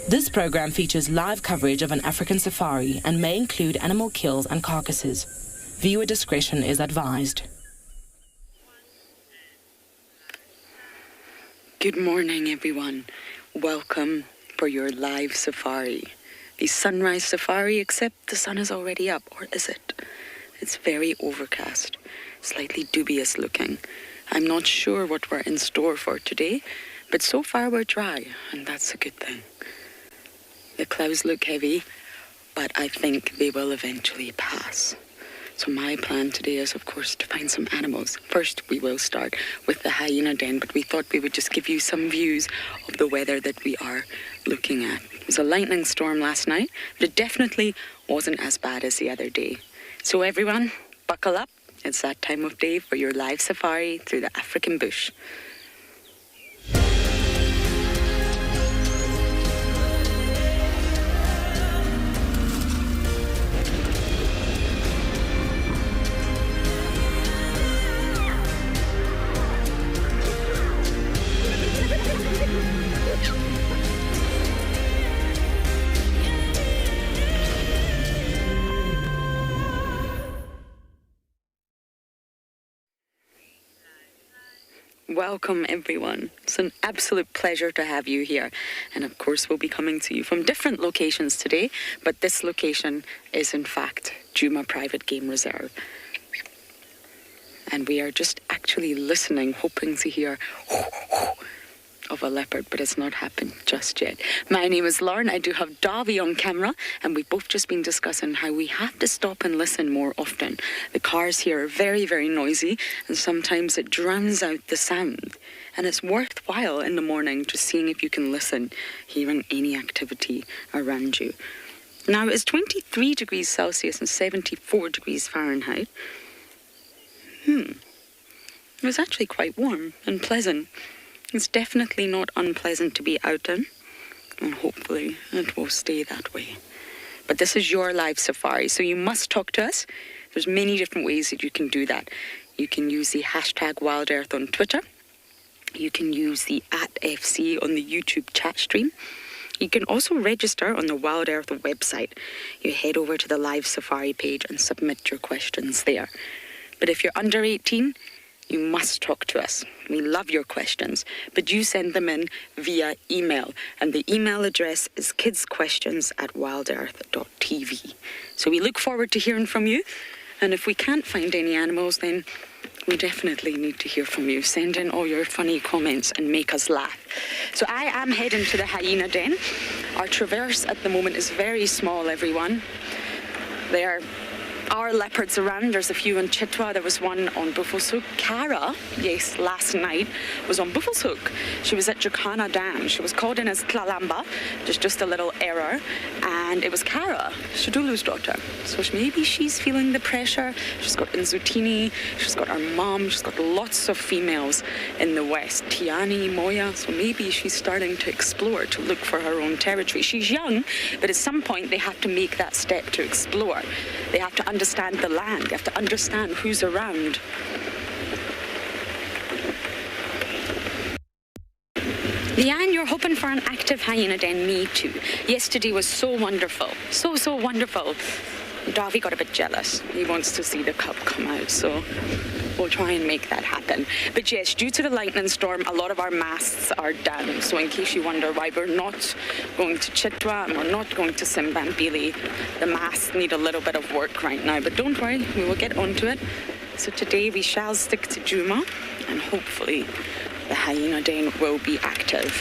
This program features live coverage of an African safari and may include animal kills and carcasses. Viewer discretion is advised. Good morning, everyone. Welcome for your live safari. The sunrise safari, except the sun is already up, or is it? It's very overcast, slightly dubious looking. I'm not sure what we're in store for today, but so far we're dry, and that's a good thing. The clouds look heavy, but I think they will eventually pass. So my plan today is, of course, to find some animals. First, we will start with the hyena den, but we thought we would just give you some views of the weather that we are looking at. It was a lightning storm last night, but it definitely wasn't as bad as the other day. So everyone, buckle up. It's that time of day for your live safari through the African bush. Welcome, everyone. It's an absolute pleasure to have you here. And of course, we'll be coming to you from different locations today, but this location is in fact Djuma Private Game Reserve. And we are just actually listening, hoping to hear of a leopard, but it's not happened just yet. My name is Lauren. I do have Davy on camera, and we've both just been discussing how we have to stop and listen more often. The cars here are very, very noisy, and sometimes it drowns out the sound. And it's worthwhile in the morning just seeing if you can listen, hearing any activity around you. Now, it's 23 degrees Celsius and 74 degrees Fahrenheit. It was actually quite warm and pleasant. It's definitely not unpleasant to be out in, and hopefully it will stay that way. But this is your live safari, so you must talk to us. There's many different ways that you can do that. You can use the hashtag WildEarth on Twitter. You can use the @FC on the YouTube chat stream. You can also register on the WildEarth website. You head over to the live safari page and submit your questions there. But if you're under 18, you must talk to us. We love your questions, but you send them in via email, and the email address is kidsquestions@wildearth.tv. So we look forward to hearing from you, and if we can't find any animals, then we definitely need to hear from you. Send in all your funny comments and make us laugh. So I am heading to the hyena den. Our traverse at the moment is very small, everyone. There are leopards around. There's a few in Chitwa. There was one on Buffelshoek. Kara, yes, last night was on Buffelshoek. She was at Jacana Dam. She was called in as Tlalamba. Just a little error. And it was Kara, Shadulu's daughter. So maybe she's feeling the pressure. She's got Nzutini. She's got her mom. She's got lots of females in the west. Tiani, Moya. So maybe she's starting to explore, to look for her own territory. She's young, but at some point they have to make that step to explore. They have to understand the land. They have to understand who's around. Leanne, you're hoping for an active hyena den. Me too. Yesterday was so wonderful. So wonderful. Davy got a bit jealous. He wants to see the cub come out, so we'll try and make that happen. But yes, due to the lightning storm, a lot of our masts are down. So in case you wonder why we're not going to Chitwa and we're not going to Simbambili, the masts need a little bit of work right now. But don't worry, we will get onto it. So today we shall stick to Djuma, and hopefully the hyena den will be active.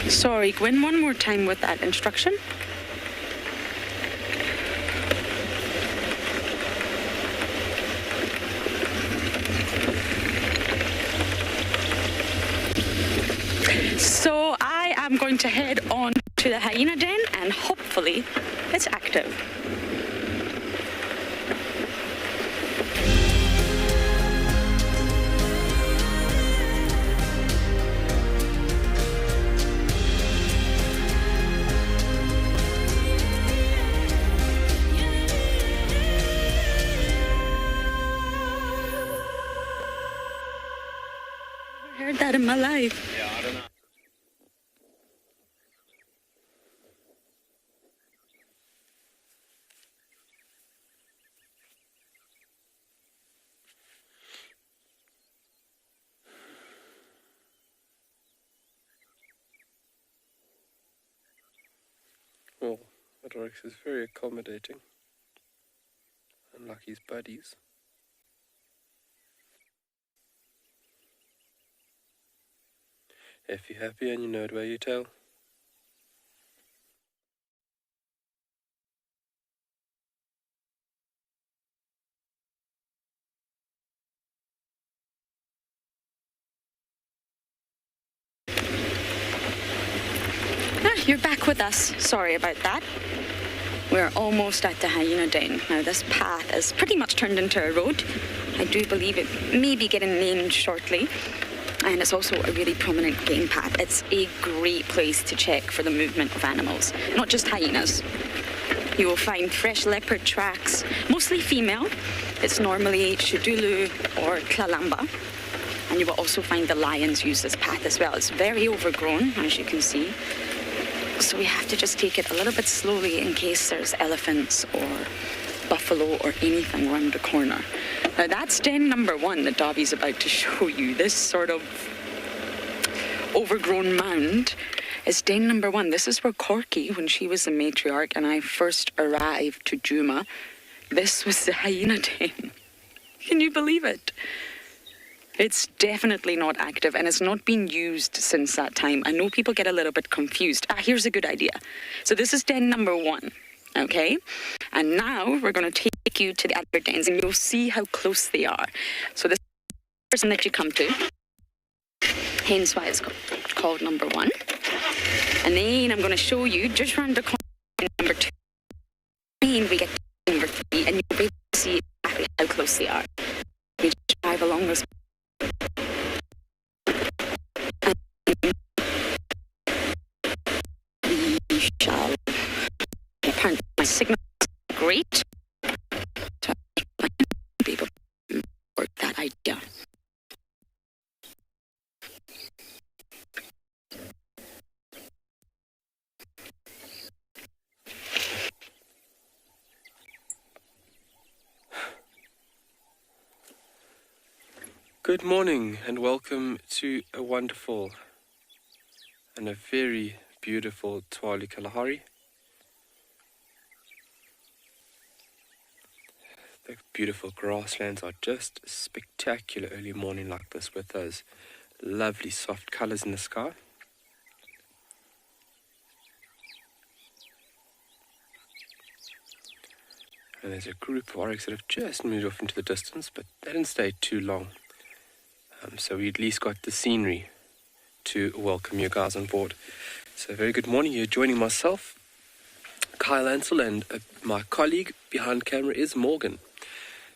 Sorry, Gwen, one more time with that instruction. So I am going to head on to the hyena den, and hopefully it's active. heard that in my life. Yeah, I don't know. Well, Adorix is very accommodating, unlike his buddies. If you're happy and you know it, where you tell. You're back with us. Sorry about that. We're almost at the hyena den. Now, this path is pretty much turned into a road. I do believe it may be getting named shortly. And it's also a really prominent game path. It's a great place to check for the movement of animals, not just hyenas. You will find fresh leopard tracks, mostly female. It's normally Tswalu or Kalamba. And you will also find the lions use this path as well. It's very overgrown, as you can see. So we have to just take it a little bit slowly in case there's elephants or buffalo or anything around the corner. Now that's den number 1 that Dobby's about to show you. This sort of overgrown mound is den number 1. This is where Corky, when she was the matriarch and I first arrived to Djuma, this was the hyena den. Can you believe it? It's definitely not active and it's not been used since that time. I know people get a little bit confused. Here's a good idea. So this is den number 1, okay? And now we're going to take you to the other dens and you'll see how close they are. So this is the person that you come to, hence why it's called number 1. And then I'm going to show you just around the corner number 2. And we get to number 3 and you'll be able to see exactly how close they are. We just drive along this. We shall. Apparently my signal is great. So I might be able to work that idea. Good morning and welcome to a wonderful and a very beautiful Tswalu Kalahari. The beautiful grasslands are just spectacular early morning like this with those lovely soft colours in the sky. And there's a group of oryx that have just moved off into the distance, but they didn't stay too long. So we at least got the scenery to welcome you guys on board. So very good morning. You're joining myself, Kyle Ansel, and my colleague behind camera is Morgan.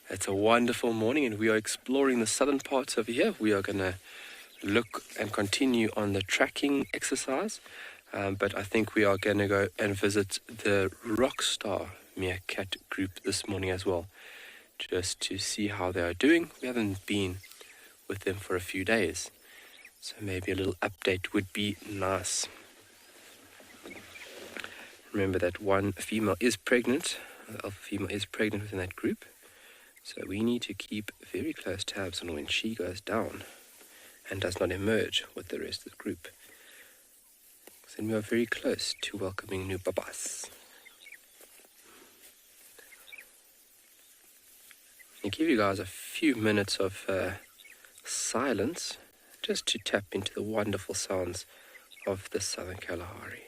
It's a wonderful morning and we are exploring the southern parts over here. We are going to look and continue on the tracking exercise, but I think we are going to go and visit the Rockstar meerkat group this morning as well, just to see how they are doing. We haven't been with them for a few days, so maybe a little update would be nice. Remember that one female is pregnant, the alpha female is pregnant within that group, so we need to keep very close tabs on when she goes down and does not emerge with the rest of the group. So then we are very close to welcoming new babas. I'll give you guys a few minutes of silence just to tap into the wonderful sounds of the Southern Kalahari.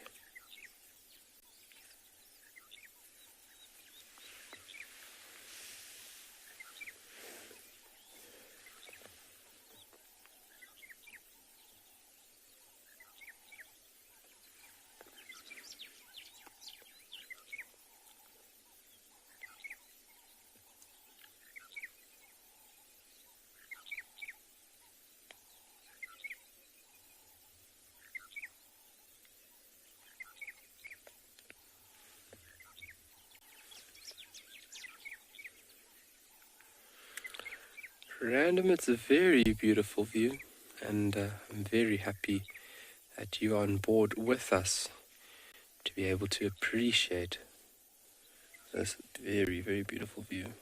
Random, it's a very beautiful view. and I'm very happy that you are on board with us to be able to appreciate this very, very beautiful view.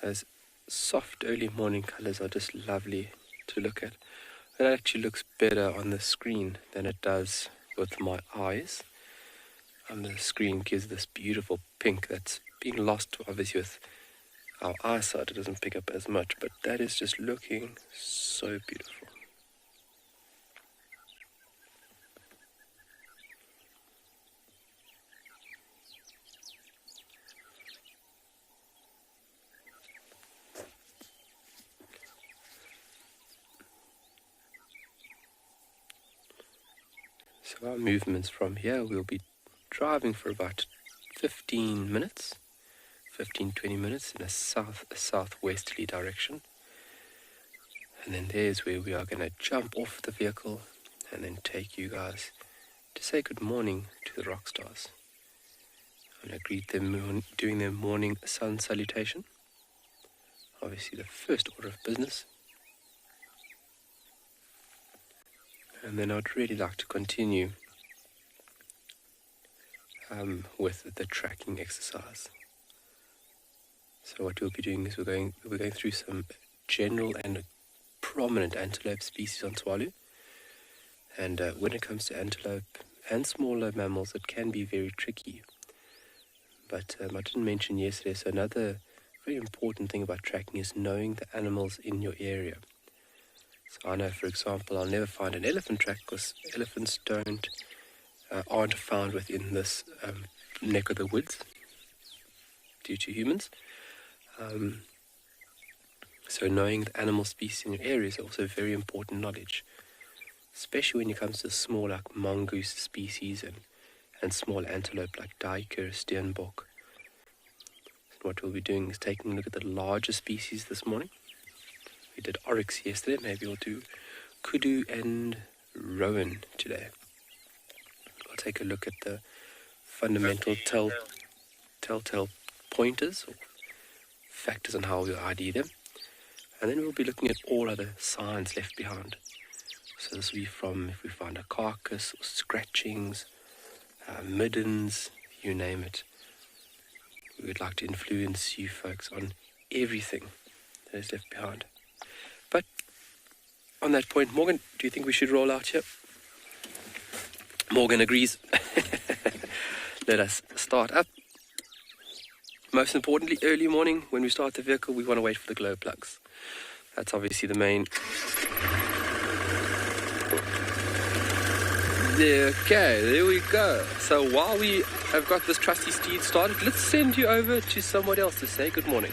Those soft early morning colours are just lovely to look at. It actually looks better on the screen than it does with my eyes. The screen gives this beautiful pink that's been lost obviously with our eyesight. It doesn't pick up as much, but that is just looking so beautiful. So our movements from here, we'll be driving for about 15 20 minutes in a southwesterly direction. And then there's where we are going to jump off the vehicle and then take you guys to say good morning to the rock stars. I'm going to greet them doing their morning sun salutation. Obviously the first order of business. And then I'd really like to continue with the tracking exercise. So what we'll be doing is we're going through some general and prominent antelope species on Tswalu. And when it comes to antelope and smaller mammals, it can be very tricky. But I didn't mention yesterday, so another very important thing about tracking is knowing the animals in your area. So I know, for example, I'll never find an elephant track because elephants aren't found within this neck of the woods due to humans. So knowing the animal species in your area is also very important knowledge, especially when it comes to small like mongoose species and small antelope like duiker, steenbok. So what we'll be doing is taking a look at the larger species this morning. We did oryx yesterday, maybe we'll do kudu and rowan today. I'll take a look at the fundamental telltale pointers or factors on how we ID them. And then we'll be looking at all other signs left behind. So this will be from if we find a carcass or scratchings, middens, you name it. We would like to influence you folks on everything that is left behind. But on that point, Morgan, do you think we should roll out here? Morgan agrees. Let us start up. Most importantly, early morning, when we start the vehicle, we want to wait for the glow plugs. That's obviously the main. There we go. So while we have got this trusty steed started, let's send you over to someone else to say good morning.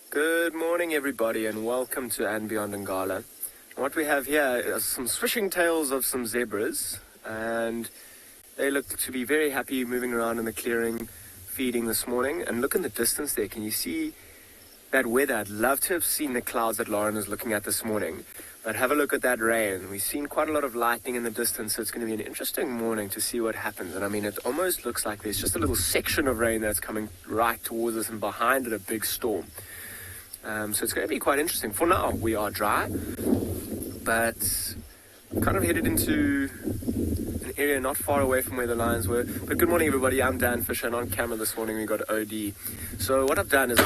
Good morning, everybody, and welcome to andBeyond and Ngala. What we have here is some swishing tails of some zebras, and they look to be very happy moving around in the clearing, feeding this morning. And look in the distance there. Can you see that weather? I'd love to have seen the clouds that Lauren was looking at this morning, but have a look at that rain. We've seen quite a lot of lightning in the distance, so it's going to be an interesting morning to see what happens. And I mean, it almost looks like there's just a little section of rain that's coming right towards us, and behind it a big storm. So it's going to be quite interesting. For now, we are dry, but kind of headed into an area not far away from where the lions were. But good morning, everybody. I'm Dan Fisher, and on camera this morning we got OD. So what I've done is...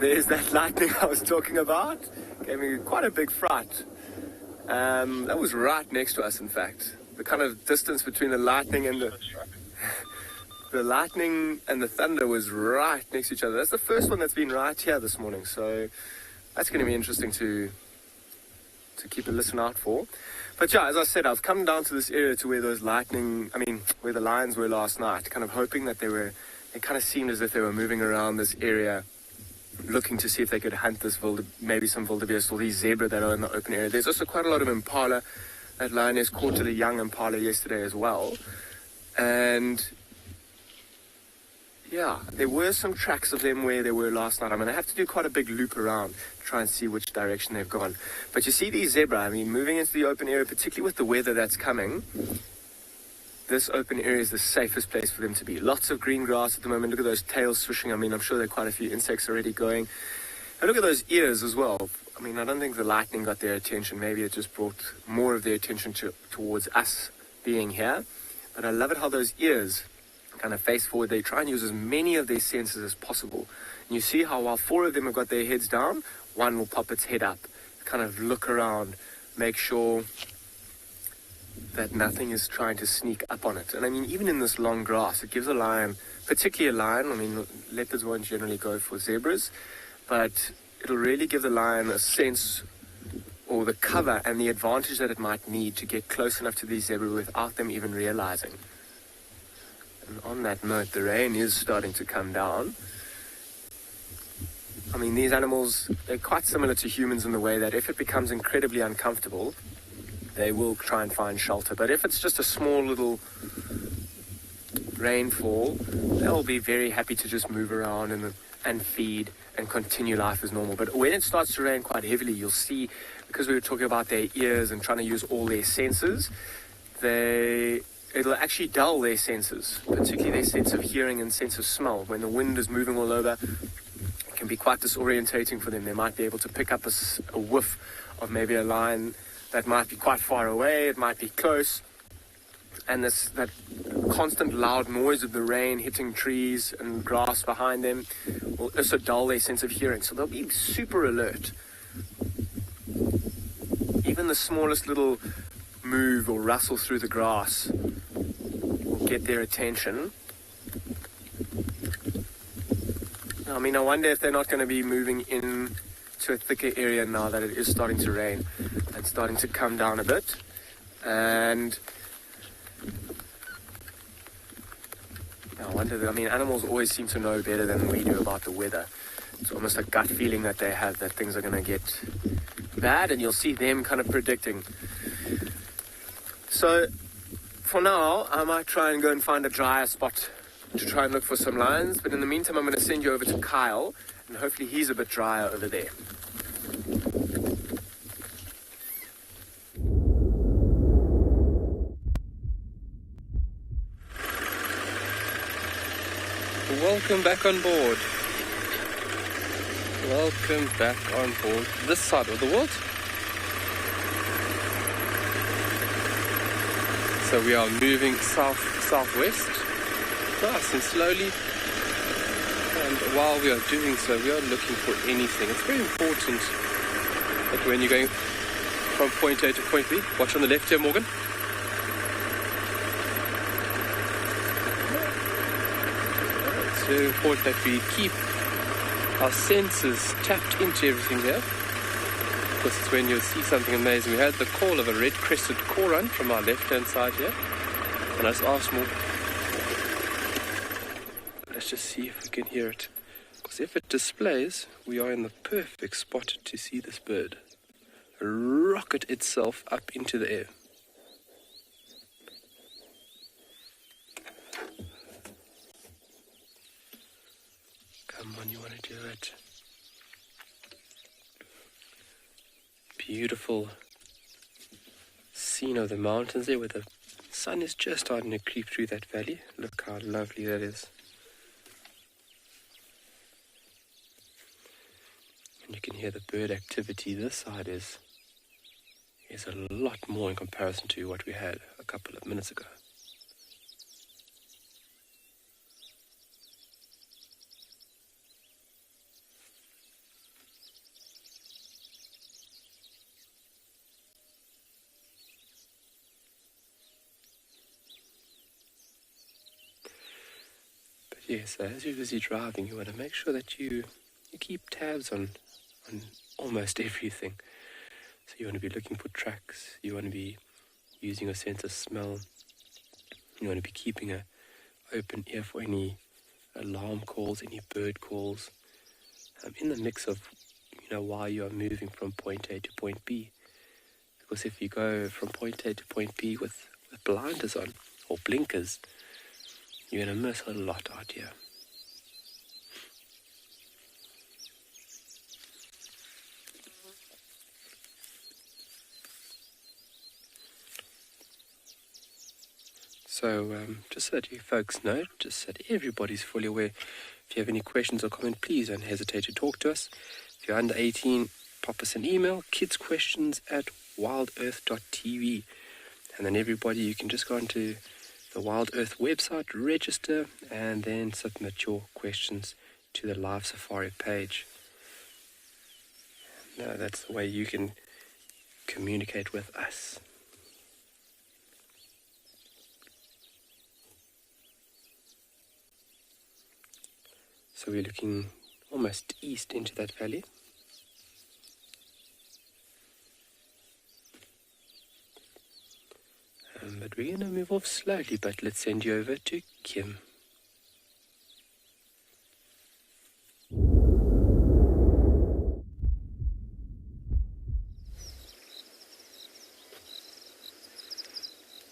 There's that lightning I was talking about. Gave me quite a big fright. That was right next to us, in fact. The kind of distance between the lightning and the lightning and the thunder was right next to each other. That's the first one that's been right here this morning, so that's going to be interesting to keep a listen out for. But yeah, as I said, I've come down to this area to where where the lions were last night, kind of hoping that it kind of seemed as if they were moving around this area, looking to see if they could hunt this maybe some wildebeest or these zebra that are in the open area. There's also quite a lot of impala. That lioness caught to the young impala yesterday as well. And Yeah, there were some tracks of them where they were last night. I'm going to have to do quite a big loop around to try and see which direction they've gone. But you see these zebra, I mean, moving into the open area, particularly with the weather that's coming, this open area is the safest place for them to be. Lots of green grass at the moment. Look at those tails swishing. I mean, I'm sure there are quite a few insects already going. And look at those ears as well. I mean, I don't think the lightning got their attention. Maybe it just brought more of their attention towards us being here. But I love it how those ears kind of face forward. They try and use as many of their senses as possible. And you see how while 4 of them have got their heads down, one will pop its head up, kind of look around, make sure that nothing is trying to sneak up on it. And I mean, even in this long grass, it gives a lion, particularly a lion, I mean, leopards won't generally go for zebras, but it'll really give the lion a sense or the cover and the advantage that it might need to get close enough to these zebras without them even realizing. And on that note, the rain is starting to come down. I mean, these animals, they're quite similar to humans in the way that if it becomes incredibly uncomfortable, they will try and find shelter. But if it's just a small little rainfall, they'll be very happy to just move around and feed and continue life as normal. But when it starts to rain quite heavily, you'll see, because we were talking about their ears and trying to use all their senses, it'll actually dull their senses, particularly their sense of hearing and sense of smell. When the wind is moving all over, it can be quite disorientating for them. They might be able to pick up a whiff of maybe a lion that might be quite far away, it might be close, and that constant loud noise of the rain hitting trees and grass behind them will also dull their sense of hearing. So they'll be super alert. Even the smallest little move or rustle through the grass will get their attention. I mean, I wonder if they're not going to be moving in to a thicker area now that it is starting to rain and starting to come down a bit. And I wonder, I mean, animals always seem to know better than we do about the weather. It's almost a gut feeling that they have that things are going to get bad, and you'll see them kind of predicting. So for now, I might try and go and find a drier spot to try and look for some lions, but in the meantime I'm going to send you over to Kyle, and hopefully he's a bit drier over there. Welcome back on board. Welcome back on board this side of the world. So we are moving southwest, nice and slowly. And while we are doing so, we are looking for anything. It's very important that when you're going from point A to point B, watch on the left here, Morgan. It's very important that we keep our senses tapped into everything here. Of course, it's when you'll see something amazing. We had the call of a red-crested corun from our left-hand side here. And let's ask more. Let's just see if we can hear it. Because if it displays, we are in the perfect spot to see this bird rocket itself up into the air. Come on, you want to do it. Beautiful scene of the mountains there where the sun is just starting to creep through that valley. Look how lovely that is. And you can hear the bird activity. This side is a lot more in comparison to what we had a couple of minutes ago. But yes, as you're busy driving, you want to make sure that you keep tabs on almost everything. So you want to be looking for tracks, you want to be using a sense of smell, you want to be keeping an open ear for any alarm calls, any bird calls, in the mix of, while you are moving from point A to point B. Because if you go from point A to point B with blinders on, or blinkers, you're going to miss a lot out here. So just so that you folks know, just so that everybody's fully aware, if you have any questions or comment, please don't hesitate to talk to us. If you're under 18, pop us an email, kidsquestions@wildearth.tv. And then everybody, you can just go onto the WildEarth website, register, and then submit your questions to the live Safari page. Now that's the way you can communicate with us. So we're looking almost east into that valley. But we're going to move off slowly, but let's send you over to Kim.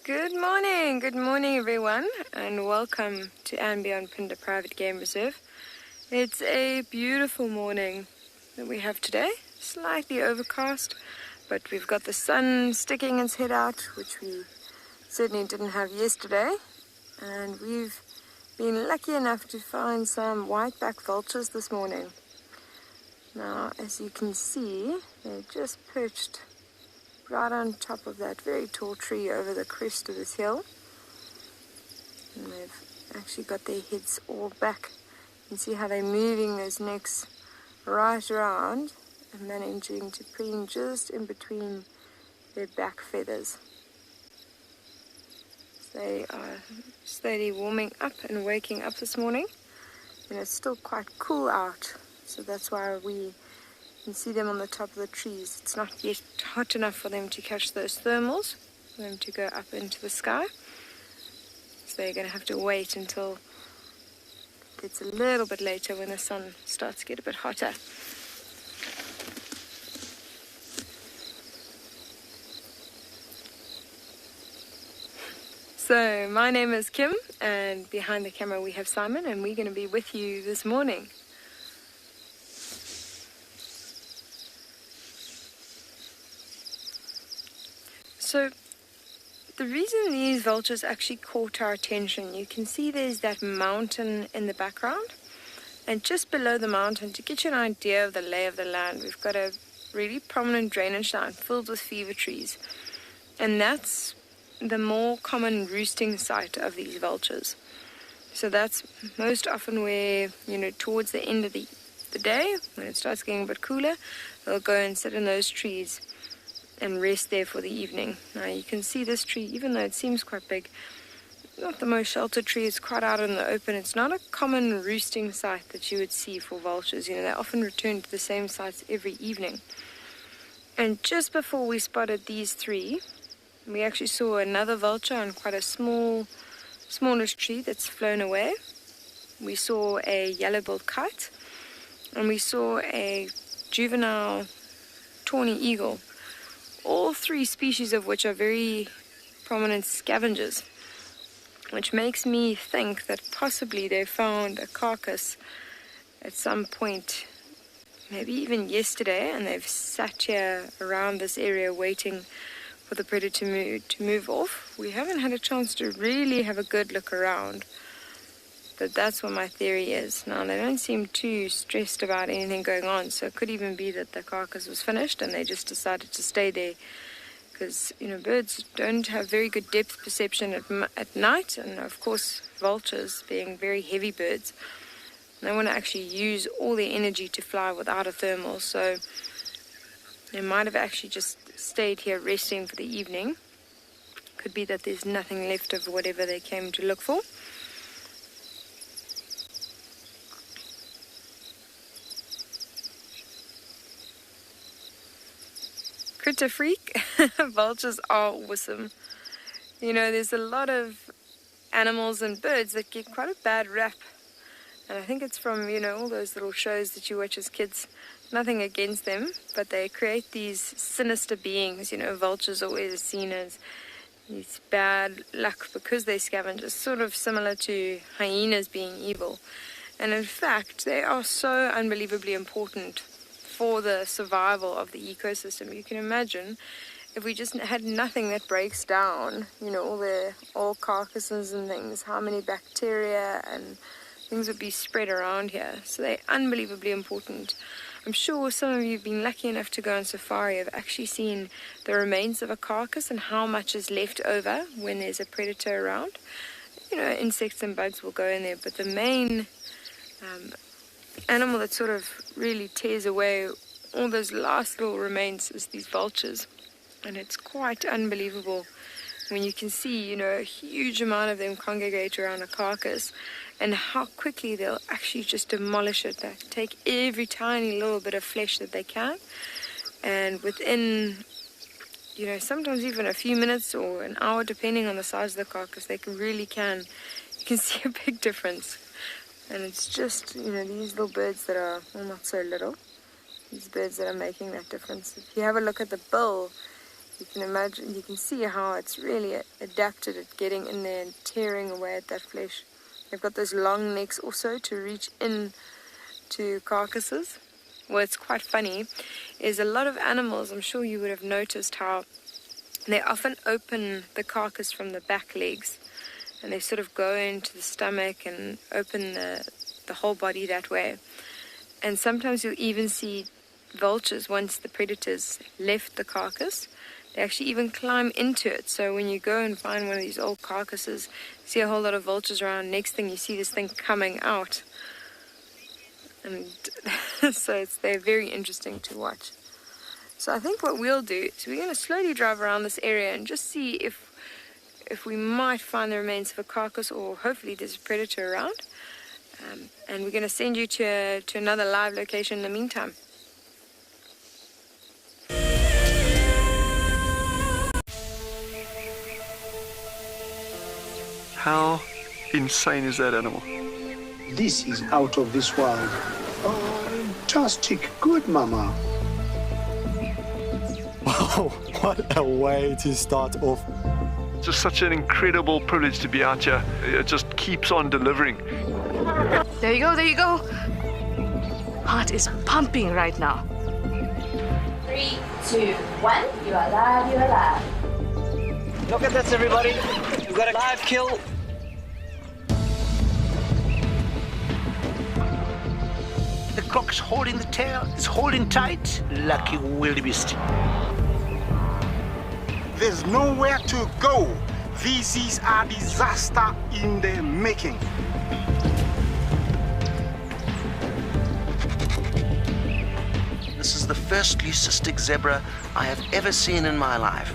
Good morning everyone, and welcome to andBeyond Phinda Private Game Reserve. It's a beautiful morning that we have today, slightly overcast, but we've got the sun sticking its head out, which we certainly didn't have yesterday, and we've been lucky enough to find some white-backed vultures this morning. Now, as you can see, they're just perched right on top of that very tall tree over the crest of this hill, and they've actually got their heads all back. You can see how they're moving those necks right around and managing to preen just in between their back feathers. They are slowly warming up and waking up this morning, and it's still quite cool out, so that's why we can see them on the top of the trees. It's not yet hot enough for them to catch those thermals, for them to go up into the sky, so they're going to have to wait until it gets a little bit later when the sun starts to get a bit hotter. So, my name is Kim, and behind the camera we have Simon, and we're going to be with you this morning. So, the reason these vultures actually caught our attention, you can see there's that mountain in the background, and just below the mountain, to get you an idea of the lay of the land, we've got a really prominent drainage line filled with fever trees, and that's the more common roosting site of these vultures. So that's most often where, towards the end of the day, when it starts getting a bit cooler, they'll go and sit in those trees and rest there for the evening. Now you can see this tree, even though it seems quite big, not the most sheltered tree, it's quite out in the open. It's not a common roosting site that you would see for vultures. They often return to the same sites every evening. And just before we spotted these three, we actually saw another vulture on quite a smallish tree that's flown away. We saw a yellow-billed kite, and we saw a juvenile tawny eagle. All three species of which are very prominent scavengers, which makes me think that possibly they found a carcass at some point, maybe even yesterday, and they've sat here around this area waiting for the predator to move off. We haven't had a chance to really have a good look around, but that's what my theory is. Now, they don't seem too stressed about anything going on, so it could even be that the carcass was finished and they just decided to stay there, because birds don't have very good depth perception at night, and of course vultures, being very heavy birds, they want to actually use all their energy to fly without a thermal, so they might have actually just stayed here resting for the evening. Could be that there's nothing left of whatever they came to look for. Critter freak. Vultures are awesome. There's a lot of animals and birds that get quite a bad rap, and I think it's from all those little shows that you watch as kids. Nothing against them, but they create these sinister beings. Vultures are always seen as these bad luck because they scavenge. It's sort of similar to hyenas being evil, and in fact they are so unbelievably important for the survival of the ecosystem. You can imagine if we just had nothing that breaks down, all the old carcasses and things, how many bacteria and things would be spread around here. So they're unbelievably important. I'm sure some of you have been lucky enough to go on safari have actually seen the remains of a carcass and how much is left over when there's a predator around. Insects and bugs will go in there, but the main animal that sort of really tears away all those last little remains is these vultures. And it's quite unbelievable when you can see, a huge amount of them congregate around a carcass and how quickly they'll actually just demolish it. They take every tiny little bit of flesh that they can, and within, sometimes even a few minutes or an hour, depending on the size of the carcass, you can see a big difference. And it's just, these little birds that are, well, not so little, these birds that are making that difference. If you have a look at the bill, you can see how it's really adapted at getting in there and tearing away at that flesh. They've got those long necks also to reach in to carcasses. What's quite funny is a lot of animals, I'm sure you would have noticed how they often open the carcass from the back legs, and they sort of go into the stomach and open the whole body that way. And sometimes you'll even see vultures, once the predators left the carcass, they actually even climb into it. So when you go and find one of these old carcasses, see a whole lot of vultures around, next thing you see this thing coming out. And so they're very interesting to watch. So I think what we'll do is we're going to slowly drive around this area and just see if we might find the remains of a carcass, or hopefully there's a predator around. And we're going to send you to another live location in the meantime. How insane is that animal? This is out of this world. Fantastic. Good, Mama. Wow, what a way to start off. It's just such an incredible privilege to be out here. It just keeps on delivering. There you go, there you go. Heart is pumping right now. 3, 2, 1. You are live, you are live. Look at this, everybody. We've got a live kill. The croc's holding the tail. It's holding tight. Lucky wildebeest. There's nowhere to go. This is a disaster in the making. This is the first leucistic zebra I have ever seen in my life.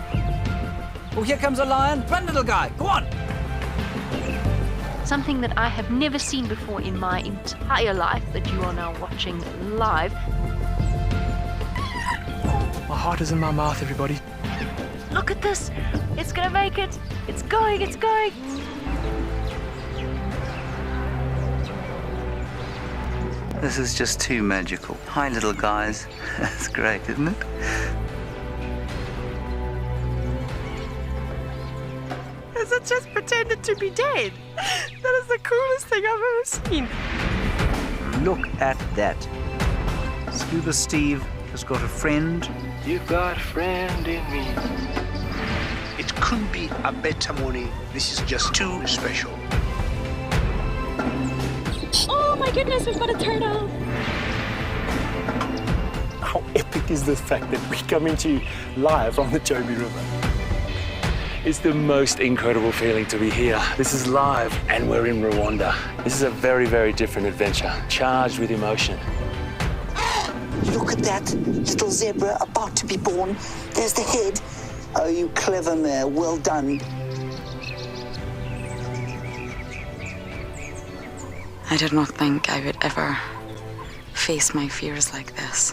Oh, here comes a lion. Run, little guy. Go on. Something that I have never seen before in my entire life that you are now watching live. My heart is in my mouth, everybody. Look at this. It's gonna make it. It's going, it's going. This is just too magical. Hi, little guys. That's great, isn't it? Has it just pretended to be dead? That is the coolest thing I've ever seen. Look at that. Scuba Steve has got a friend. You've got a friend in me. It couldn't be a better morning. This is just too special. Oh my goodness, we've got a turtle. How epic is the fact that we're coming to you live on the Chobe River? It's the most incredible feeling to be here. This is live and we're in Rwanda. This is a very, very different adventure, charged with emotion. Look at that little zebra about to be born. There's the head. Oh, you clever mare. Well done. I did not think I would ever face my fears like this.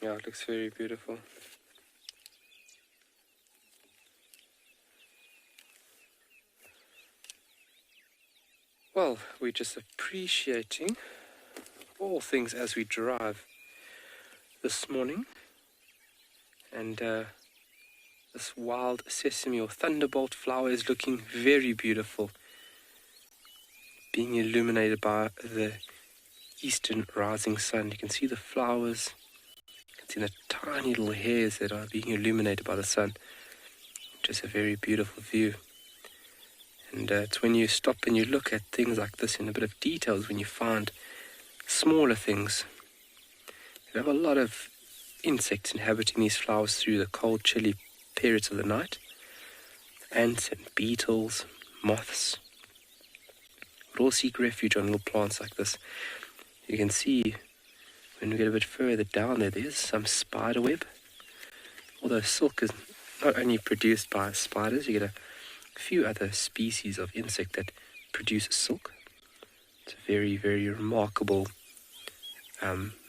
Yeah, it looks very beautiful. Well, we're just appreciating all things as we drive this morning, and This wild sesame or thunderbolt flower is looking very beautiful, being illuminated by the eastern rising sun. You can see the flowers, you can see the tiny little hairs that are being illuminated by the sun. Just a very beautiful view. And it's when you stop and you look at things like this in a bit of detail when you find smaller things. You have a lot of insects inhabiting these flowers through the cold, chilly periods of the night. Ants and beetles, moths, would all seek refuge on little plants like this. You can see when we get a bit further down there's some spider web. Although silk is not only produced by spiders, you get a few other species of insect that produce silk. It's a very, very remarkable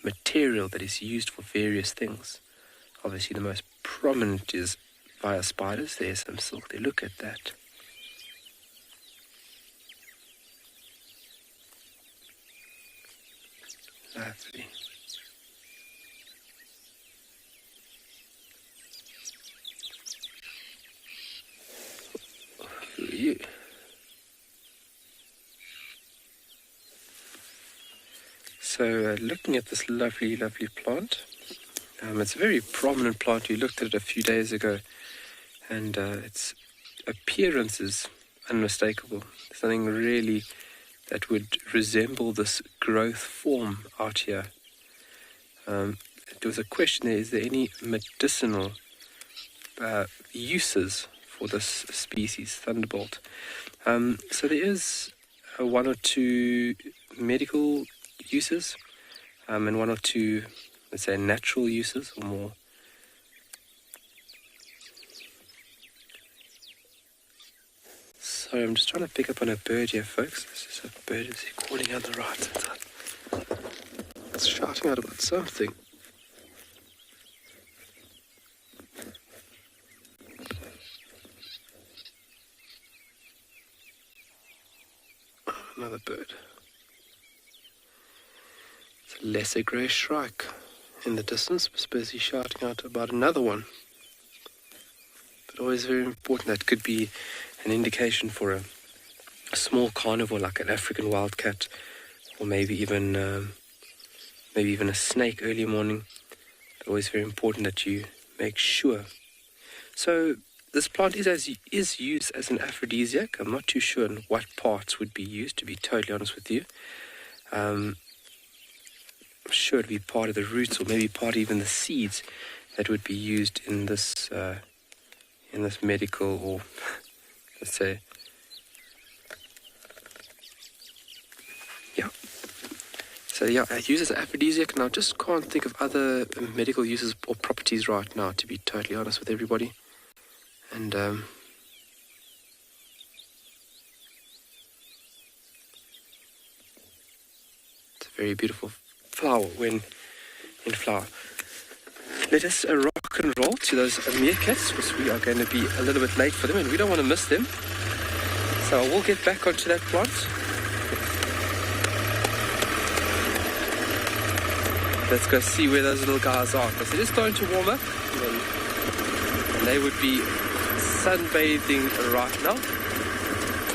material that is used for various things. Obviously the most prominent is via spiders. There's some silk there. Look at that. Lovely. Who are you? So looking at this lovely, lovely plant, it's a very prominent plant. We looked at it a few days ago, and its appearance is unmistakable. There's nothing really that would resemble this growth form out here. There was a question there, is there any medicinal uses for this species, thunderbolt? So there is one or two medical uses, and one or two, let's say, natural uses, or more. Sorry, I'm just trying to pick up on a bird here, folks. This is a bird is calling out the right side. It's shouting out about something. Another bird. It's a lesser grey shrike in the distance. I suppose he's shouting out about another one. But always very important. That could be an indication for a small carnivore like an African wildcat, or maybe even a snake early morning. But always very important that you make sure. So this plant is used as an aphrodisiac. I'm not too sure in what parts would be used, to be totally honest with you. I'm sure it'd be part of the roots, or maybe part of even the seeds that would be used in this medical, or let's say, yeah. So yeah, I use it as aphrodisiac, and I just can't think of other medical uses or properties right now, to be totally honest with everybody. And it's a very beautiful flower when in flower. Let us rock and roll to those meerkats, because we are going to be a little bit late for them and we don't want to miss them. So we'll get back onto that plant. Let's go see where those little guys are, because it is starting to warm up, and they would be sunbathing right now,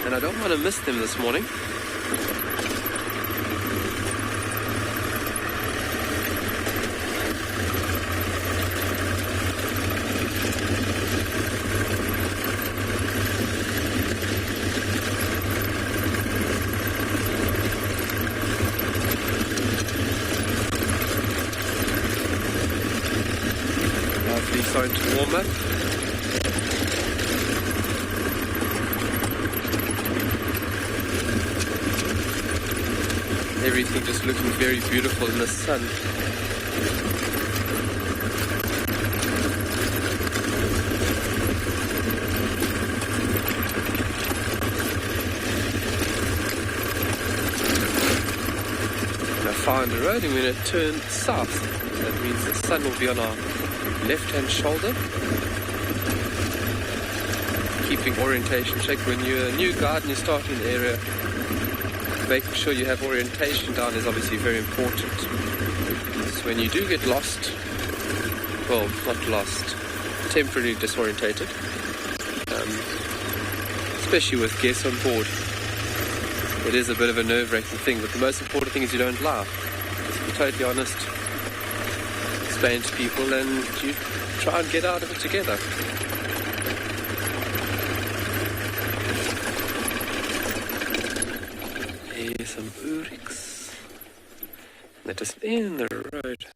and I don't want to miss them this morning. Lovely, starting to warm up. Everything just looking very beautiful in the sun. And I found a road and we're going to turn south. That means the sun will be on our left-hand shoulder. Keeping orientation check. When you're a new guide and you start in the area, making sure you have orientation down is obviously very important. So when you do get lost, well, not lost, temporarily disorientated, especially with guests on board. It is a bit of a nerve-wracking thing, but the most important thing is you don't laugh. Just be totally honest, explain to people, and you try and get out of it together. Here's some oryx. That is in the road.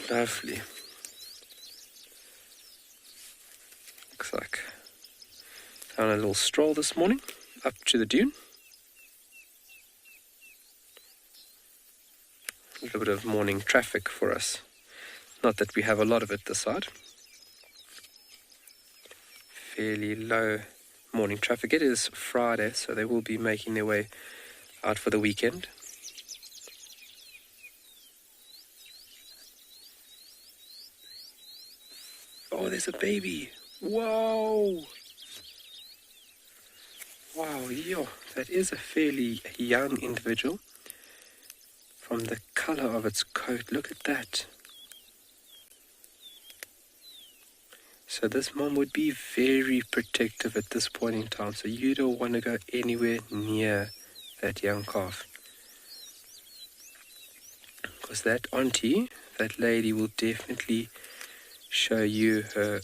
Lovely. Looks like on a little stroll this morning up to the dune. A little bit of morning traffic for us. Not that we have a lot of it this side. Fairly low morning traffic. It is Friday, so they will be making their way out for the weekend. Oh, there's a baby. Whoa! Wow, yo, that is a fairly young individual. From the color of its coat, look at that. So this mom would be very protective at this point in time. So you don't want to go anywhere near that young calf. Because that auntie, that lady, will definitely show you her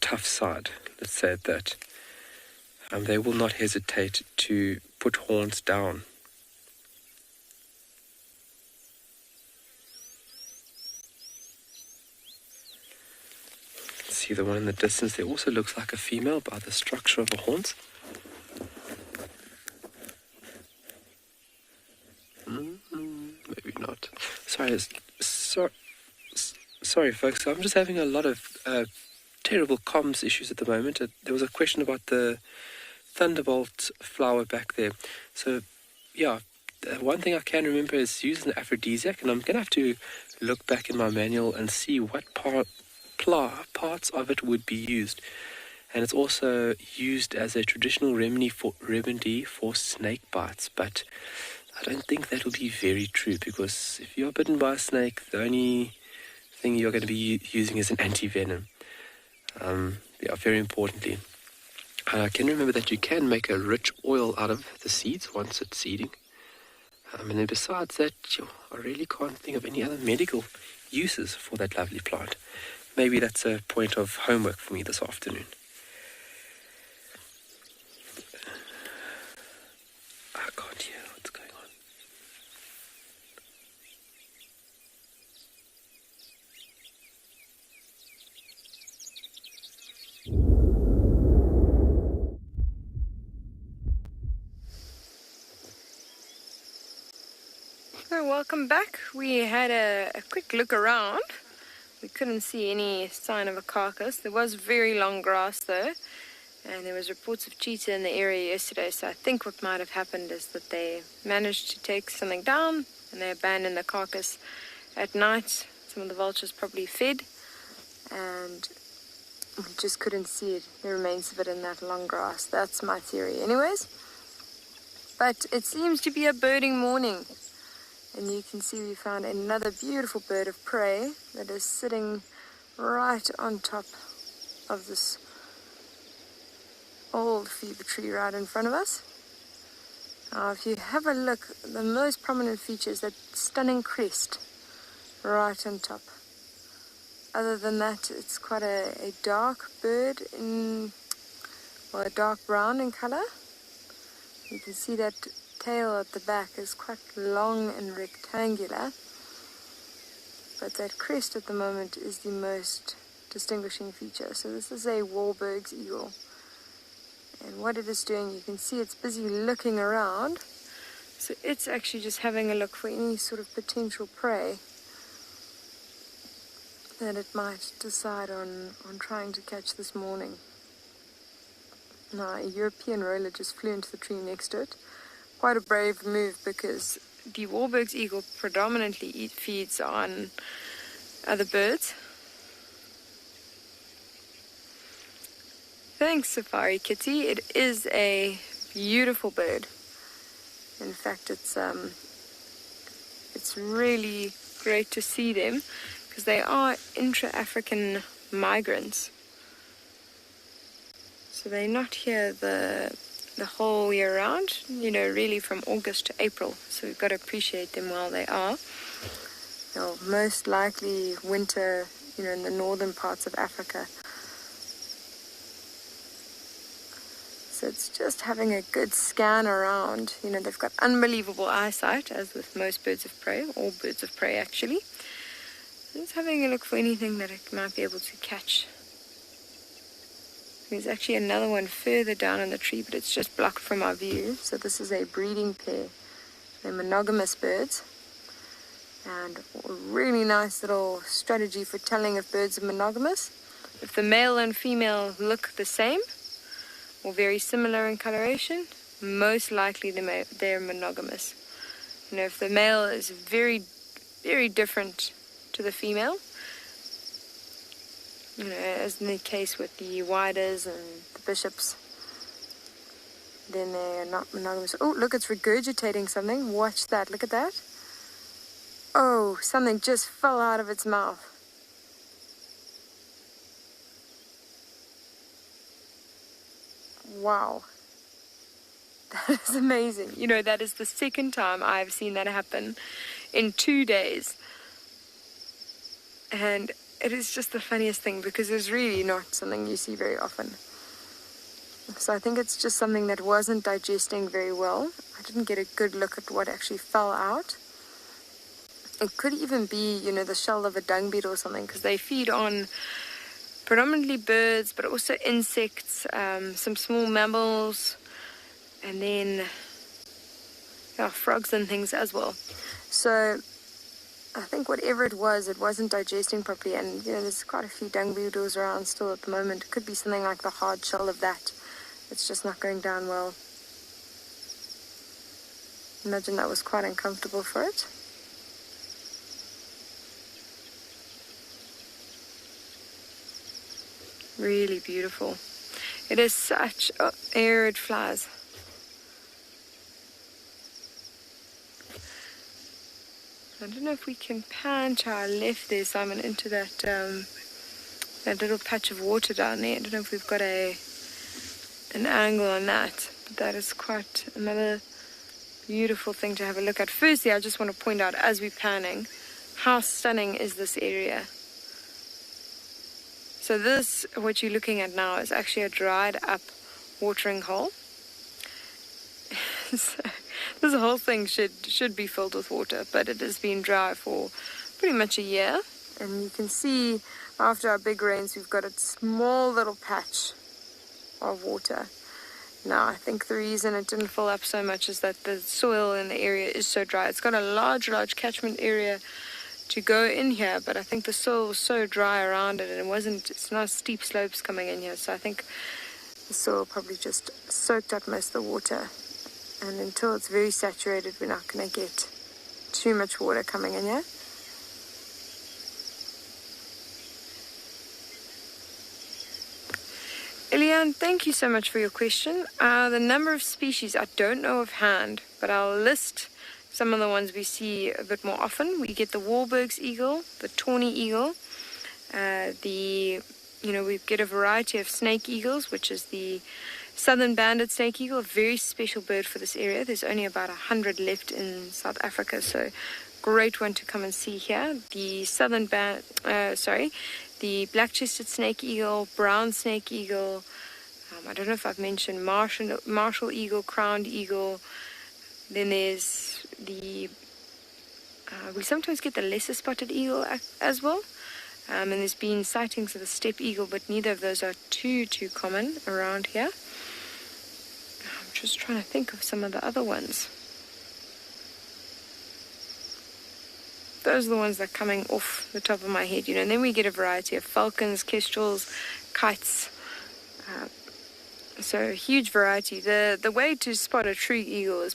tough side. Let's say that. They will not hesitate to put horns down. See the one in the distance there also looks like a female by the structure of the horns. Maybe not. Sorry folks, I'm just having a lot of terrible comms issues at the moment. There was a question about the thunderbolt flower back there. So, yeah, one thing I can remember is using an aphrodisiac, and I'm going to have to look back in my manual and see what parts of it would be used. And it's also used as a traditional remedy for snake bites, but I don't think that will be very true, because if you're bitten by a snake, the only thing you're going to be using is an anti-venom. Very importantly. I can remember that you can make a rich oil out of the seeds once it's seeding. And then besides that, I really can't think of any other medical uses for that lovely plant. Maybe that's a point of homework for me this afternoon. I can't hear what's going on. So welcome back. We had a quick look around. We couldn't see any sign of a carcass. There was very long grass though, and there was reports of cheetah in the area yesterday, so I think what might have happened is that they managed to take something down and they abandoned the carcass at night. Some of the vultures probably fed, and we just couldn't see it, the remains of it in that long grass. That's my theory anyways. But it seems to be a birding morning. And you can see we found another beautiful bird of prey that is sitting right on top of this old fever tree right in front of us. Now, if you have a look, the most prominent feature is that stunning crest right on top. Other than that, it's quite a dark bird, a dark brown in color. You can see that tail at the back is quite long and rectangular, but that crest at the moment is the most distinguishing feature. So this is a Wahlberg's eagle, and what it is doing, you can see it's busy looking around. So it's actually just having a look for any sort of potential prey that it might decide on trying to catch this morning. Now, a European roller just flew into the tree next to it. Quite a brave move, because the Wahlberg's eagle predominantly feeds on other birds. Thanks, Safari Kitty. It is a beautiful bird. In fact, it's really great to see them, because they are intra-African migrants. So they're not here the whole year round, really from August to April. So we've got to appreciate them while they are. They'll most likely winter, in the northern parts of Africa. So it's just having a good scan around. They've got unbelievable eyesight, as with most birds of prey, all birds of prey actually. Just having a look for anything that it might be able to catch. There's actually another one further down in the tree, but it's just blocked from our view. So this is a breeding pair. They're monogamous birds. And a really nice little strategy for telling if birds are monogamous. If the male and female look the same, or very similar in coloration, most likely they're monogamous. If the male is very, very different to the female, as in the case with the widers and the bishops, then they are not monogamous. Oh, look, it's regurgitating something. Watch that. Look at that. Oh, something just fell out of its mouth. Wow. That is amazing. That is the second time I've seen that happen in 2 days. And it is just the funniest thing, because it's really not something you see very often. So I think it's just something that wasn't digesting very well. I didn't get a good look at what actually fell out. It could even be, the shell of a dung beetle or something, because they feed on predominantly birds, but also insects, some small mammals, and then frogs and things as well. So I think whatever it wasn't digesting properly, and there's quite a few dung beetles around still at the moment. It could be something like the hard shell of that. It's just not going down well. Imagine that was quite uncomfortable for it. Really beautiful. It is such arid flowers. I don't know if we can pan to our left there, Simon, into that that little patch of water down there. I don't know if we've got an angle on that, but that is quite another beautiful thing to have a look at. Firstly, I just want to point out, as we're panning, how stunning is this area. So this, what you're looking at now, is actually a dried up watering hole. So this whole thing should be filled with water, but it has been dry for pretty much a year. And you can see after our big rains, we've got a small little patch of water. Now, I think the reason it didn't fill up so much is that the soil in the area is so dry. It's got a large catchment area to go in here, but I think the soil was so dry around it, and it's not steep slopes coming in here, so I think the soil probably just soaked up most of the water, and until it's very saturated, we're not going to get too much water coming in here. Eliane, thank you so much for your question. The number of species I don't know offhand, but I'll list some of the ones we see a bit more often. We get the Wahlberg's eagle, the tawny eagle, we get a variety of snake eagles, which is the southern banded snake eagle, a very special bird for this area. There's only about 100 left in South Africa, so great one to come and see here. The the black-chested snake eagle, brown snake eagle, I don't know if I've mentioned martial eagle, crowned eagle. Then there's we sometimes get the lesser spotted eagle as well. And there's been sightings of the steppe eagle, but neither of those are too common around here. I'm just trying to think of some of the other ones. Those are the ones that are coming off the top of my head, and then we get a variety of falcons, kestrels, kites. So a huge variety. The way to spot a true eagle is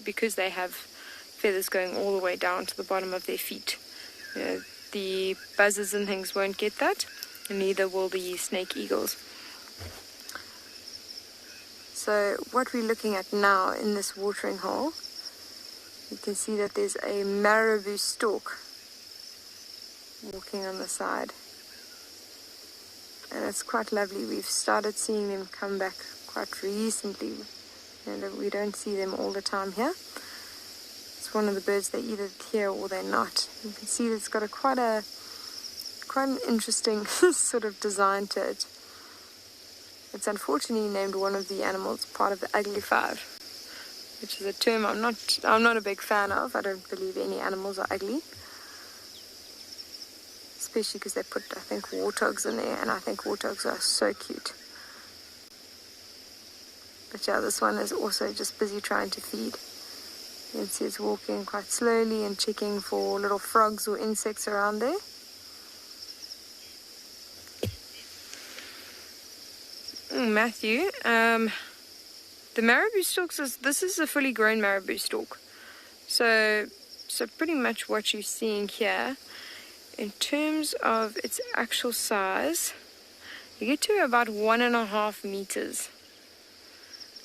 because they have feathers going all the way down to the bottom of their feet. The buzzards and things won't get that, and neither will the snake eagles. So what we're looking at now in this watering hole, you can see that there's a marabou stork walking on the side. And it's quite lovely. We've started seeing them come back quite recently. And we don't see them all the time here. It's one of the birds they're either here or they're not. You can see it's got quite an interesting sort of design to it. It's unfortunately named one of the animals part of the ugly five, which is a term I'm not a big fan of. I don't believe any animals are ugly. Especially because they put, I think, warthogs in there, and I think warthogs are so cute. But yeah, this one is also just busy trying to feed. You can see it's walking quite slowly and checking for little frogs or insects around there. Matthew, the marabou stalks, this is a fully grown marabou stalk. So pretty much what you're seeing here, in terms of its actual size, you get to about 1.5 meters.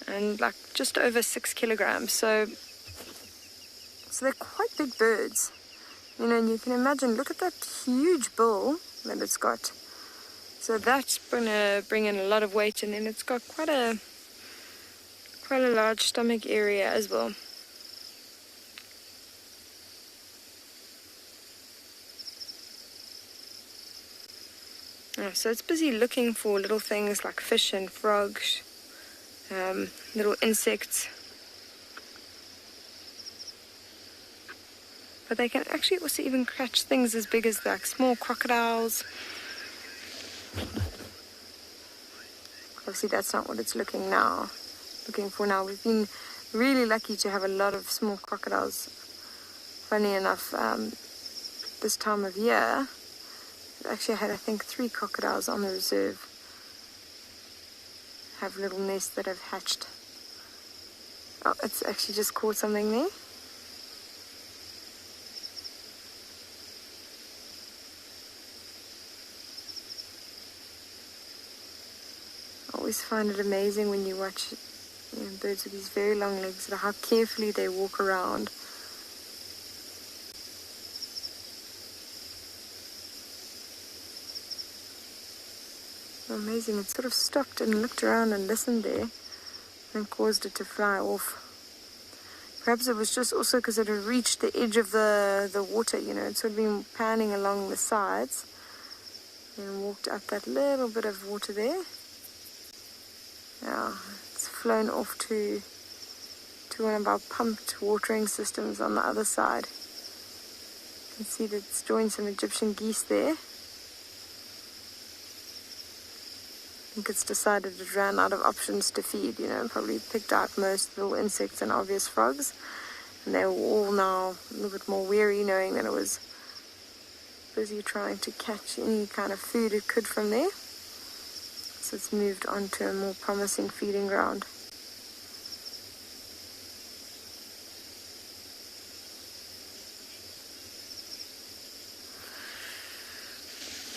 And like just over 6 kilograms. So they're quite big birds. You know, and you can imagine, look at that huge bill that it's got. So that's gonna bring in a lot of weight, and then it's got quite a large stomach area as well. So it's busy looking for little things like fish and frogs, little insects. But they can actually also even catch things as big as like small crocodiles. Obviously that's not what it's looking for now. We've been really lucky to have a lot of small crocodiles. Funny enough, this time of year, actually I had, I think, 3 crocodiles on the reserve. Have little nests that have hatched. Oh, it's actually just caught something there. I always find it amazing when you watch birds with these very long legs, how carefully they walk around. Amazing, it sort of stopped and looked around and listened there and caused it to fly off. Perhaps it was just also because it had reached the edge of the water, you know, it's sort of been panning along the sides and walked up that little bit of water there. Yeah, it's flown off to one of our pumped watering systems on the other side. You can see that it's joined some Egyptian geese there. I think it's decided it ran out of options to feed, you know, probably picked out most little insects and obvious frogs. And they were all now a little bit more weary, knowing that it was busy trying to catch any kind of food it could from there. So it's moved on to a more promising feeding ground.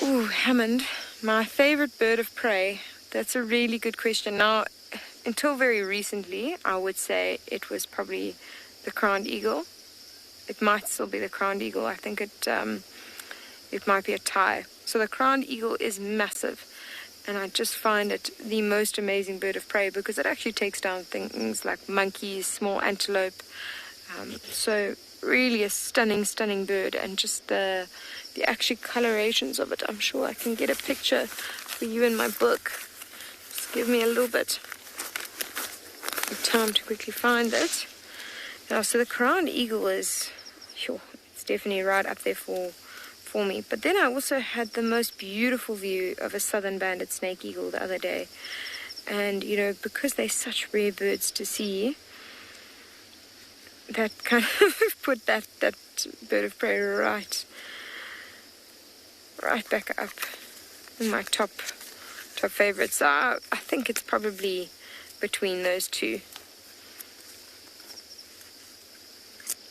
Ooh, Hammond. My favorite bird of prey, that's a really good question. Now, until very recently, I would say it was probably the crowned eagle. It might still be the crowned eagle. I think it might be a tie. So the crowned eagle is massive, and I just find it the most amazing bird of prey because it actually takes down things like monkeys, small antelope. So really a stunning bird, and just the actual colorations of it. I'm sure I can get a picture for you in my book. Just give me a little bit of time to quickly find it. Now, so the crowned eagle is, sure, it's definitely right up there for me. But then I also had the most beautiful view of a southern banded snake eagle the other day. And, you know, because they're such rare birds to see, that kind of put that bird of prey right back up in my top favorites. So I think it's probably between those two.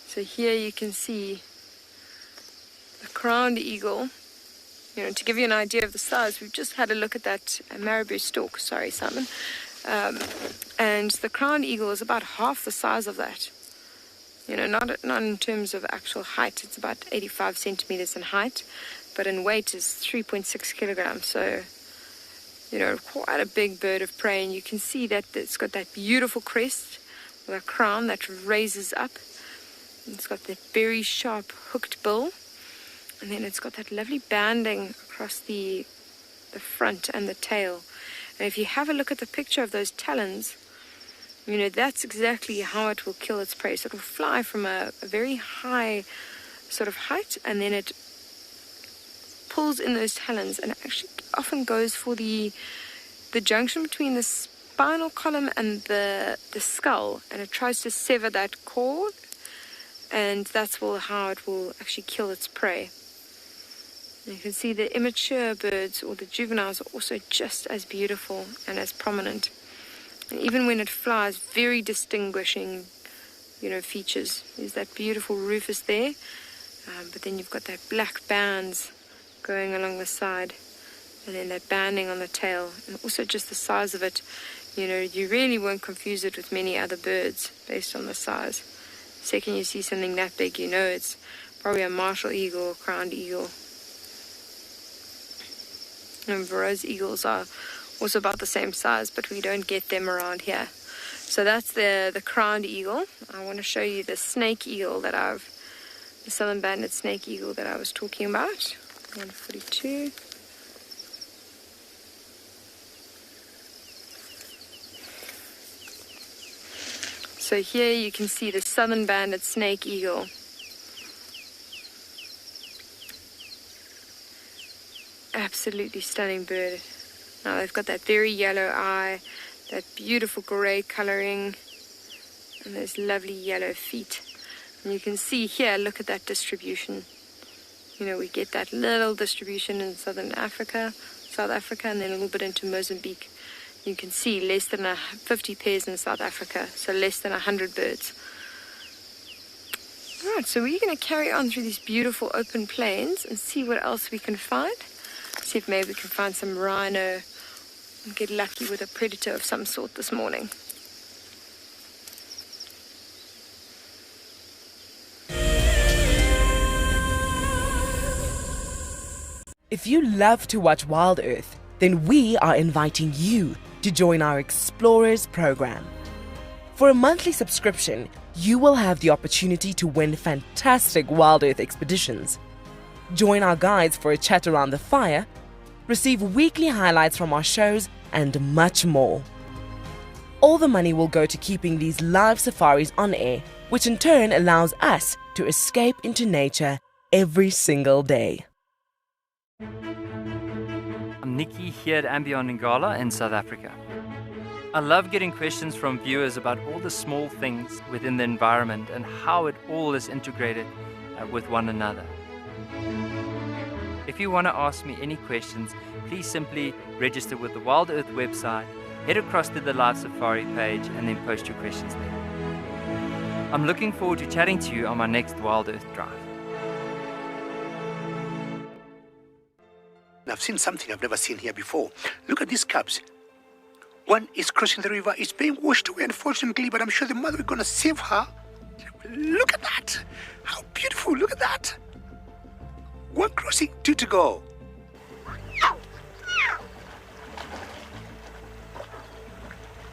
So here you can see the crowned eagle. You know, to give you an idea of the size, we've just had a look at that marabou stalk. Sorry, Simon. And the crowned eagle is about half the size of that. You know, not in terms of actual height. It's about 85 centimeters in height. but in weight is 3.6 kilograms. So, you know, quite a big bird of prey. And you can see that it's got that beautiful crest with a crown that raises up. It's got that very sharp hooked bill. And then it's got that lovely banding across the front and the tail. And if you have a look at the picture of those talons, you know, that's exactly how it will kill its prey. So it will fly from a very high sort of height, and then it pulls in those talons, and it actually often goes for the junction between the spinal column and the skull, and it tries to sever that cord, and that's how it will actually kill its prey. And you can see the immature birds, or the juveniles, are also just as beautiful and as prominent. And even when it flies, very distinguishing, you know, features. There's that beautiful rufous there, but then you've got that black bands going along the side, and then that banding on the tail, and also just the size of it. You know, you really won't confuse it with many other birds based on the size. The second you see something that big, you know it's probably a martial eagle or crowned eagle. And Varro's eagles are also about the same size, but we don't get them around here. So that's the crowned eagle. I want to show you the snake eagle the southern banded snake eagle that I was talking about. 142. So here you can see the southern banded snake eagle. Absolutely stunning bird. Now they've got that very yellow eye, that beautiful grey colouring, and those lovely yellow feet. And you can see here, look at that distribution. You know, we get that little distribution in South Africa, and then a little bit into Mozambique. You can see less than 50 pairs in South Africa, so less than 100 birds. Alright, so we're going to carry on through these beautiful open plains and see what else we can find. See if maybe we can find some rhino and get lucky with a predator of some sort this morning. If you love to watch WildEarth, then we are inviting you to join our Explorers program. For a monthly subscription, you will have the opportunity to win fantastic WildEarth expeditions. Join our guides for a chat around the fire, receive weekly highlights from our shows, and much more. All the money will go to keeping these live safaris on air, which in turn allows us to escape into nature every single day. I'm Nikki here at andBeyond Ngala in South Africa. I love getting questions from viewers about all the small things within the environment and how it all is integrated with one another. If you want to ask me any questions, please simply register with the WildEarth website, head across to the Live Safari page, and then post your questions there. I'm looking forward to chatting to you on my next WildEarth drive. I've seen something I've never seen here before. Look at these cubs. One is crossing the river. It's being washed away, unfortunately, but I'm sure the mother is going to save her. Look at that. How beautiful. Look at that. One crossing, two to go.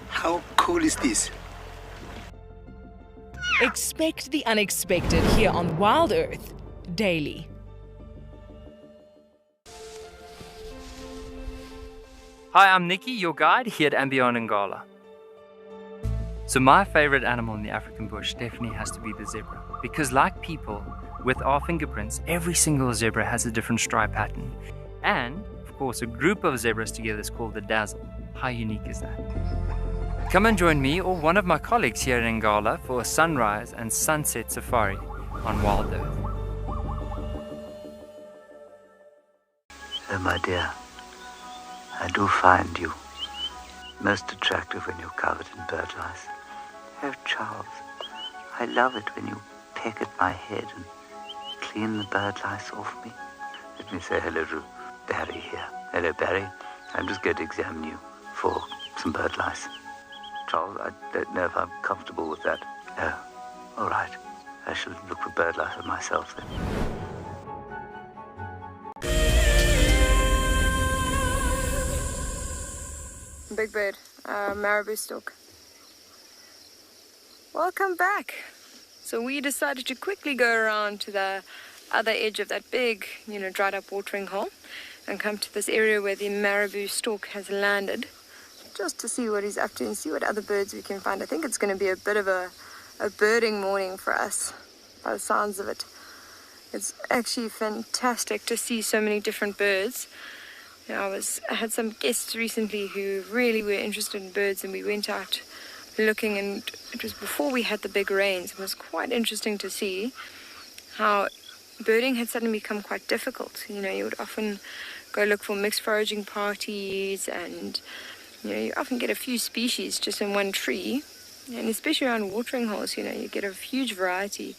How cool is this? Expect the unexpected here on WildEarth daily. Hi, I'm Nikki, your guide here at andBeyond Ngala. So my favorite animal in the African bush definitely has to be the zebra, because like people, with our fingerprints, every single zebra has a different stripe pattern. And, of course, a group of zebras together is called the dazzle. How unique is that? Come and join me or one of my colleagues here in Ngala for a sunrise and sunset safari on WildEarth. Oh, my dear, I do find you most attractive when you're covered in bird lice. Oh, Charles, I love it when you peck at my head and clean the bird lice off me. Let me say hello to Barry here. Hello, Barry. I'm just going to examine you for some bird lice. Charles, I don't know if I'm comfortable with that. Oh, all right. I shall look for bird lice on myself then. big bird, marabou stork. Welcome back. So we decided to quickly go around to the other edge of that big, dried up watering hole and come to this area where the marabou stork has landed, just to see what he's up to and see what other birds we can find. I think it's going to be a bit of a birding morning for us, by the sounds of it. It's actually fantastic to see so many different birds. I had some guests recently who really were interested in birds, and we went out looking, and it was before we had the big rains. It was quite interesting to see how birding had suddenly become quite difficult. You would often go look for mixed foraging parties, and you often get a few species just in one tree, and especially around watering holes, you get a huge variety.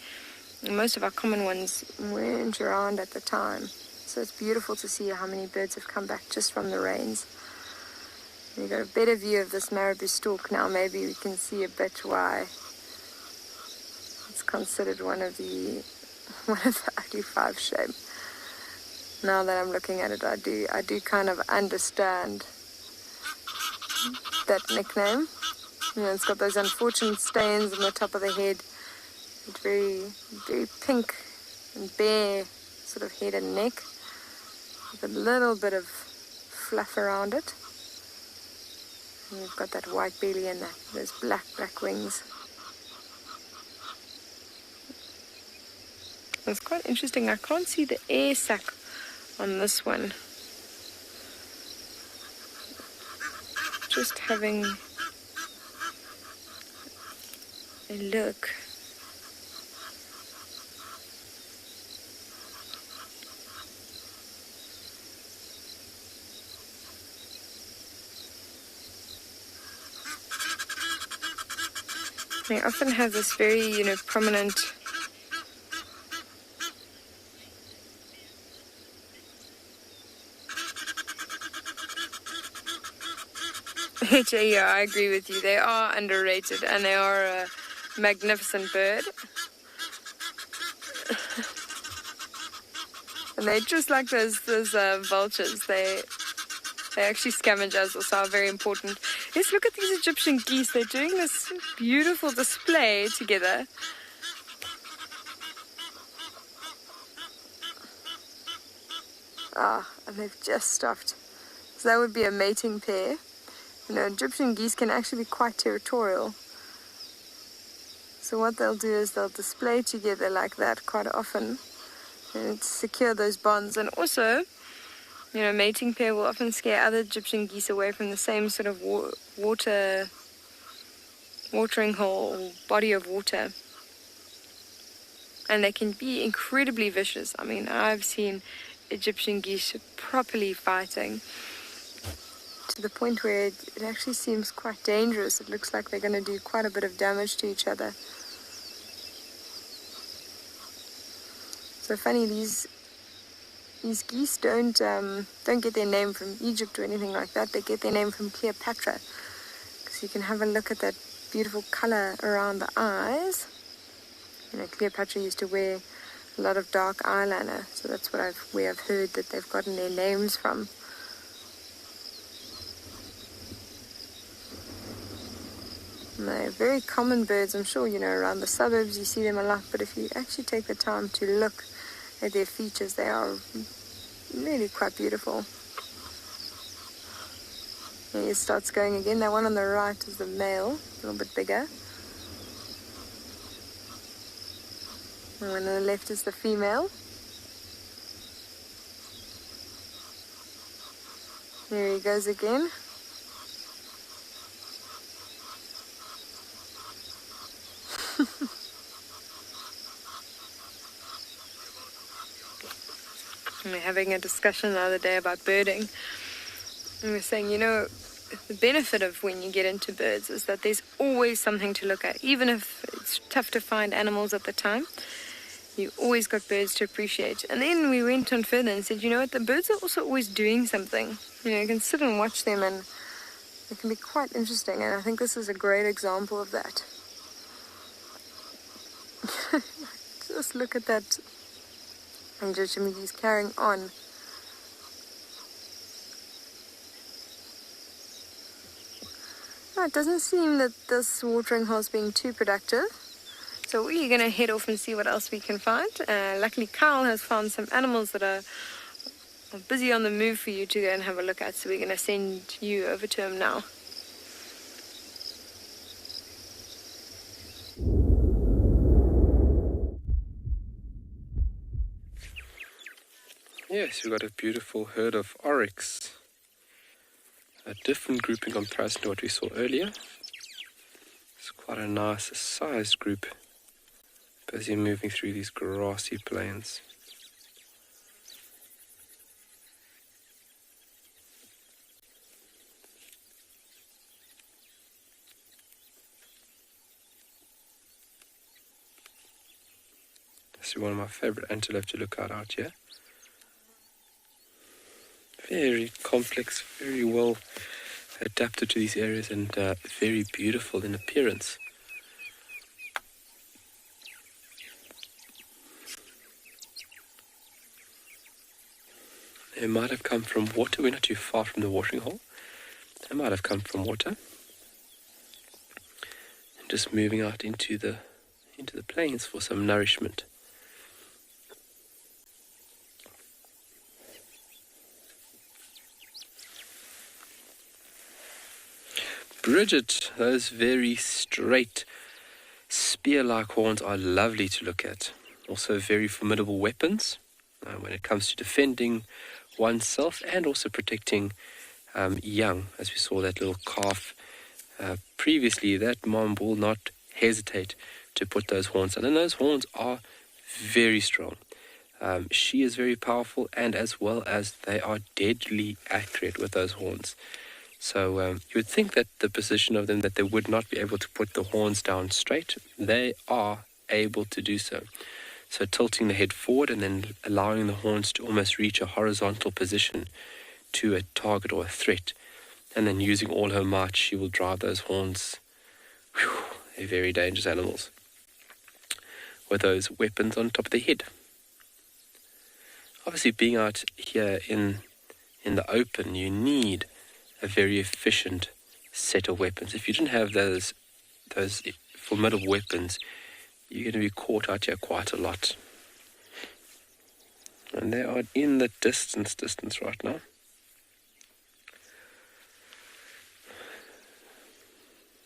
And most of our common ones weren't around at the time. So it's beautiful to see how many birds have come back just from the rains. We've got a better view of this marabou stork now. Maybe we can see a bit why it's considered one of the ugly five shape. Now that I'm looking at it, I do kind of understand that nickname. It's got those unfortunate stains on the top of the head. It's very, very pink and bare sort of head and neck, with a little bit of fluff around it. And we've got that white belly and those black wings. It's quite interesting. I can't see the air sac on this one. Just having a look. They often have this very, prominent yeah, I agree with you. They are underrated, and they are a magnificent bird. And they're just like those vultures. They actually scavenge as well, so are very important. Let's look at these Egyptian geese. They're doing this beautiful display together. And they've just stopped. So that would be a mating pair. Egyptian geese can actually be quite territorial. So what they'll do is they'll display together like that quite often and secure those bonds. And also, mating pair will often scare other Egyptian geese away from the same sort of watering hole or body of water. And they can be incredibly vicious. I mean, I've seen Egyptian geese properly fighting to the point where it actually seems quite dangerous. It looks like they're going to do quite a bit of damage to each other. So funny, these geese don't get their name from Egypt or anything like that. They get their name from Cleopatra, because you can have a look at that beautiful color around the eyes. Cleopatra used to wear a lot of dark eyeliner, so that's what I've heard that they've gotten their names from. And they're very common birds. I'm sure around the suburbs you see them a lot, but if you actually take the time to look at their features, they are really quite beautiful. And it starts going again. That one on the right is the male, a little bit bigger. And one on the left is the female. There he goes again. We were having a discussion the other day about birding. And we were saying, the benefit of when you get into birds is that there's always something to look at. Even if it's tough to find animals at the time, you always got birds to appreciate. And then we went on further and said, the birds are also always doing something. You can sit and watch them, and it can be quite interesting. And I think this is a great example of that. Just look at that. And he's carrying on. Oh, it doesn't seem that this watering hole is being too productive. So we're going to head off and see what else we can find. Luckily, Carl has found some animals that are busy on the move for you to go and have a look at. So we're going to send you over to him now. Yes, we've got a beautiful herd of oryx. A different group in comparison to what we saw earlier. It's quite a nice sized group, busy moving through these grassy plains. This is one of my favorite antelope to look at out here. Very complex, very well adapted to these areas, and very beautiful in appearance. They might have come from water. We're not too far from the watering hole. They might have come from water and just moving out into the plains for some nourishment. Bridget, those very straight spear-like horns are lovely to look at. Also very formidable weapons when it comes to defending oneself and also protecting young, as we saw that little calf previously. That mom will not hesitate to put those horns on, and those horns are very strong. She is very powerful, and as well as they are deadly accurate with those horns. So you would think that the position of them, that they would not be able to put the horns down straight. They are able to do so. So tilting the head forward and then allowing the horns to almost reach a horizontal position to a target or a threat. And then using all her might, she will drive those horns. Whew, they're very dangerous animals with those weapons on top of the head. Obviously, being out here in the open, you need a very efficient set of weapons. If you didn't have those formidable weapons, you're going to be caught out here quite a lot. And they are in the distance right now.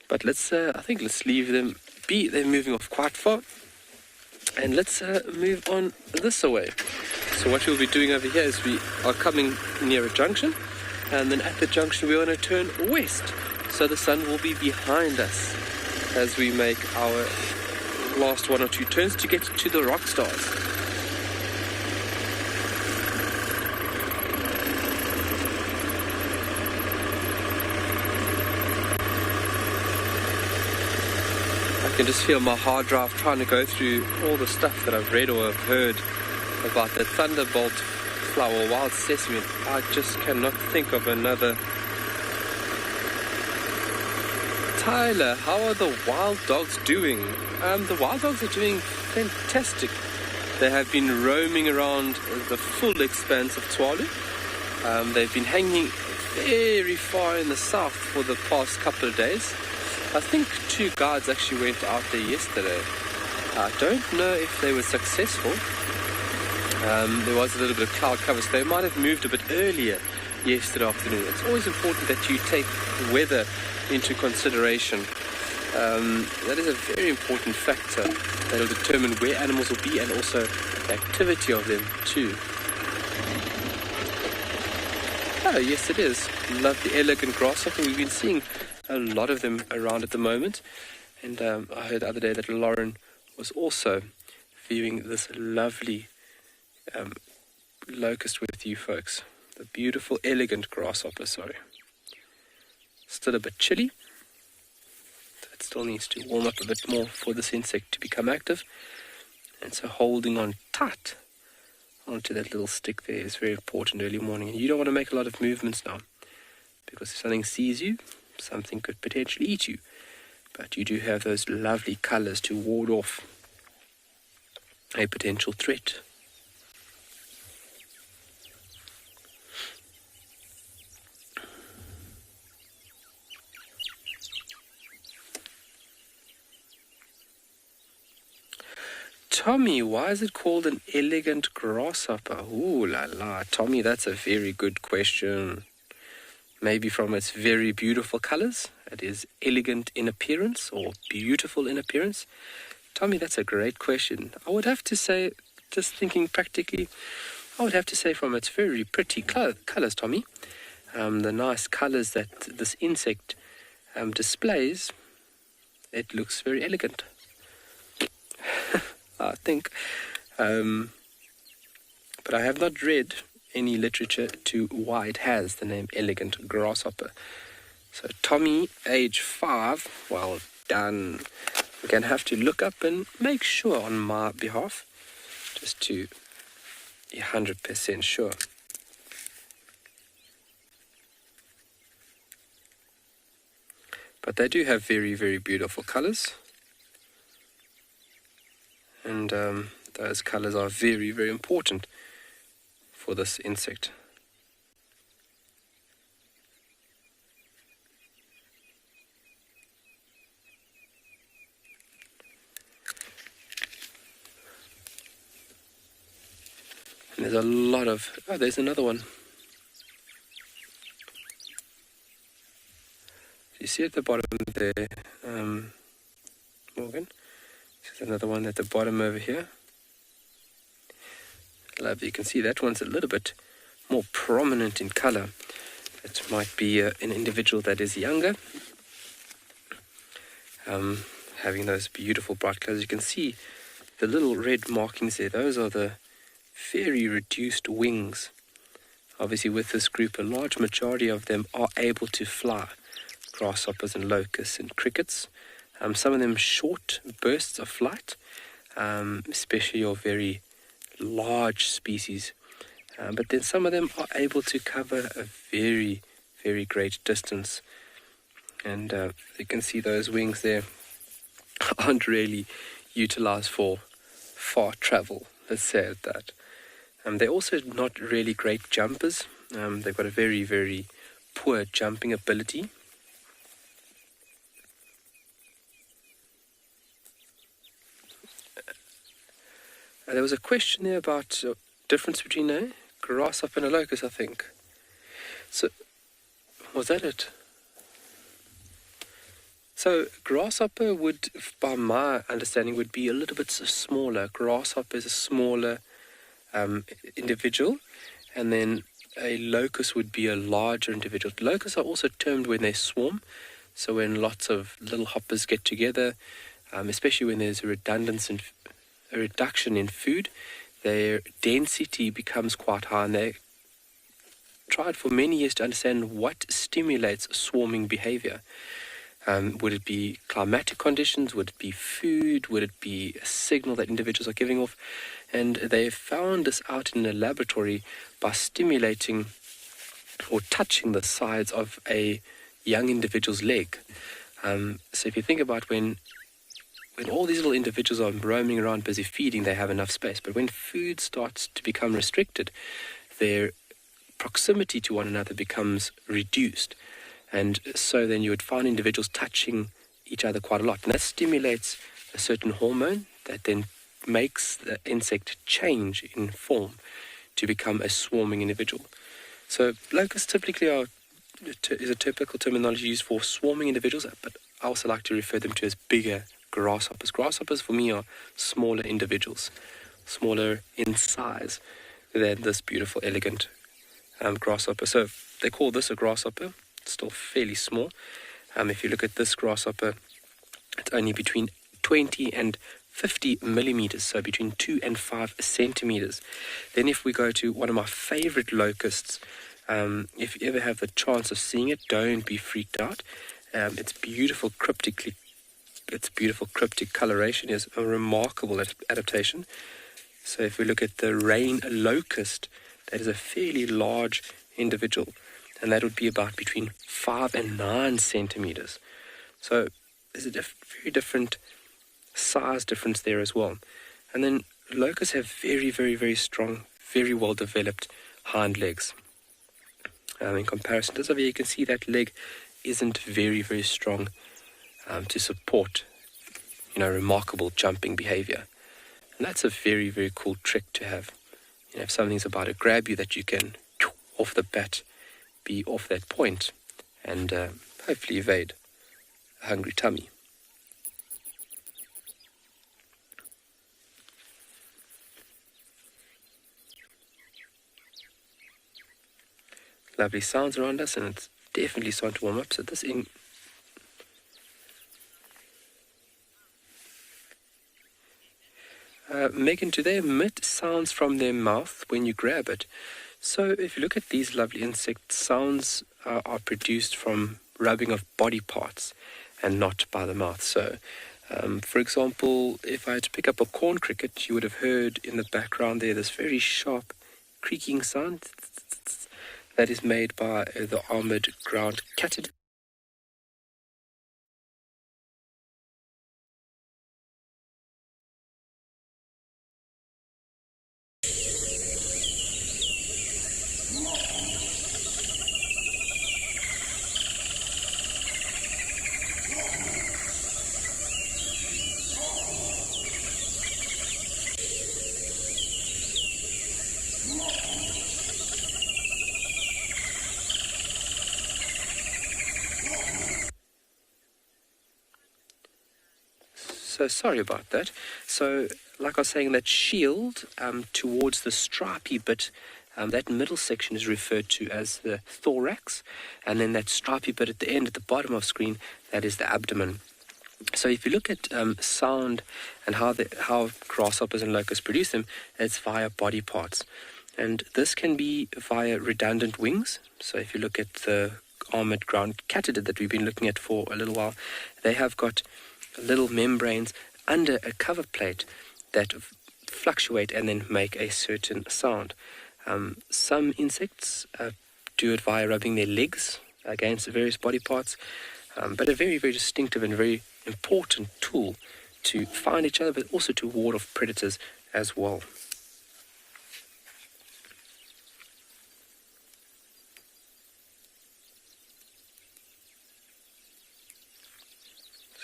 But let's leave them be. They're moving off quite far. And let's move on this way. So what we'll be doing over here is we are coming near a junction. And then at the junction, we're going to turn west. So the sun will be behind us as we make our last one or two turns to get to the rock stars. I can just feel my hard drive trying to go through all the stuff that I've read or have heard about the thunderbolt flower, wild sesame. I just cannot think of another. Tyler, how are the wild dogs doing? The wild dogs are doing fantastic. They have been roaming around the full expanse of Tswalu. They've been hanging very far in the south for the past couple of days. I think 2 guides actually went out there yesterday. I don't know if they were successful. There was a little bit of cloud cover, so they might have moved a bit earlier yesterday afternoon. It's always important that you take weather into consideration. That is a very important factor that will determine where animals will be and also the activity of them too. Oh, yes it is. Lovely elegant grasshopper. We've been seeing a lot of them around at the moment. And I heard the other day that Lauren was also viewing this lovely locust with you folks. The beautiful, elegant grasshopper, sorry. Still a bit chilly. So it still needs to warm up a bit more for this insect to become active. And so holding on tight onto that little stick there is very important early morning. And you don't want to make a lot of movements now, because if something sees you, something could potentially eat you. But you do have those lovely colours to ward off a potential threat. Tommy, why is it called an elegant grasshopper? Ooh la la, Tommy, that's a very good question. Maybe from its very beautiful colors. It is elegant in appearance or beautiful in appearance. Tommy, that's a great question. I would have to say, just thinking practically, I would have to say from its very pretty colors, Tommy. The nice colors that this insect displays, it looks very elegant. I think. But I have not read any literature to why it has the name elegant grasshopper. So Tommy, age 5, well done. We're going to have to look up and make sure on my behalf, just to be 100% sure. But they do have very, very beautiful colors. And those colors are very, very important for this insect. And there's a lot of... Oh, there's another one. You see at the bottom there, Morgan? There's another one at the bottom over here. Lovely. You can see that one's a little bit more prominent in color. It might be an individual that is younger, having those beautiful bright colors. You can see the little red markings there. Those are the very reduced wings. Obviously, with this group, a large majority of them are able to fly. Grasshoppers and locusts and crickets. Some of them short bursts of flight, especially your very large species. But then some of them are able to cover a very, very great distance. And you can see those wings there aren't really utilized for far travel, let's say it that. They're also not really great jumpers. They've got a very, very poor jumping ability. There was a question there about difference between a grasshopper and a locust, I think. So, was that it? So, grasshopper would, by my understanding, would be a little bit smaller. Grasshopper is a smaller individual, and then a locust would be a larger individual. Locusts are also termed when they swarm, so when lots of little hoppers get together, especially when there's a reduction in food, their density becomes quite high, and they tried for many years to understand what stimulates swarming behavior. Would it be climatic conditions? Would it be food? Would it be a signal that individuals are giving off? And they found this out in a laboratory by stimulating or touching the sides of a young individual's leg. So if you think about when all these little individuals are roaming around busy feeding, they have enough space. But when food starts to become restricted, their proximity to one another becomes reduced. And so then you would find individuals touching each other quite a lot. And that stimulates a certain hormone that then makes the insect change in form to become a swarming individual. So locusts typically is a typical terminology used for swarming individuals, but I also like to refer them to as bigger grasshoppers. Grasshoppers for me are smaller individuals, smaller in size than this beautiful, elegant grasshopper. So they call this a grasshopper. It's still fairly small. If you look at this grasshopper, it's only between 20 and 50 millimeters, so between 2 and 5 centimeters. Then if we go to one of my favorite locusts, if you ever have the chance of seeing it, don't be freaked out. Its beautiful cryptic coloration is a remarkable adaptation. So if we look at the rain locust, that is a fairly large individual, and that would be about between 5 and 9 centimeters. So there's a very different size difference there as well. And then locusts have very, very, very strong, very well developed hind legs. In comparison to this over here, you can see that leg isn't very, very strong to support, remarkable jumping behavior. And that's a very, very cool trick to have. You know, if something's about to grab you, that you can, off the bat, be off that point and hopefully evade a hungry tummy. Lovely sounds around us, and it's definitely starting to warm up. So this Megan, do they emit sounds from their mouth when you grab it? So if you look at these lovely insects, sounds are produced from rubbing of body parts and not by the mouth. So, for example, if I had to pick up a corn cricket, you would have heard in the background there this very sharp creaking sound that is made by the armored ground catted. So sorry about that. So like I was saying, that shield towards the stripy bit, that middle section is referred to as the thorax, and then that stripy bit at the end, at the bottom of screen, that is the abdomen. So if you look at sound and how grasshoppers and locusts produce them, it's via body parts. And this can be via redundant wings. So if you look at the armored ground catted that we've been looking at for a little while, they have got little membranes under a cover plate that fluctuate and then make a certain sound. Some insects do it via rubbing their legs against the various body parts, but a very, very distinctive and very important tool to find each other, but also to ward off predators as well.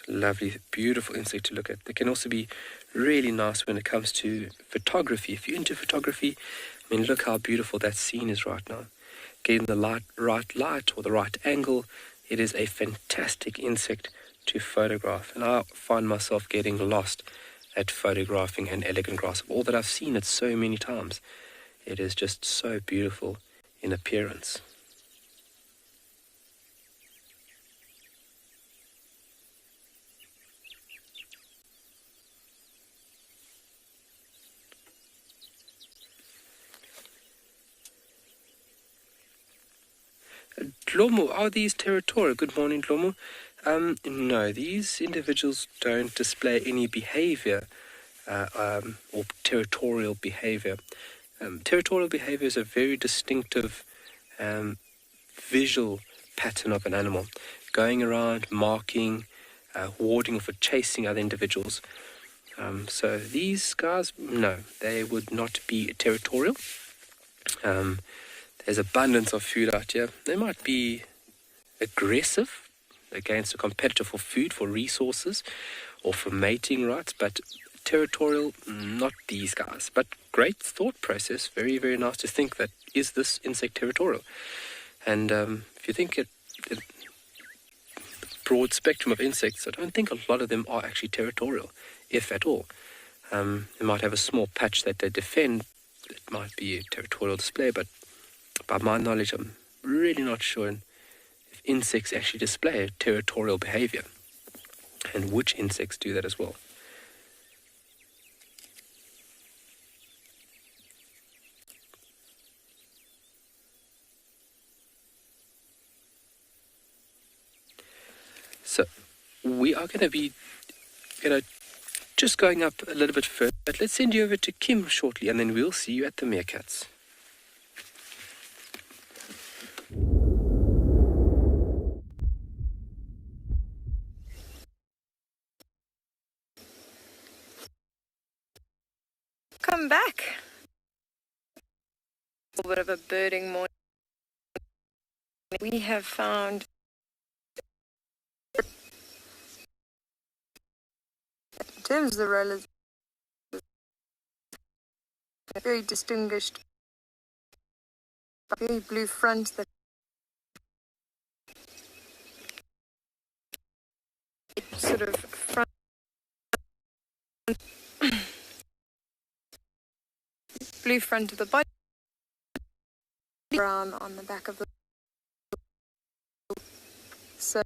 Lovely, beautiful insect to look at. They can also be really nice when it comes to photography. If you're into photography, I mean, look how beautiful that scene is right now. Getting the right light or the right angle, it is a fantastic insect to photograph. And I find myself getting lost at photographing an elegant grasshopper. All that I've seen it so many times. It is just so beautiful in appearance. Dlomo, are these territorial? Good morning, Dlomo. No, these individuals don't display any behavior or territorial behavior. Territorial behavior is a very distinctive visual pattern of an animal, going around, marking, warding off or chasing other individuals. So these guys, no, they would not be territorial. There's abundance of food out here. They might be aggressive against a competitor for food, for resources, or for mating rights, but territorial, not these guys. But great thought process. Very, very nice to think that, is this insect territorial? And if you think it broad spectrum of insects, I don't think a lot of them are actually territorial, if at all. They might have a small patch that they defend. It might be a territorial display, but by my knowledge, I'm really not sure if insects actually display territorial behavior, and which insects do that as well. So we are going to be, just going up a little bit further. But let's send you over to Kim shortly, and then we'll see you at the meerkats. Come back. A little bit of a birding morning. We have found in terms of the rollers, very distinguished, very blue front that sort of front blue front of the body, brown on the back of the so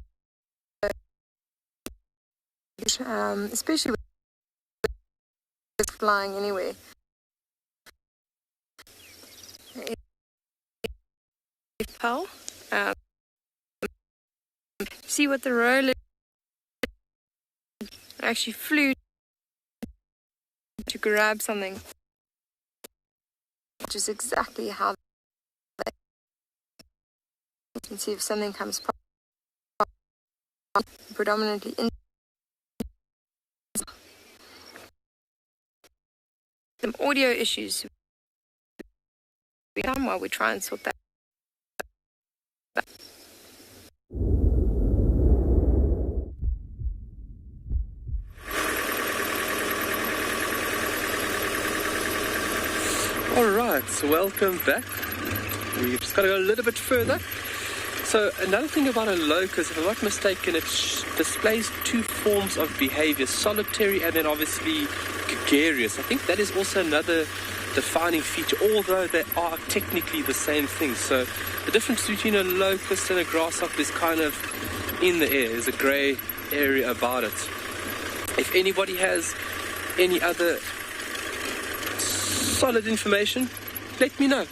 especially with flying anyway. See what the roller actually flew to grab something, which is exactly how you can see if something comes predominantly in some audio issues while we try and sort that. Alright, so welcome back. We've just got to go a little bit further. So another thing about a locust, if I'm not mistaken, it displays two forms of behavior, solitary and then obviously gregarious. I think that is also another defining feature, although they are technically the same thing. So the difference between a locust and a grasshopper is kind of in the air. There's a grey area about it. If anybody has any other solid information, let me know.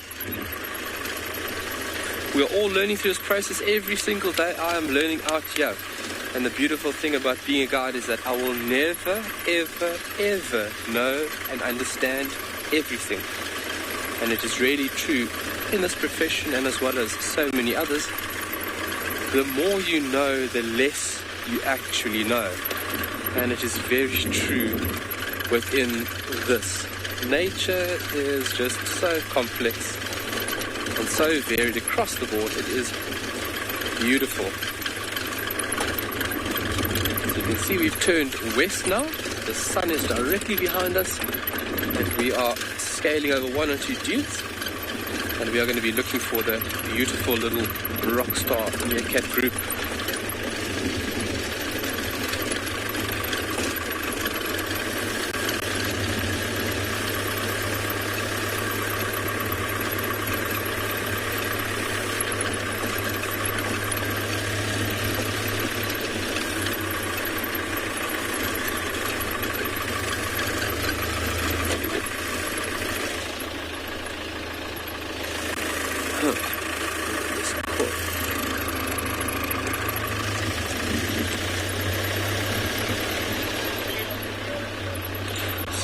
We are all learning through this process every single day. I am learning out here. And the beautiful thing about being a guide is that I will never, ever, ever know and understand everything. And it is really true in this profession and as well as so many others. The more you know, the less you actually know. And it is very true within this. Nature is just so complex and so varied across the board. It is beautiful. So you can see we've turned west now. The sun is directly behind us and we are scaling over one or two dunes, and we are going to be looking for the beautiful little rock star meerkat group.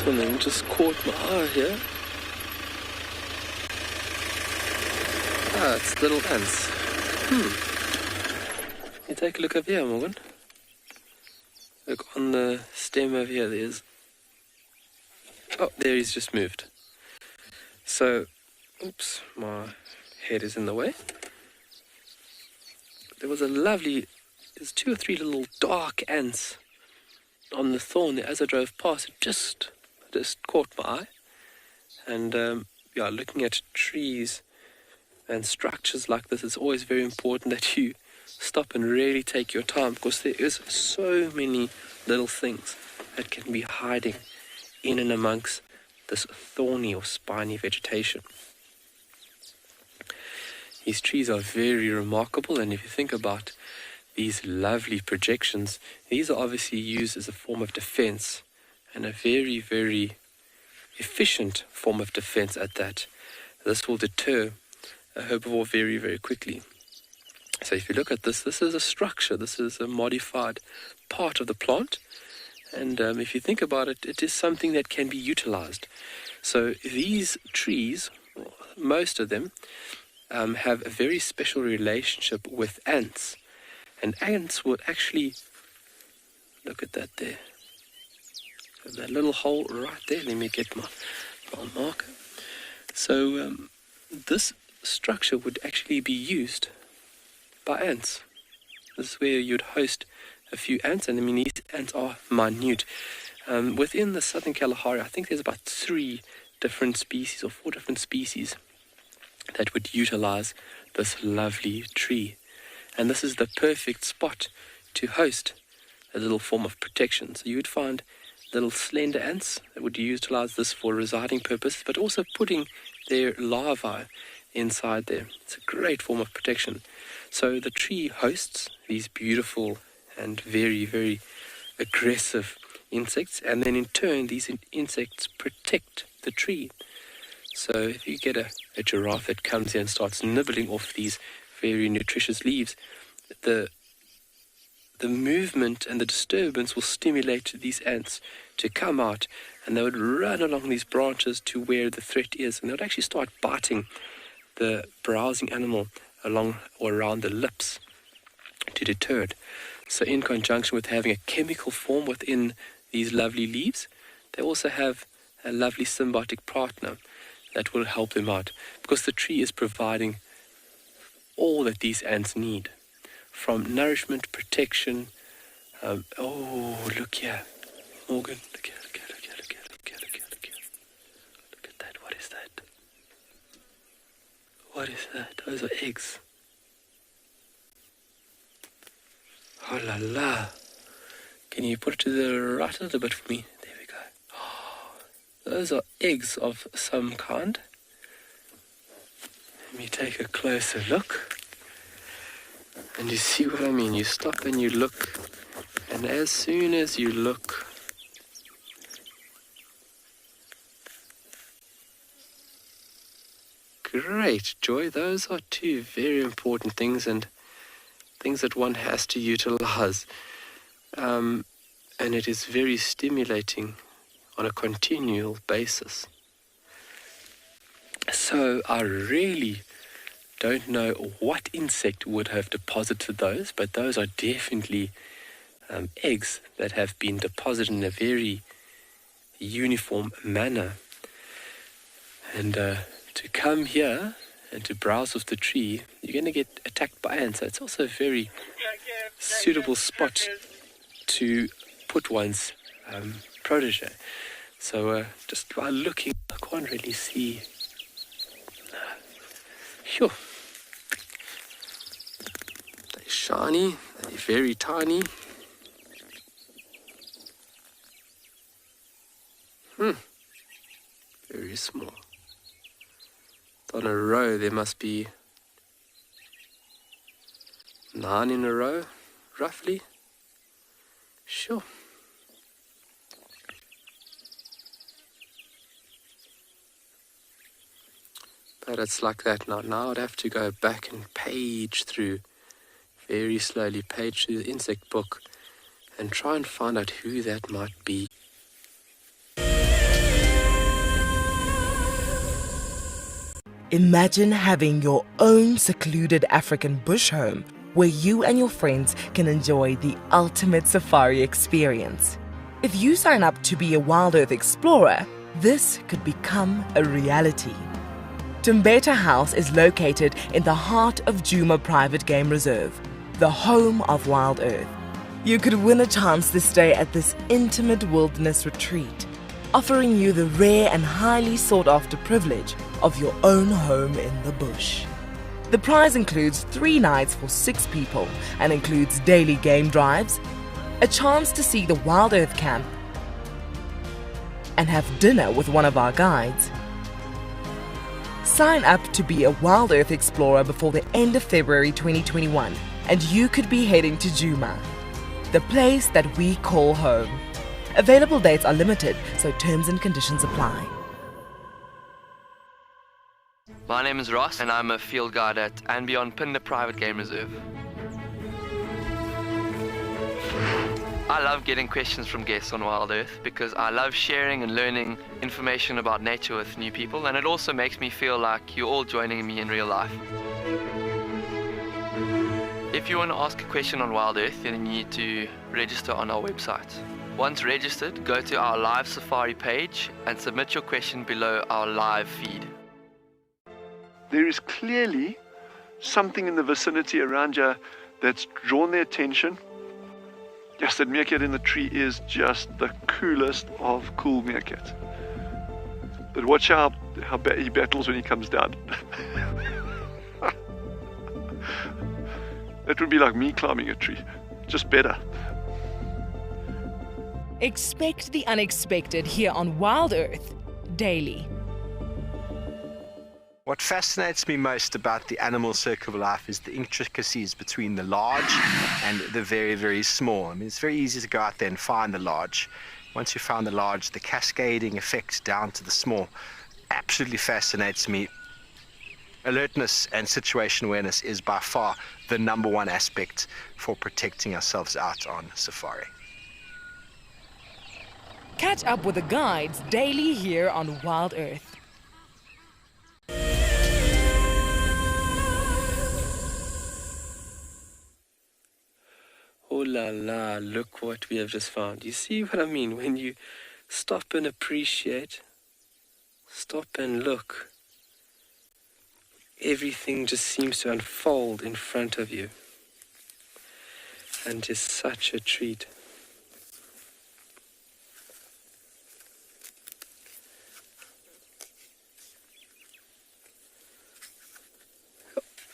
Something just caught my eye here. Ah, it's little ants. You take a look over here, Morgan. Look on the stem over here, there's... Oh, there he's just moved. So, oops, my head is in the way. There was a lovely... There's 2 or 3 little dark ants on the thorn there. As I drove past, it just caught my eye. And yeah, looking at trees and structures like this, it's always very important that you stop and really take your time, because there is so many little things that can be hiding in and amongst this thorny or spiny vegetation. These trees are very remarkable, and if you think about these lovely projections, these are obviously used as a form of defense, and a very, very efficient form of defense at that. This will deter a herbivore very, very quickly. So if you look at this, this is a structure, this is a modified part of the plant, and if you think about it, it is something that can be utilized. So these trees, most of them, have a very special relationship with ants, and ants would actually, look at that there, that little hole right there. Let me get my marker. So this structure would actually be used by ants. This is where you'd host a few ants, and I mean these ants are minute. Within the southern Kalahari, I think there's about 3 different species, or 4 different species, that would utilize this lovely tree. And this is the perfect spot to host a little form of protection. So you would find little slender ants that would utilize this for residing purposes, but also putting their larvae inside there. It's a great form of protection. So the tree hosts these beautiful and very, very aggressive insects, and then in turn these insects protect the tree. So if you get a giraffe that comes here and starts nibbling off these very nutritious leaves, the movement and the disturbance will stimulate these ants to come out, and they would run along these branches to where the threat is, and they would actually start biting the browsing animal along or around the lips to deter it. So in conjunction with having a chemical form within these lovely leaves, they also have a lovely symbiotic partner that will help them out, because the tree is providing all that these ants need, from nourishment, protection. Oh, look here, Morgan, look here. Look at that. What is that? What is that? Those are eggs. Oh la la. Can you put it to the right a little bit for me? There we go. Oh, those are eggs of some kind. Let me take a closer look. And you see what I mean. You stop and you look. And as soon as you look, great, Joy. Those are 2 very important things, and things that one has to utilize. And it is very stimulating on a continual basis. So I really don't know what insect would have deposited those, but those are definitely eggs that have been deposited in a very uniform manner. And to come here and to browse off the tree, you're going to get attacked by ants. So it's also a very suitable spot to put one's protege. So just by looking, I can't really see. Sure. They're shiny, they're very tiny. Very small. On a row, there must be 9 in a row, roughly. Sure. But it's like that now. Now I'd have to go back and page through, very slowly page through the insect book and try and find out who that might be. Imagine having your own secluded African bush home where you and your friends can enjoy the ultimate safari experience. If you sign up to be a WildEarth explorer, this could become a reality. Tumbeta House is located in the heart of Djuma Private Game Reserve, the home of WildEarth. You could win a chance to stay at this intimate wilderness retreat, offering you the rare and highly sought-after privilege of your own home in the bush. The prize includes 3 nights for 6 people and includes daily game drives, a chance to see the WildEarth camp, and have dinner with one of our guides. Sign up to be a WildEarth explorer before the end of February 2021, and you could be heading to Djuma, the place that we call home. Available dates are limited, so terms and conditions apply. My name is Ross, and I'm a field guide at andBeyond Phinda Private Game Reserve. I love getting questions from guests on WildEarth because I love sharing and learning information about nature with new people, and it also makes me feel like you're all joining me in real life. If you want to ask a question on WildEarth, then you need to register on our website. Once registered, go to our live safari page and submit your question below our live feed. There is clearly something in the vicinity around you that's drawn their attention. Yes, that meerkat in the tree is just the coolest of cool meerkats. But watch how he battles when he comes down. That would be like me climbing a tree, just better. Expect the unexpected here on WildEarth daily. What fascinates me most about the animal circle of life is the intricacies between the large and the very, very small. I mean, it's very easy to go out there and find the large. Once you found the large, the cascading effects down to the small absolutely fascinates me. Alertness and situation awareness is by far the #1 aspect for protecting ourselves out on safari. Catch up with the guides daily here on WildEarth. Oh la la, look what we have just found. You see what I mean? When you stop and appreciate, stop and look, everything just seems to unfold in front of you. And it's such a treat.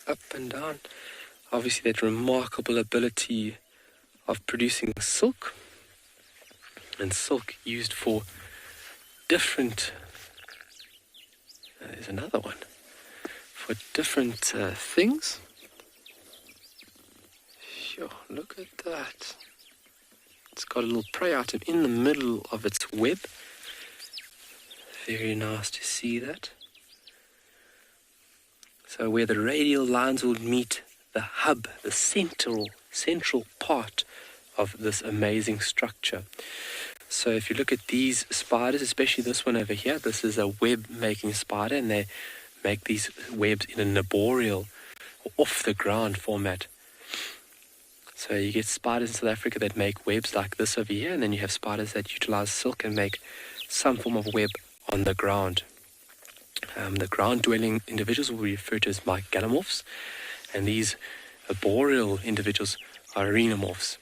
Up and down. Obviously that remarkable ability of producing silk, and silk used for different, there's another one, for different things. Sure, look at that. It's got a little prey item in the middle of its web. Very nice to see that. So where the radial lines would meet the hub, the central part of this amazing structure. So if you look at these spiders, especially this one over here, this is a web-making spider, and they make these webs in a arboreal, off-the-ground format. So you get spiders in South Africa that make webs like this over here, and then you have spiders that utilize silk and make some form of web on the ground. The ground-dwelling individuals will be referred to as mygalomorphs, and these arboreal individuals are arenomorphs.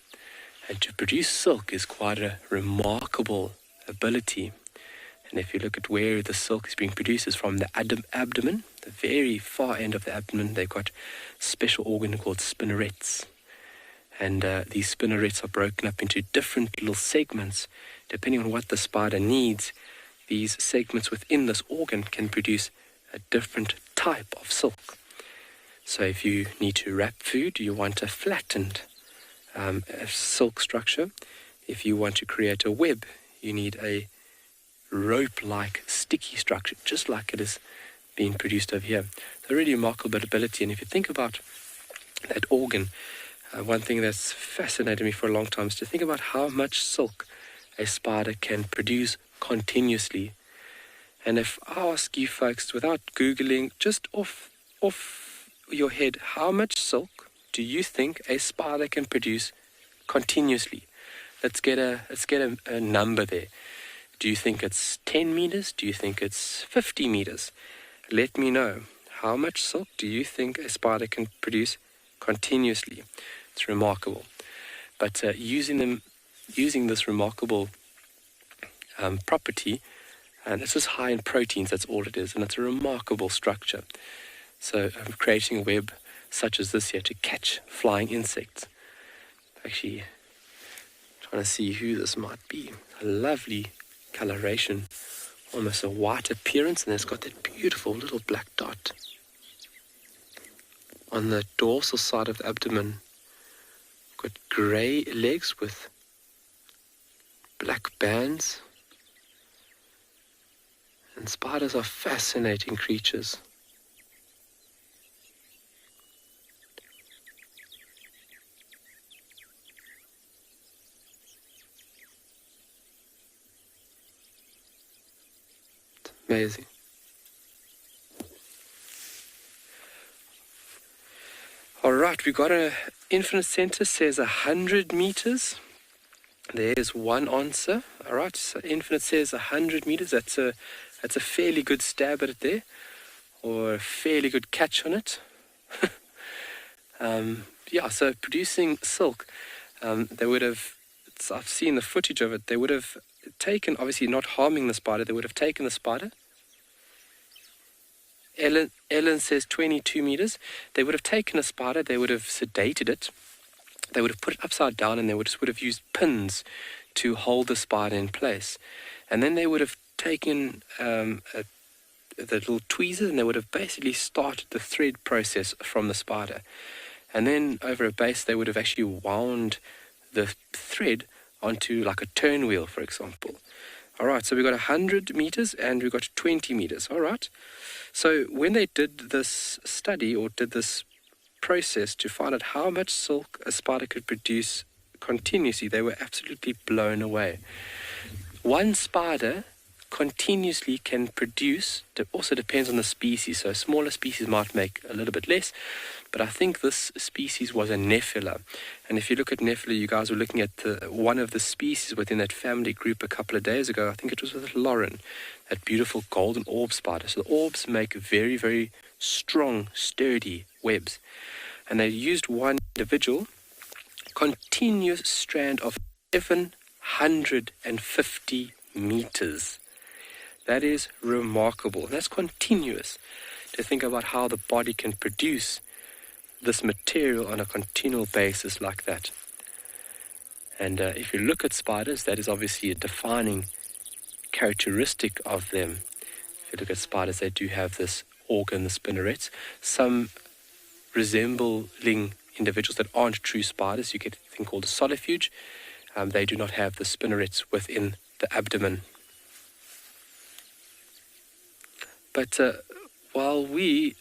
And to produce silk is quite a remarkable ability. And if you look at where the silk is being produced, is from the abdomen, the very far end of the abdomen. They've got a special organ called spinnerets. And these spinnerets are broken up into different little segments. Depending on what the spider needs, these segments within this organ can produce a different type of silk. So if you need to wrap food, you want a flattened silk structure. If you want to create a web, you need a rope-like sticky structure, just like it is being produced over here. So really remarkable ability. And if you think about that organ, one thing that's fascinated me for a long time is to think about how much silk a spider can produce continuously. And if I ask you folks, without Googling, just off your head, how much silk do you think a spider can produce continuously? Let's get a number there. Do you think it's 10 meters? Do you think it's 50 meters? Let me know. How much silk do you think a spider can produce continuously? It's remarkable. But using this remarkable property, and it's just high in proteins, that's all it is, and it's a remarkable structure. So I'm creating a web such as this here to catch flying insects. Actually, trying to see who this might be. A lovely coloration, almost a white appearance, and it's got that beautiful little black dot. On the dorsal side of the abdomen, got grey legs with black bands. And spiders are fascinating creatures. It's amazing. All right, we've got an infinite center, says 100 meters. There's one answer. All right, so infinite says 100 meters. That's a fairly good stab at it there, or a fairly good catch on it. Yeah, so producing silk, they would have, I've seen the footage of it, they would have taken, obviously not harming the spider, they would have taken the spider, Ellen says 22 meters. They would have taken a spider, they would have sedated it, they would have put it upside down, and they would have used pins to hold the spider in place. And then they would have taken the little tweezers, and they would have basically started the thread process from the spider. And then over a base, they would have actually wound the thread onto like a turn wheel, for example. All right, so we got 100 meters and we got 20 meters. All right. So when they did this study or did this process to find out how much silk a spider could produce continuously, they were absolutely blown away. One spider continuously can produce, it also depends on the species, so smaller species might make a little bit less, but I think this species was a Nephila. And if you look at Nephila, you guys were looking at one of the species within that family group a couple of days ago. I think it was with Lauren, that beautiful golden orb spider. So the orbs make very, very strong, sturdy webs. And they used one individual continuous strand of 750 meters. That is remarkable. That's continuous, to think about how the body can produce this material on a continual basis like that. And if you look at spiders, that is obviously a defining characteristic of them. If you look at spiders, they do have this organ, the spinnerets. Some resembling individuals that aren't true spiders, you get a thing called a solifuge. They do not have the spinnerets within the abdomen. But while we...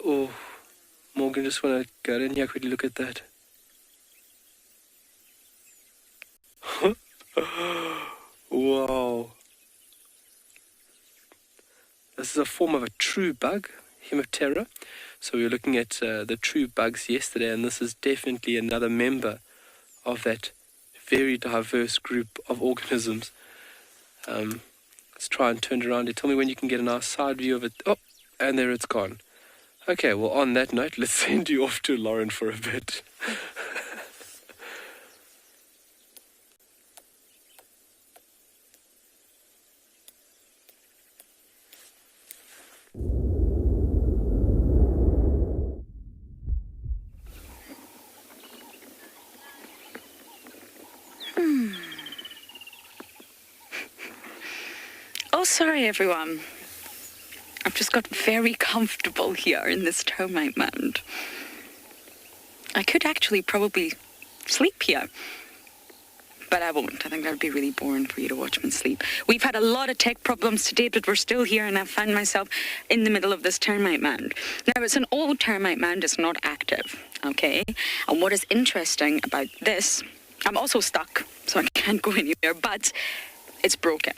Oh, Morgan, just want to go in here quickly look at that. Wow. This is a form of a true bug, Hemiptera. So we were looking at the true bugs yesterday, and this is definitely another member of that very diverse group of organisms. Let's try and turn it around here. Tell me when you can get a nice side view of it. Oh, and there it's gone. Okay, well, on that note, let's send you off to Lauren for a bit. Oh, sorry, everyone. I've just got very comfortable here in this termite mound. I could actually probably sleep here, but I won't. I think that would be really boring for you to watch me sleep. We've had a lot of tech problems today, but we're still here, and I find myself in the middle of this termite mound. Now, it's an old termite mound. It's not active, okay? And what is interesting about this, I'm also stuck, so I can't go anywhere, but it's broken.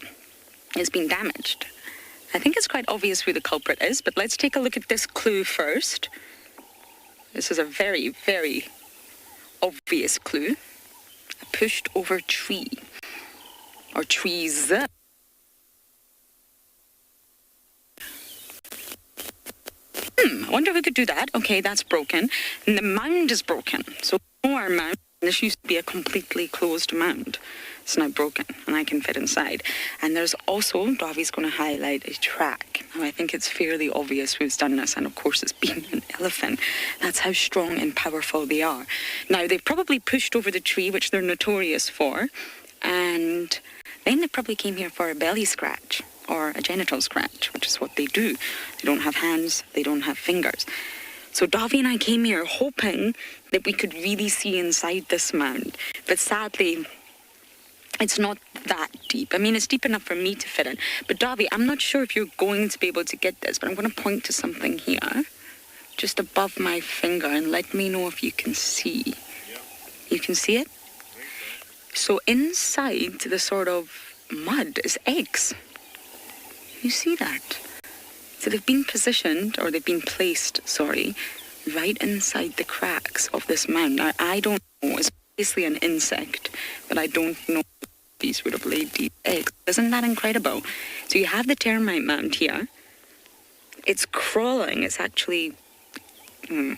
It's been damaged. I think it's quite obvious who the culprit is, but let's take a look at this clue first. This is a very, very obvious clue. A pushed over tree, or trees. I wonder who could do that. Okay, that's broken. And the mound is broken. So our mound, this used to be a completely closed mound. It's now broken, and I can fit inside. And there's also, Davi's going to highlight a track. Now, I think it's fairly obvious who's done this, and of course it's been an elephant. That's how strong and powerful they are. Now, they've probably pushed over the tree, which they're notorious for, and then they probably came here for a belly scratch, or a genital scratch, which is what they do. They don't have hands, they don't have fingers. So Davi and I came here hoping that we could really see inside this mound, but sadly, it's not that deep. I mean, it's deep enough for me to fit in. But Davi, I'm not sure if you're going to be able to get this, but I'm going to point to something here, just above my finger, and let me know if you can see. You can see it? So inside the sort of mud is eggs. You see that? So they've been positioned, or they've been placed, right inside the cracks of this mound. Now, I don't know. It's basically an insect, but I don't know if these would have laid these eggs. Isn't that incredible? So you have the termite mound here. It's crawling. It's actually... I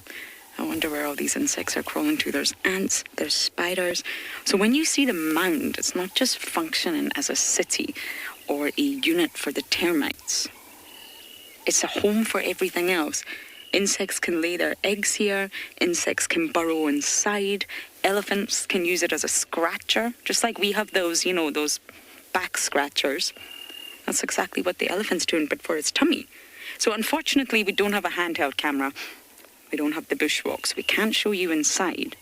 wonder where all these insects are crawling to. There's ants, there's spiders. So when you see the mound, it's not just functioning as a city or a unit for the termites. It's a home for everything else. Insects can lay their eggs here. Insects can burrow inside. Elephants can use it as a scratcher, just like we have those, you know, those back scratchers. That's exactly what the elephant's doing, but for its tummy. So unfortunately, we don't have a handheld camera. We don't have the bushwalks. We can't show you inside.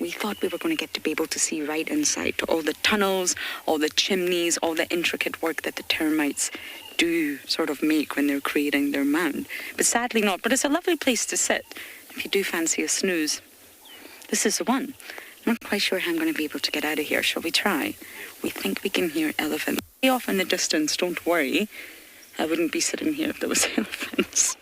We thought we were going to get to be able to see right inside to all the tunnels, all the chimneys, all the intricate work that the termites do sort of make when they're creating their mound. But sadly not. But it's a lovely place to sit if you do fancy a snooze. This is the one. I'm not quite sure how I'm going to be able to get out of here. Shall we try? We think we can hear elephants. Way off in the distance, don't worry. I wouldn't be sitting here if there was elephants.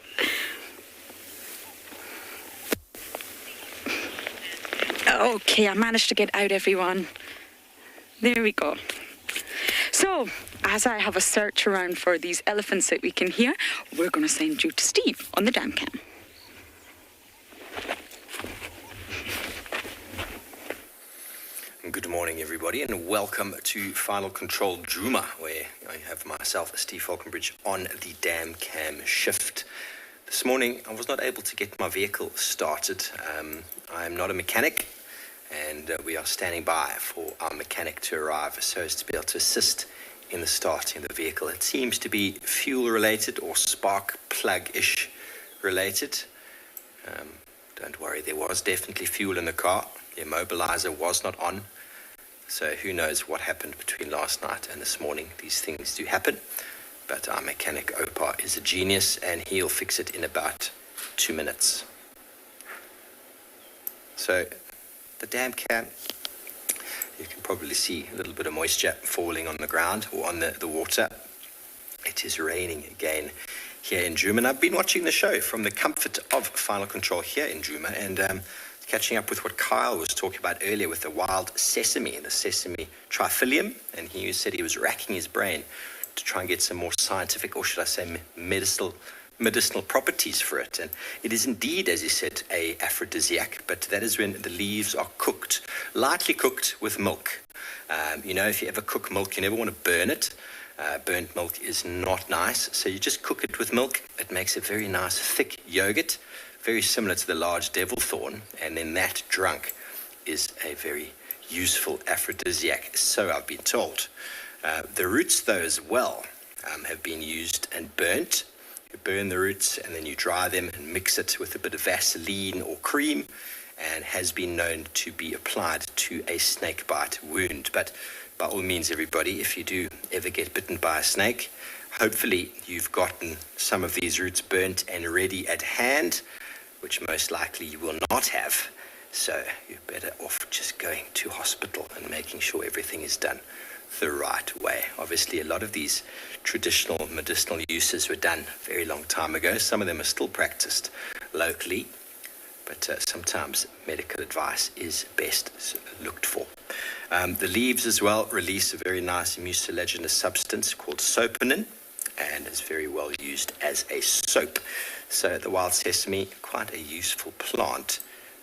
Okay, I managed to get out, everyone. There we go. So, as I have a search around for these elephants that we can hear, we're going to send you to Steve on the dam cam. Good morning, everybody, and welcome to Final Control Djuma, where I have myself, Steve Falconbridge, on the dam cam shift. This morning, I was not able to get my vehicle started. I am not a mechanic, and we are standing by for our mechanic to arrive so as to be able to assist in the starting of the vehicle. It seems to be fuel-related or spark plug-ish related. Don't worry, there was definitely fuel in the car. The immobilizer was not on. So who knows what happened between last night and this morning. These things do happen. But our mechanic, Opa, is a genius, and he'll fix it in about 2 minutes. So the dam cam, you can probably see a little bit of moisture falling on the ground or on the water. It is raining again here in Djuma, and I've been watching the show from the comfort of Final Control here in Djuma, and catching up with what Kyle was talking about earlier with the wild sesame, the sesame trifolium, and he said he was racking his brain to try and get some more scientific, or should I say medicinal properties for it. And it is indeed, as he said, a aphrodisiac, but that is when the leaves are cooked, lightly cooked with milk. If you ever cook milk, you never want to burn it. Burnt milk is not nice, so you just cook it with milk. It makes a very nice thick yogurt, very similar to the large devil thorn, and then that drunk is a very useful aphrodisiac, so I've been told. The roots, though, as well, have been used and burnt. You burn the roots and then you dry them and mix it with a bit of Vaseline or cream, and has been known to be applied to a snake bite wound. But by all means, everybody, if you do ever get bitten by a snake, hopefully you've gotten some of these roots burnt and ready at hand, which most likely you will not have. So you're better off just going to hospital and making sure everything is done the right way. Obviously, a lot of these traditional medicinal uses were done a very long time ago. Some of them are still practiced locally, but sometimes medical advice is best looked for. The leaves as well release a very nice mucilaginous substance called soapinin, and is very well used as a soap. So the wild sesame, quite a useful plant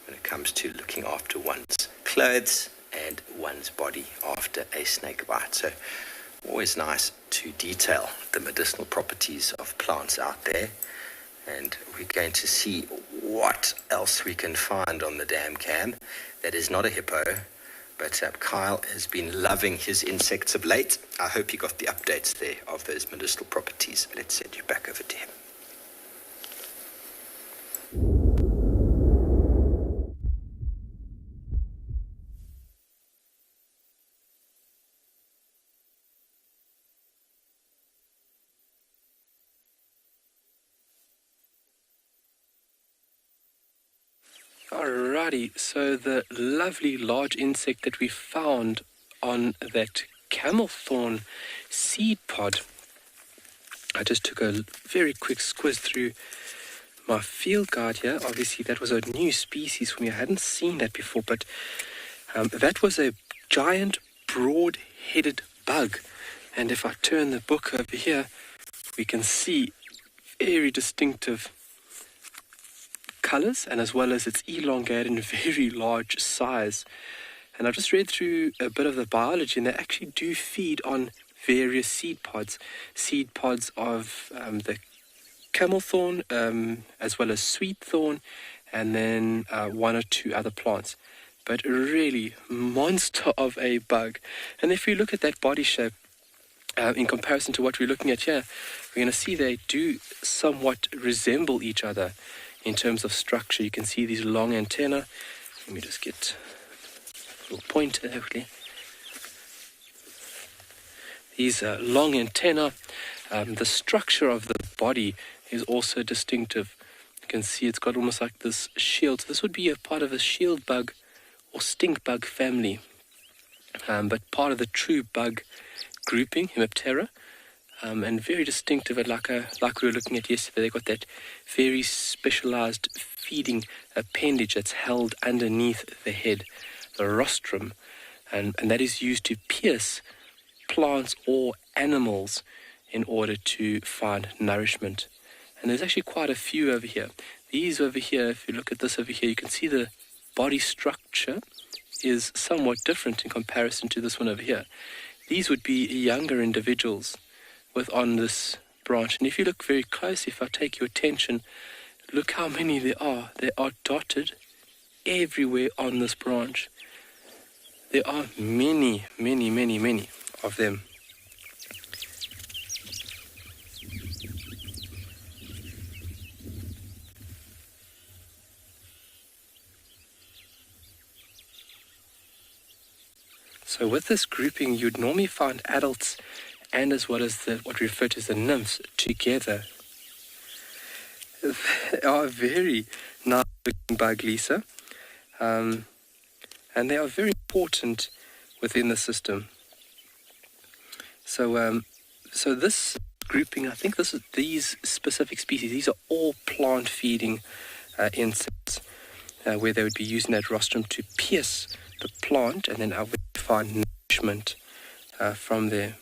when it comes to looking after one's clothes and one's body after a snake bite. So always nice to detail the medicinal properties of plants out there. And we're going to see what else we can find on the dam cam that is not a hippo. But Kyle has been loving his insects of late. I hope you got the updates there of those medicinal properties. Let's send you back over to him. Alrighty, so the lovely large insect that we found on that camel thorn seed pod, I just took a very quick squiz through my field guide here. Obviously that was a new species for me. I hadn't seen that before, but that was a giant broad-headed bug. And if I turn the book over here, we can see very distinctive colors, and as well as its elongated and very large size. And I just read through a bit of the biology, and they actually do feed on various seed pods of the camel thorn, as well as sweet thorn, and then one or two other plants. But really, monster of a bug. And if you look at that body shape, in comparison to what we're looking at here, we're going to see they do somewhat resemble each other in terms of structure. You can see these long antennae. Let me just get a little pointer, hopefully. These long antennae, the structure of the body is also distinctive. You can see it's got almost like this shield. So this would be a part of a shield bug or stink bug family, but part of the true bug grouping, Hemiptera, and very distinctive. Like we were looking at yesterday, they've got that very specialized feeding appendage that's held underneath the head, the rostrum, and that is used to pierce plants or animals in order to find nourishment. And there's actually quite a few over here. These over here, if you look at this over here, you can see the body structure is somewhat different in comparison to this one over here. These would be younger individuals on this branch. And if you look very closely, if I take your attention, look how many there are. They are dotted everywhere on this branch. There are many, many, many, many of them. So with this grouping, you'd normally find adults and as well as what we refer to as the nymphs together. They are very nice looking bug, Lisa, and they are very important within the system. So this grouping, I think these specific species, these are all plant feeding insects, where they would be using that rostrum to pierce the plant and then find nourishment from there.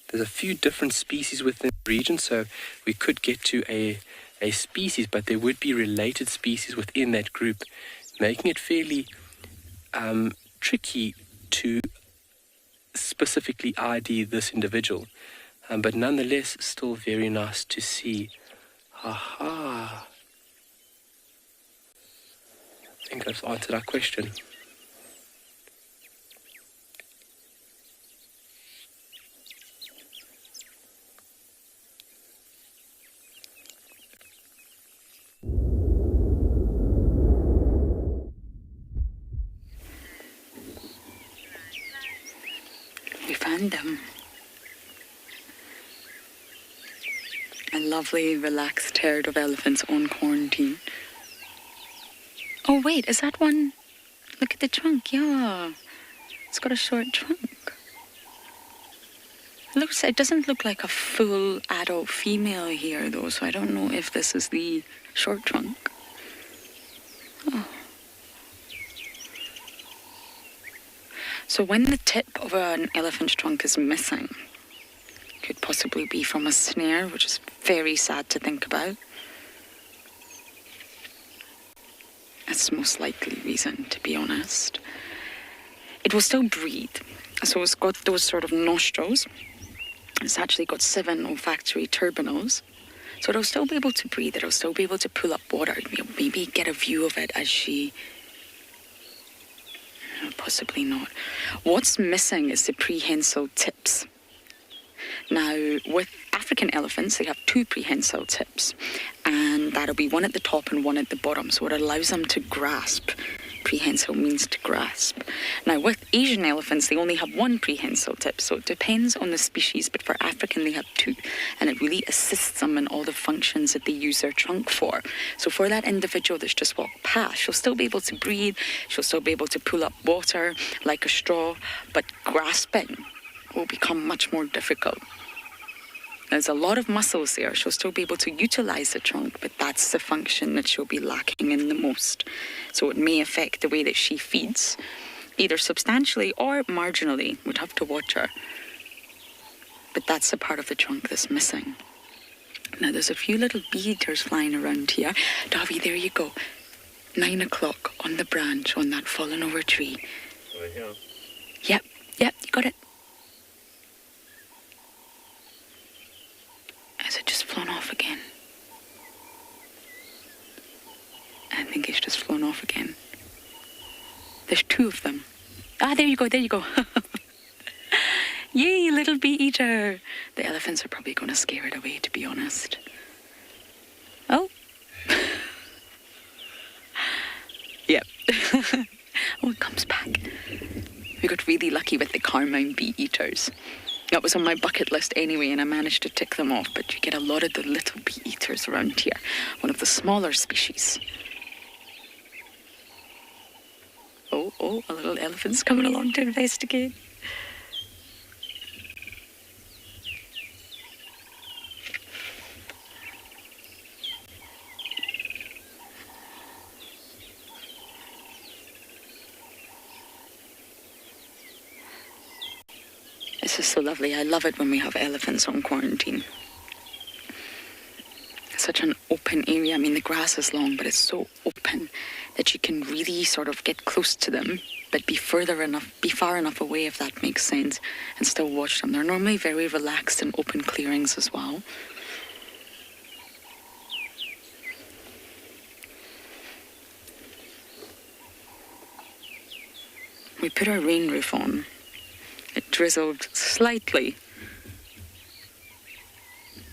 There's a few different species within the region, so we could get to a species, but there would be related species within that group, making it fairly tricky to specifically ID this individual. But nonetheless, still very nice to see. Aha! I think I've answered our question. We found them. A lovely, relaxed herd of elephants on quarantine. Oh, wait, is that one? Look at the trunk, yeah. It's got a short trunk. It doesn't look like a full adult female here, though, so I don't know if this is the short trunk. Oh. So when the tip of an elephant's trunk is missing, could possibly be from a snare, which is very sad to think about. That's the most likely reason, to be honest. It will still breathe. So it's got those sort of nostrils. It's actually got 7 olfactory turbinals. So it'll still be able to breathe. It'll still be able to pull up water. Maybe get a view of it as she... Possibly not. What's missing is the prehensile tips. Now, with African elephants, they have 2 prehensile tips, and that'll be one at the top and one at the bottom, so it allows them to grasp. Prehensile means to grasp. Now, with Asian elephants, they only have 1 prehensile tip, so it depends on the species, but for African, they have 2, and it really assists them in all the functions that they use their trunk for. So for that individual that's just walked past, she'll still be able to breathe, she'll still be able to pull up water like a straw, but grasping will become much more difficult. There's a lot of muscles there. She'll still be able to utilize the trunk, but that's the function that she'll be lacking in the most. So it may affect the way that she feeds, either substantially or marginally. We'd have to watch her. But that's the part of the trunk that's missing. Now, there's a few little bee eaters flying around here. Davy, there you go. 9 o'clock on the branch on that fallen over tree. Right here. Yep, you got it. flown off again. I think he's just flown off again. There's two of them. Ah, there you go, there you go. Yay, little bee eater. The elephants are probably going to scare it away, to be honest. Oh. Yep. Oh, it comes back. We got really lucky with the Carmine bee eaters. That was on my bucket list anyway, and I managed to tick them off. But you get a lot of the little bee eaters around here. One of the smaller species. Oh, a little elephant's coming along to investigate. This is so lovely. I love it when we have elephants on quarantine. Such an open area. I mean, the grass is long, but it's so open that you can really sort of get close to them, but be far enough away, if that makes sense, and still watch them. They're normally very relaxed in open clearings as well. We put our rain roof on. It drizzled slightly,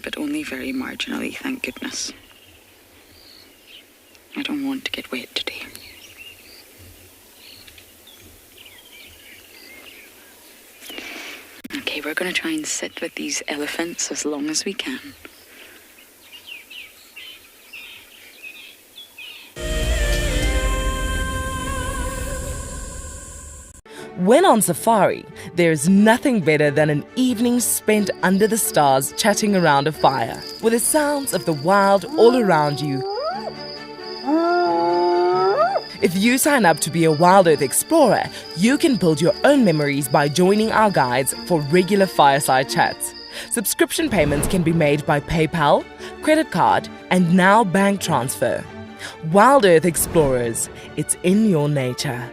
but only very marginally, thank goodness. I don't want to get wet today. Okay, we're going to try and sit with these elephants as long as we can. When on safari, there's nothing better than an evening spent under the stars chatting around a fire, with the sounds of the wild all around you. If you sign up to be a WildEarth explorer, you can build your own memories by joining our guides for regular fireside chats. Subscription payments can be made by PayPal, credit card, and now bank transfer. WildEarth Explorers, it's in your nature.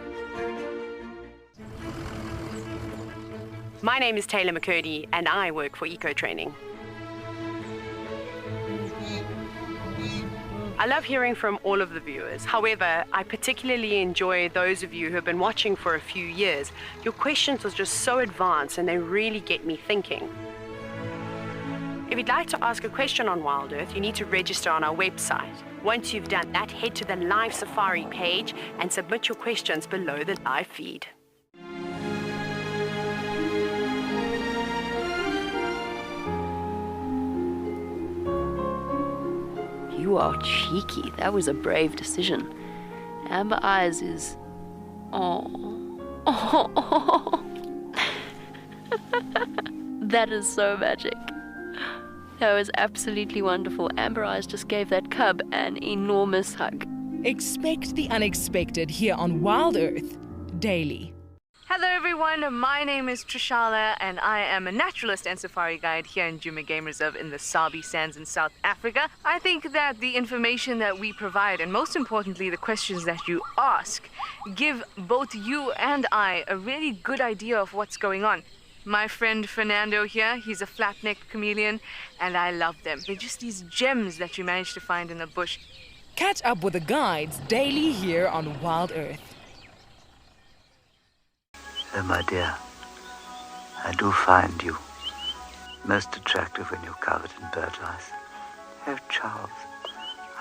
My name is Taylor McCurdy and I work for Eco Training. I love hearing from all of the viewers. However, I particularly enjoy those of you who have been watching for a few years. Your questions are just so advanced and they really get me thinking. If you'd like to ask a question on WildEarth, you need to register on our website. Once you've done that, head to the live safari page and submit your questions below the live feed. You are cheeky. That was a brave decision. Amber Eyes is... Oh. That is so magic. That was absolutely wonderful. Amber Eyes just gave that cub an enormous hug. Expect the unexpected here on WildEarth daily. Hello everyone, my name is Trishala and I am a naturalist and safari guide here in Djuma Game Reserve in the Sabi Sands in South Africa. I think that the information that we provide, and most importantly the questions that you ask, give both you and I a really good idea of what's going on. My friend Fernando here, he's a flat-necked chameleon and I love them. They're just these gems that you manage to find in the bush. Catch up with the guides daily here on WildEarth. Oh, my dear, I do find you most attractive when you're covered in bird lice. Oh, Charles,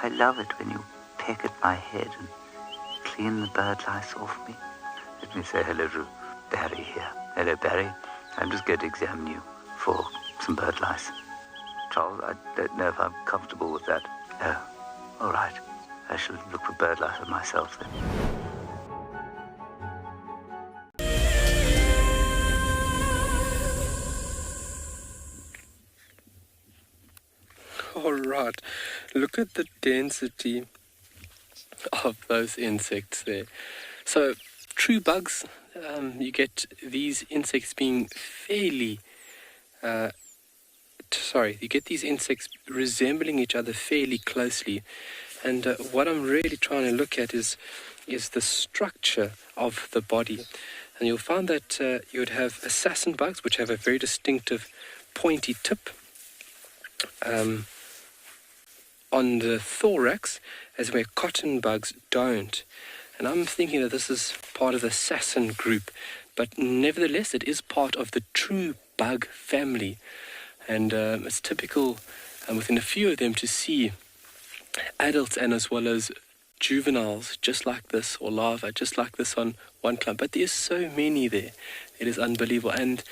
I love it when you peck at my head and clean the bird lice off me. Let me say hello to Barry here. Hello, Barry. I'm just going to examine you for some bird lice. Charles, I don't know if I'm comfortable with that. Oh, all right. I shall look for bird lice on myself then. All right, look at the density of those insects there. So, true bugs, you get these insects being fairly, you get these insects resembling each other fairly closely. And what I'm really trying to look at is the structure of the body. And you'll find that you would have assassin bugs, which have a very distinctive pointy tip. on the thorax, as where cotton bugs don't. And I'm thinking that this is part of the assassin group, but nevertheless it is part of the true bug family. And it's typical within a few of them to see adults and as well as juveniles just like this, or larvae just like this on one clump. But there's so many there. It is unbelievable. And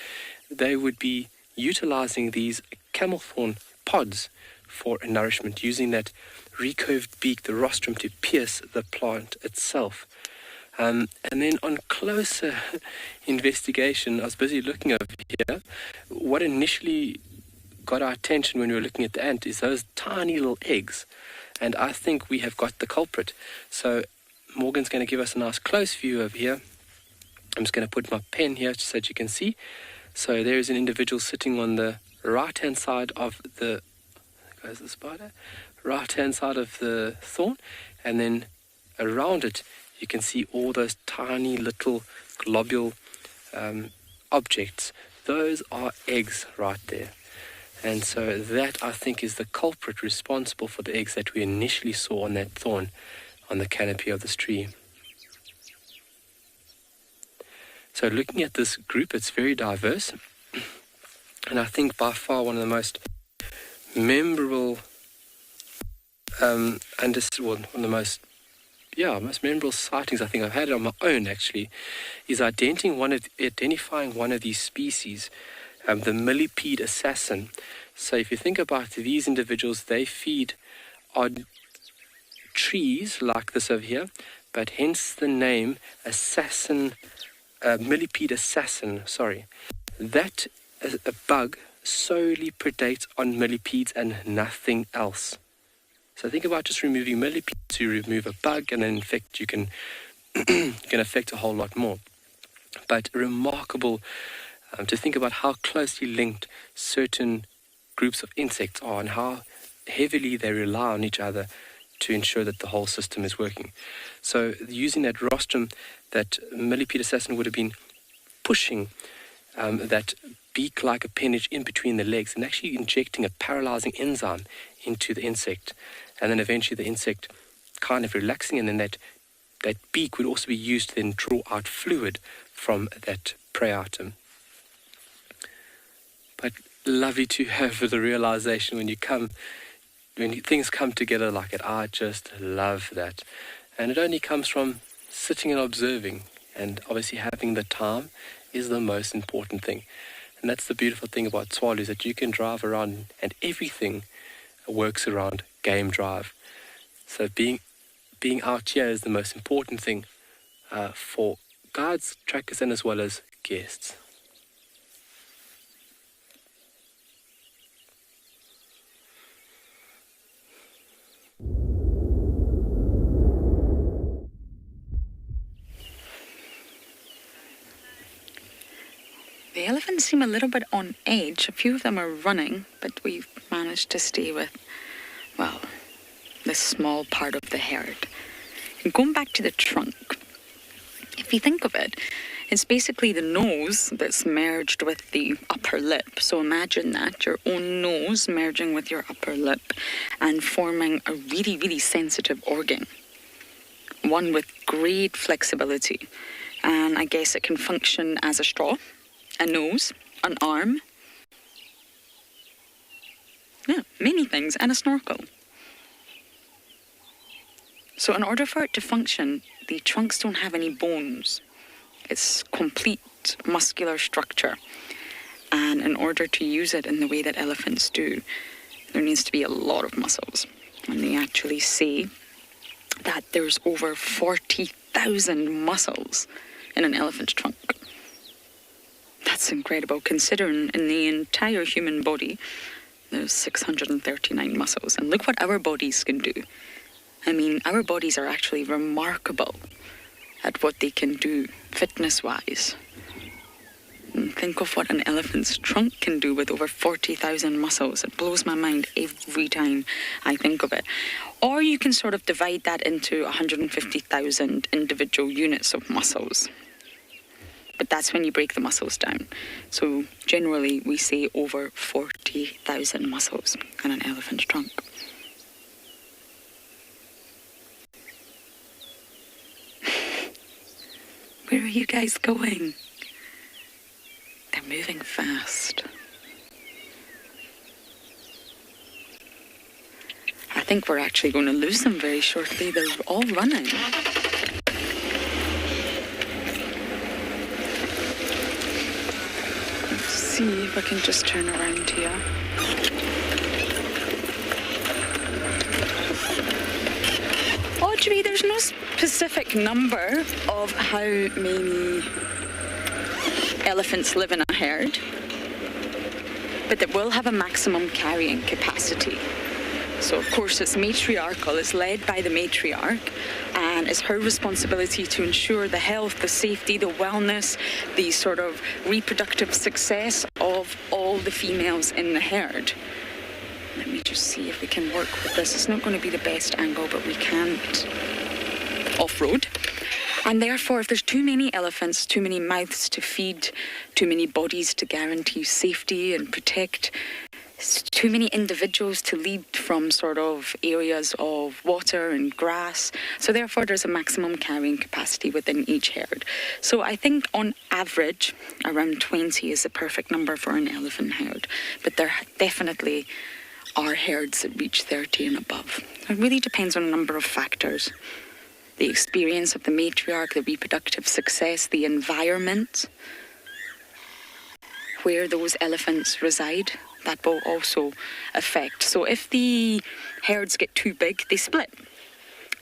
they would be utilizing these camel thorn pods for nourishment, using that recurved beak, the rostrum, to pierce the plant itself. And then on closer investigation, I was busy looking over here. What initially got our attention when we were looking at the ant is those tiny little eggs. And I think we have got the culprit. So Morgan's going to give us a nice close view over here. I'm just going to put my pen here so that you can see. So there is an individual sitting on the right-hand side of the, goes the spider, right-hand side of the thorn, and then around it you can see all those tiny little globule objects. Those are eggs right there. And so that, I think, is the culprit responsible for the eggs that we initially saw on that thorn on the canopy of this tree. So looking at this group, it's very diverse. And I think by far one of the most memorable, one of the most memorable sightings I think I've had it on my own, actually, is identifying one of these species, the millipede assassin. So if you think about these individuals, they feed on trees like this over here, but hence the name assassin, millipede assassin, sorry. That a bug solely predates on millipedes and nothing else. So think about just removing millipedes, you remove a bug, and then in fact you can affect a whole lot more. But remarkable to think about how closely linked certain groups of insects are and how heavily they rely on each other to ensure that the whole system is working. So using that rostrum, that millipede assassin would have been pushing that beak-like appendage in between the legs and actually injecting a paralyzing enzyme into the insect, and then eventually the insect kind of relaxing, and then that beak would also be used to then draw out fluid from that prey item. But lovely to have the realization when things come together like it. I just love that. And it only comes from sitting and observing, and obviously having the time is the most important thing. And that's the beautiful thing about Tswalu, is that you can drive around and everything works around game drive. So being out here is the most important thing for guides, trackers, and as well as guests. The elephants seem a little bit on edge. A few of them are running, but we've managed to stay with, well, this small part of the herd. And going back to the trunk, if you think of it, it's basically the nose that's merged with the upper lip. So imagine that, your own nose merging with your upper lip and forming a really, really sensitive organ. One with great flexibility. And I guess it can function as a straw, a nose, an arm, many things, and a snorkel. So in order for it to function, the trunks don't have any bones. It's complete muscular structure. And in order to use it in the way that elephants do, there needs to be a lot of muscles. And they actually say that there's over 40,000 muscles in an elephant's trunk. That's incredible, considering in the entire human body, there's 639 muscles. And look what our bodies can do. I mean, our bodies are actually remarkable at what they can do fitness-wise. And think of what an elephant's trunk can do with over 40,000 muscles. It blows my mind every time I think of it. Or you can sort of divide that into 150,000 individual units of muscles. But that's when you break the muscles down. So generally we say over 40,000 muscles in an elephant's trunk. Where are you guys going? They're moving fast. I think we're actually going to lose them very shortly. They're all running. Let's see if I can just turn around here. Audrey, there's no specific number of how many elephants live in a herd, but they will have a maximum carrying capacity. So of course it's matriarchal, it's led by the matriarch, and it's her responsibility to ensure the health, the safety, the wellness, the sort of reproductive success of all the females in the herd. Let me just see if we can work with this. It's not going to be the best angle, but we can't off-road. And therefore, if there's too many elephants, too many mouths to feed, too many bodies to guarantee safety and protect, too many individuals to lead from sort of areas of water and grass. So therefore, there's a maximum carrying capacity within each herd. So I think on average, around 20 is the perfect number for an elephant herd. But there definitely are herds that reach 30 and above. It really depends on a number of factors. The experience of the matriarch, the reproductive success, the environment, where those elephants reside, that will also affect. So if the herds get too big, they split.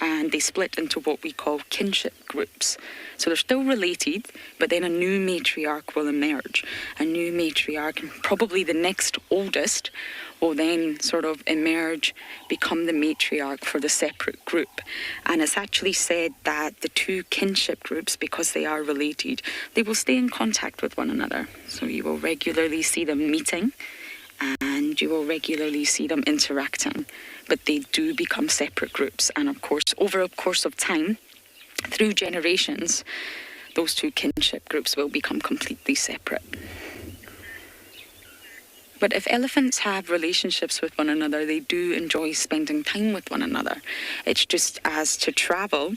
And they split into what we call kinship groups. So they're still related, but then a new matriarch will emerge. A new matriarch, and probably the next oldest, will then sort of emerge, become the matriarch for the separate group. And it's actually said that the two kinship groups, because they are related, they will stay in contact with one another. So you will regularly see them meeting, and you will regularly see them interacting. But they do become separate groups. And of course, over a course of time, through generations, those two kinship groups will become completely separate. But if elephants have relationships with one another, they do enjoy spending time with one another. It's just as to travel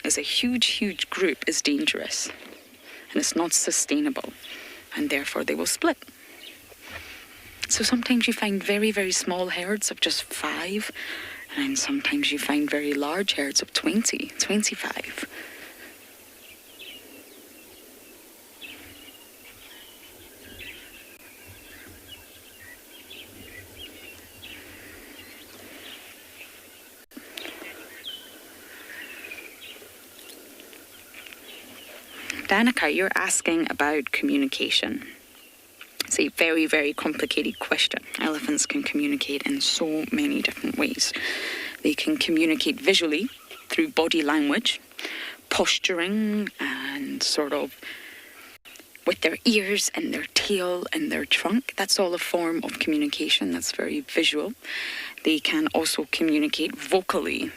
as a huge, huge group is dangerous. And it's not sustainable. And therefore they will split. So sometimes you find very, very small herds of just 5, and sometimes you find very large herds of 20, 25. Danica, you're asking about communication. It's a very, very complicated question. Elephants can communicate in so many different ways. They can communicate visually through body language, posturing, and sort of with their ears and their tail and their trunk. That's all a form of communication that's very visual. They can also communicate vocally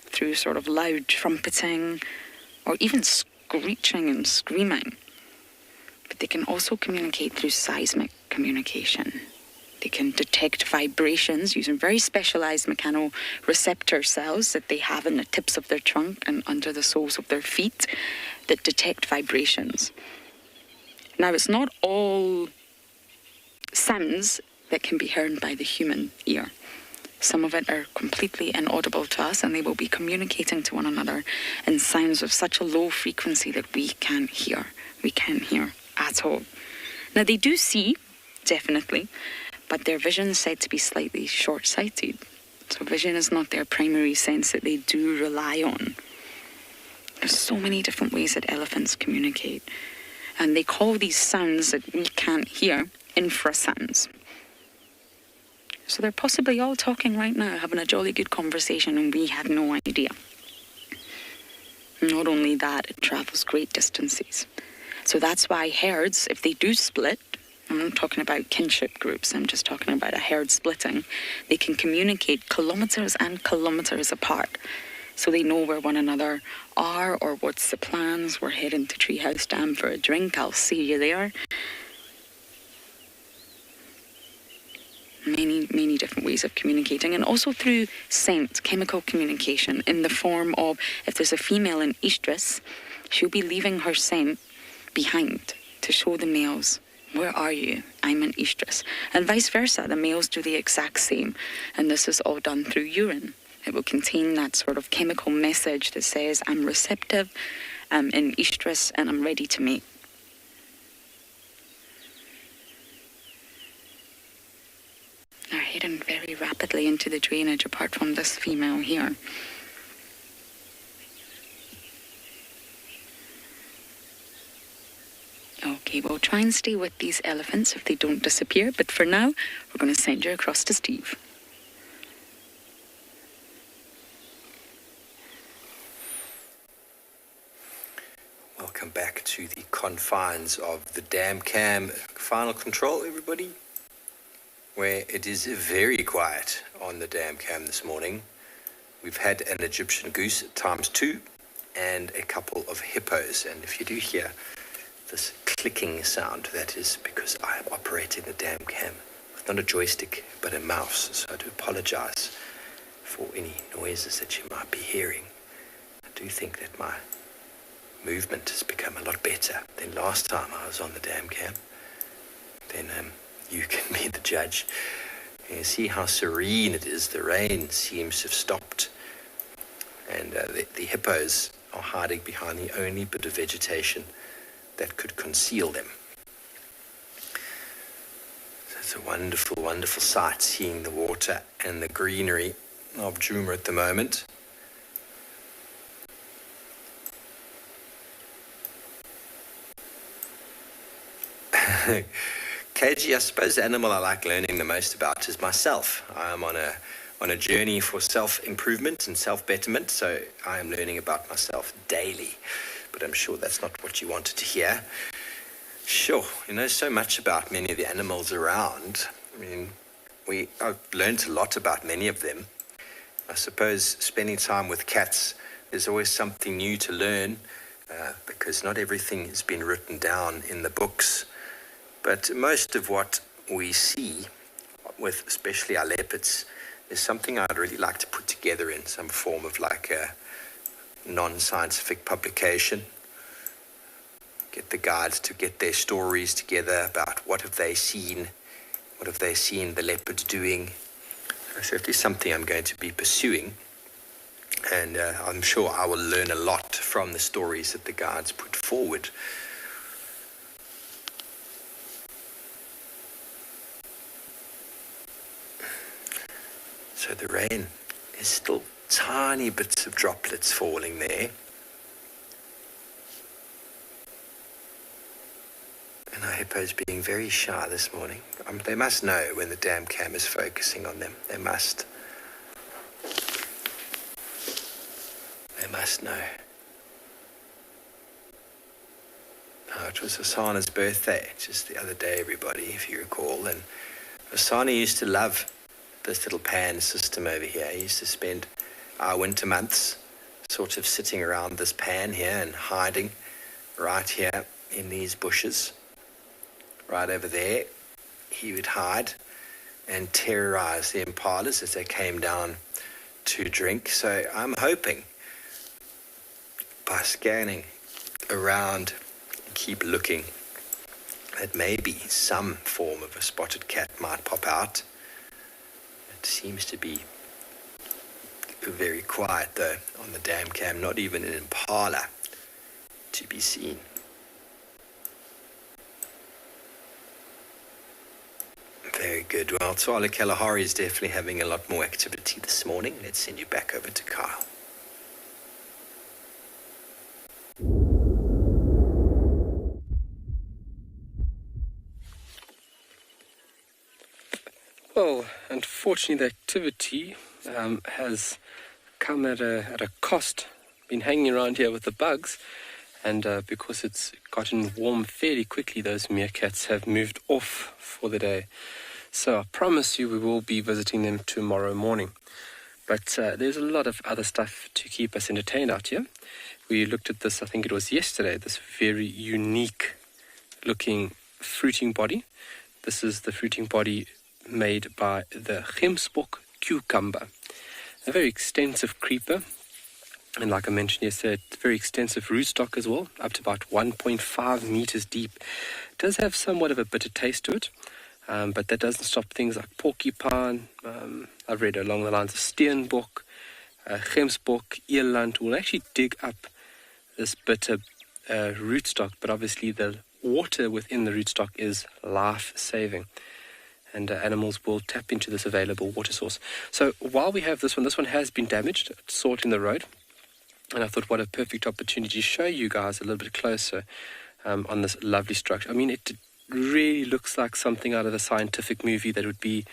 through sort of loud trumpeting or even screeching and screaming. But they can also communicate through seismic communication. They can detect vibrations using very specialized mechanoreceptor cells that they have in the tips of their trunk and under the soles of their feet that detect vibrations. Now, it's not all sounds that can be heard by the human ear. Some of it are completely inaudible to us, and they will be communicating to one another in sounds of such a low frequency that we can't hear. We can't hear at all. Now, they do see, definitely, but their vision is said to be slightly short-sighted. So vision is not their primary sense that they do rely on. There's so many different ways that elephants communicate. And they call these sounds that we can't hear infrasounds. So they're possibly all talking right now, having a jolly good conversation, and we have no idea. Not only that, it travels great distances. So that's why herds, if they do split, I'm not talking about kinship groups, I'm just talking about a herd splitting, they can communicate kilometres and kilometres apart. So they know where one another are, or what's the plans. We're heading to Treehouse Dam for a drink, I'll see you there. Many different ways of communicating, and also through scent, chemical communication, in the form of, if there's a female in estrus, She'll be leaving her scent behind to show the males, where are you? I'm an estrus. And vice versa, the males do the exact same. And this is all done through urine. It will contain that sort of chemical message that says, I'm receptive, I'm in estrus, and I'm ready to mate. They're heading very rapidly into the drainage, apart from this female here. Okay, we'll try and stay with these elephants if they don't disappear, but for now, we're going to send you across to Steve. Welcome back to the confines of the dam cam final control, everybody, where it is very quiet on the dam cam this morning. We've had an Egyptian goose ×2 and a couple of hippos, and if you do hear this clicking sound, that is because I am operating the dam cam with not a joystick but a mouse, so I do apologize for any noises that you might be hearing. I do think that my movement has become a lot better than last time I was on the dam cam. Then you can be the judge. You see how serene it is. The rain seems to have stopped, and the hippos are hiding behind the only bit of vegetation that could conceal them. So it's a wonderful, wonderful sight, seeing the water and the greenery of Djuma at the moment. KG, I suppose the animal I like learning the most about is myself. I am on a journey for self-improvement and self-betterment, so I am learning about myself daily. But I'm sure that's not what you wanted to hear. Sure, you know so much about many of the animals around. I mean, I've learned a lot about many of them. I suppose spending time with cats, there's always something new to learn, because not everything has been written down in the books. But most of what we see, with especially our leopards, is something I'd really like to put together in some form of like a non-scientific publication. Get the guides to get their stories together about what have they seen the leopards doing. So certainly something I'm going to be pursuing, and I'm sure I will learn a lot from the stories that the guides put forward. So the rain is still tiny bits of droplets falling there. And our hippos being very shy this morning. They must know when the dam cam is focusing on them. They must know. Oh, it was Asana's birthday just the other day, everybody, if you recall. And Asana used to love this little pan system over here. He used to spend our winter months sort of sitting around this pan here and hiding right here in these bushes. Right over there, he would hide and terrorize the impalas as they came down to drink. So I'm hoping by scanning around and keep looking that maybe some form of a spotted cat might pop out. It seems to be very quiet though on the dam cam, not even an impala to be seen. Very good. Well, Tswalu Kalahari is definitely having a lot more activity this morning. Let's send you back over to Kyle. Well, unfortunately, the activity has come at a cost. Been hanging around here with the bugs, and because it's gotten warm fairly quickly, those meerkats have moved off for the day. So I promise you we will be visiting them tomorrow morning. But there's a lot of other stuff to keep us entertained out here. We looked at this, I think it was yesterday, this very unique looking fruiting body. This is the fruiting body made by the gemsbok cucumber, a very extensive creeper. And like I mentioned yesterday, it's very extensive rootstock as well, up to about 1.5 meters deep. It does have somewhat of a bitter taste to it, but that doesn't stop things like porcupine. I've read along the lines of steenbok, gemsbok, eland will actually dig up this bitter rootstock, but obviously the water within the rootstock is life-saving. And animals will tap into this available water source. So while we have this one has been damaged. I saw it in the road. And I thought, what a perfect opportunity to show you guys a little bit closer on this lovely structure. I mean, it really looks like something out of a scientific movie that would be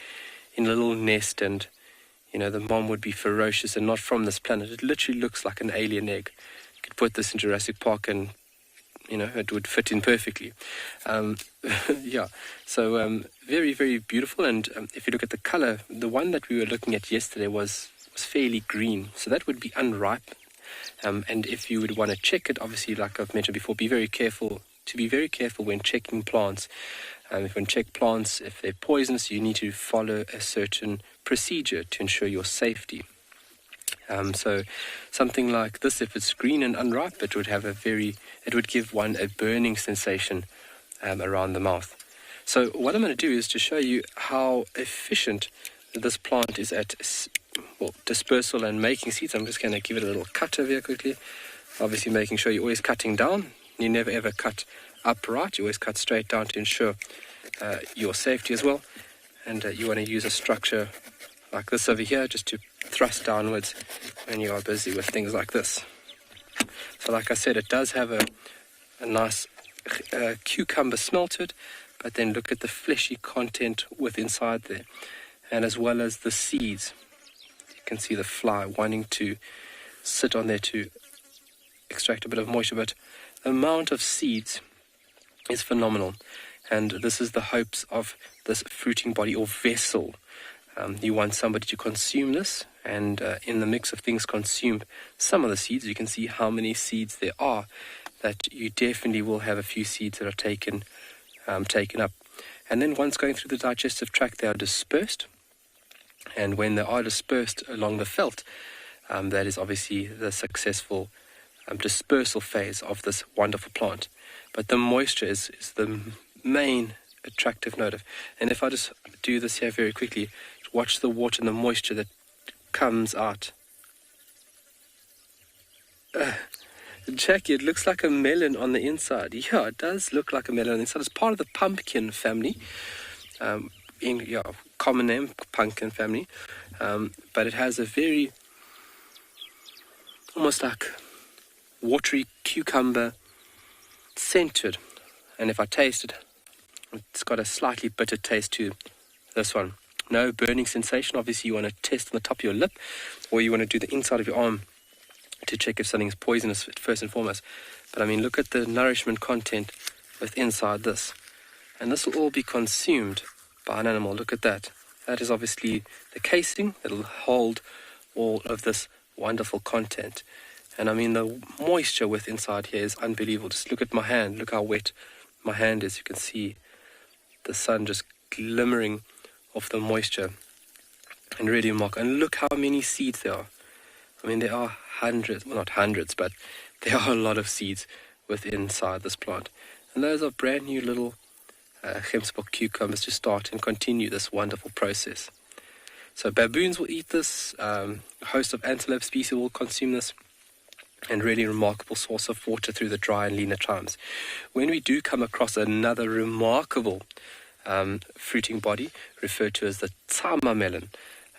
in a little nest and, you know, the mom would be ferocious and not from this planet. It literally looks like an alien egg. You could put this in Jurassic Park and, you know, it would fit in perfectly. Yeah, so very, very beautiful. And if you look at the color, the one that we were looking at yesterday was fairly green. So that would be unripe. And if you would want to check it, obviously, like I've mentioned before, be very careful when checking plants. If you want to check plants, if they're poisonous, you need to follow a certain procedure to ensure your safety. So something like this, if it's green and unripe, it would give one a burning sensation around the mouth. So what I'm going to do is to show you how efficient this plant is at dispersal and making seeds. I'm just going to give it a little cut over here quickly. Obviously making sure you're always cutting down. You never ever cut upright. You always cut straight down to ensure your safety as well. And you want to use a structure like this over here just to thrust downwards when you are busy with things like this. So like I said, it does have a nice cucumber smell to it, but then look at the fleshy content with inside there, and as well as the seeds. You can see the fly wanting to sit on there to extract a bit of moisture, but the amount of seeds is phenomenal, and this is the hopes of this fruiting body or vessel. You want somebody to consume this, and in the mix of things consume some of the seeds. You can see how many seeds there are, that you definitely will have a few seeds that are taken up. And then once going through the digestive tract, they are dispersed. And when they are dispersed along the felt, that is obviously the successful dispersal phase of this wonderful plant. But the moisture is the main attractive note. And if I just do this here very quickly, watch the water and the moisture that comes out. Jackie, it looks like a melon on the inside. Yeah, it does look like a melon on the inside. It's part of the pumpkin family. Common name, pumpkin family. But it has a very, almost like watery cucumber scent to it. And if I taste it, it's got a slightly bitter taste to this one. No burning sensation. Obviously, you want to test on the top of your lip, or you want to do the inside of your arm to check if something's poisonous first and foremost. But I mean, look at the nourishment content with inside this. And this will all be consumed by an animal. Look at that. That is obviously the casing that will hold all of this wonderful content. And I mean, the moisture with inside here is unbelievable. Just look at my hand. Look how wet my hand is. You can see the sun just glimmering off the moisture. And really remarkable. And look how many seeds there are. I mean, there are hundreds, well, not hundreds, but there are a lot of seeds inside this plant. And those are brand new little gemsbok cucumbers to start and continue this wonderful process. So baboons will eat this, a host of antelope species will consume this, and really remarkable source of water through the dry and leaner times. When we do come across another remarkable fruiting body, referred to as the Tsama melon,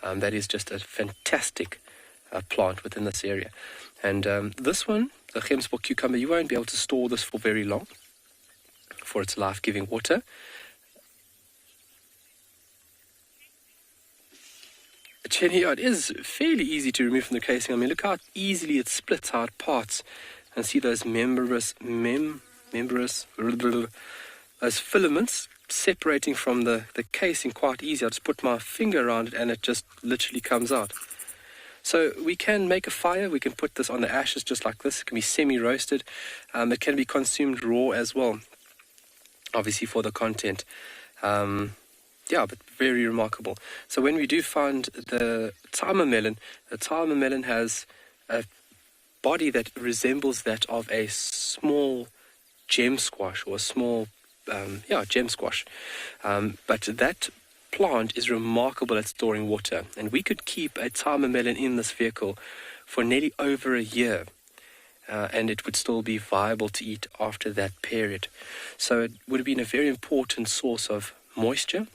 that is just a fantastic plant within this area. And this one, the gemsbok cucumber, you won't be able to store this for very long for its life-giving water. Jenny, it is fairly easy to remove from the casing. I mean, look how easily it splits out parts, and see those membranous, those filaments separating from the casing quite easy. I just put my finger around it and it just literally comes out. So we can make a fire. We can put this on the ashes just like this. It can be semi-roasted. It can be consumed raw as well, obviously for the content. But very remarkable. So when we do find the Tsama melon has a body that resembles that of a small gem squash, or a small, gem squash. But that plant is remarkable at storing water, and we could keep a timer melon in this vehicle for nearly over a year, and it would still be viable to eat after that period. So it would have been a very important source of moisture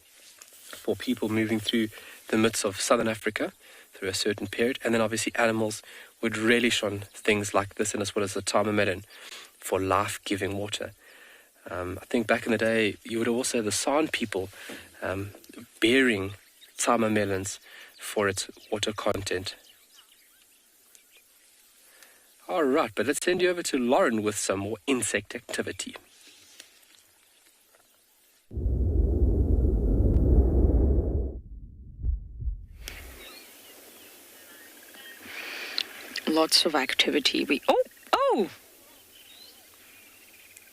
for people moving through the midst of southern Africa through a certain period, and then obviously animals would relish on things like this, and as well as the timer melon, for life-giving water. I think back in the day, you would also have the San people bearing timer melons for its water content. All right, but let's send you over to Lauren with some more insect activity. Lots of activity. Oh!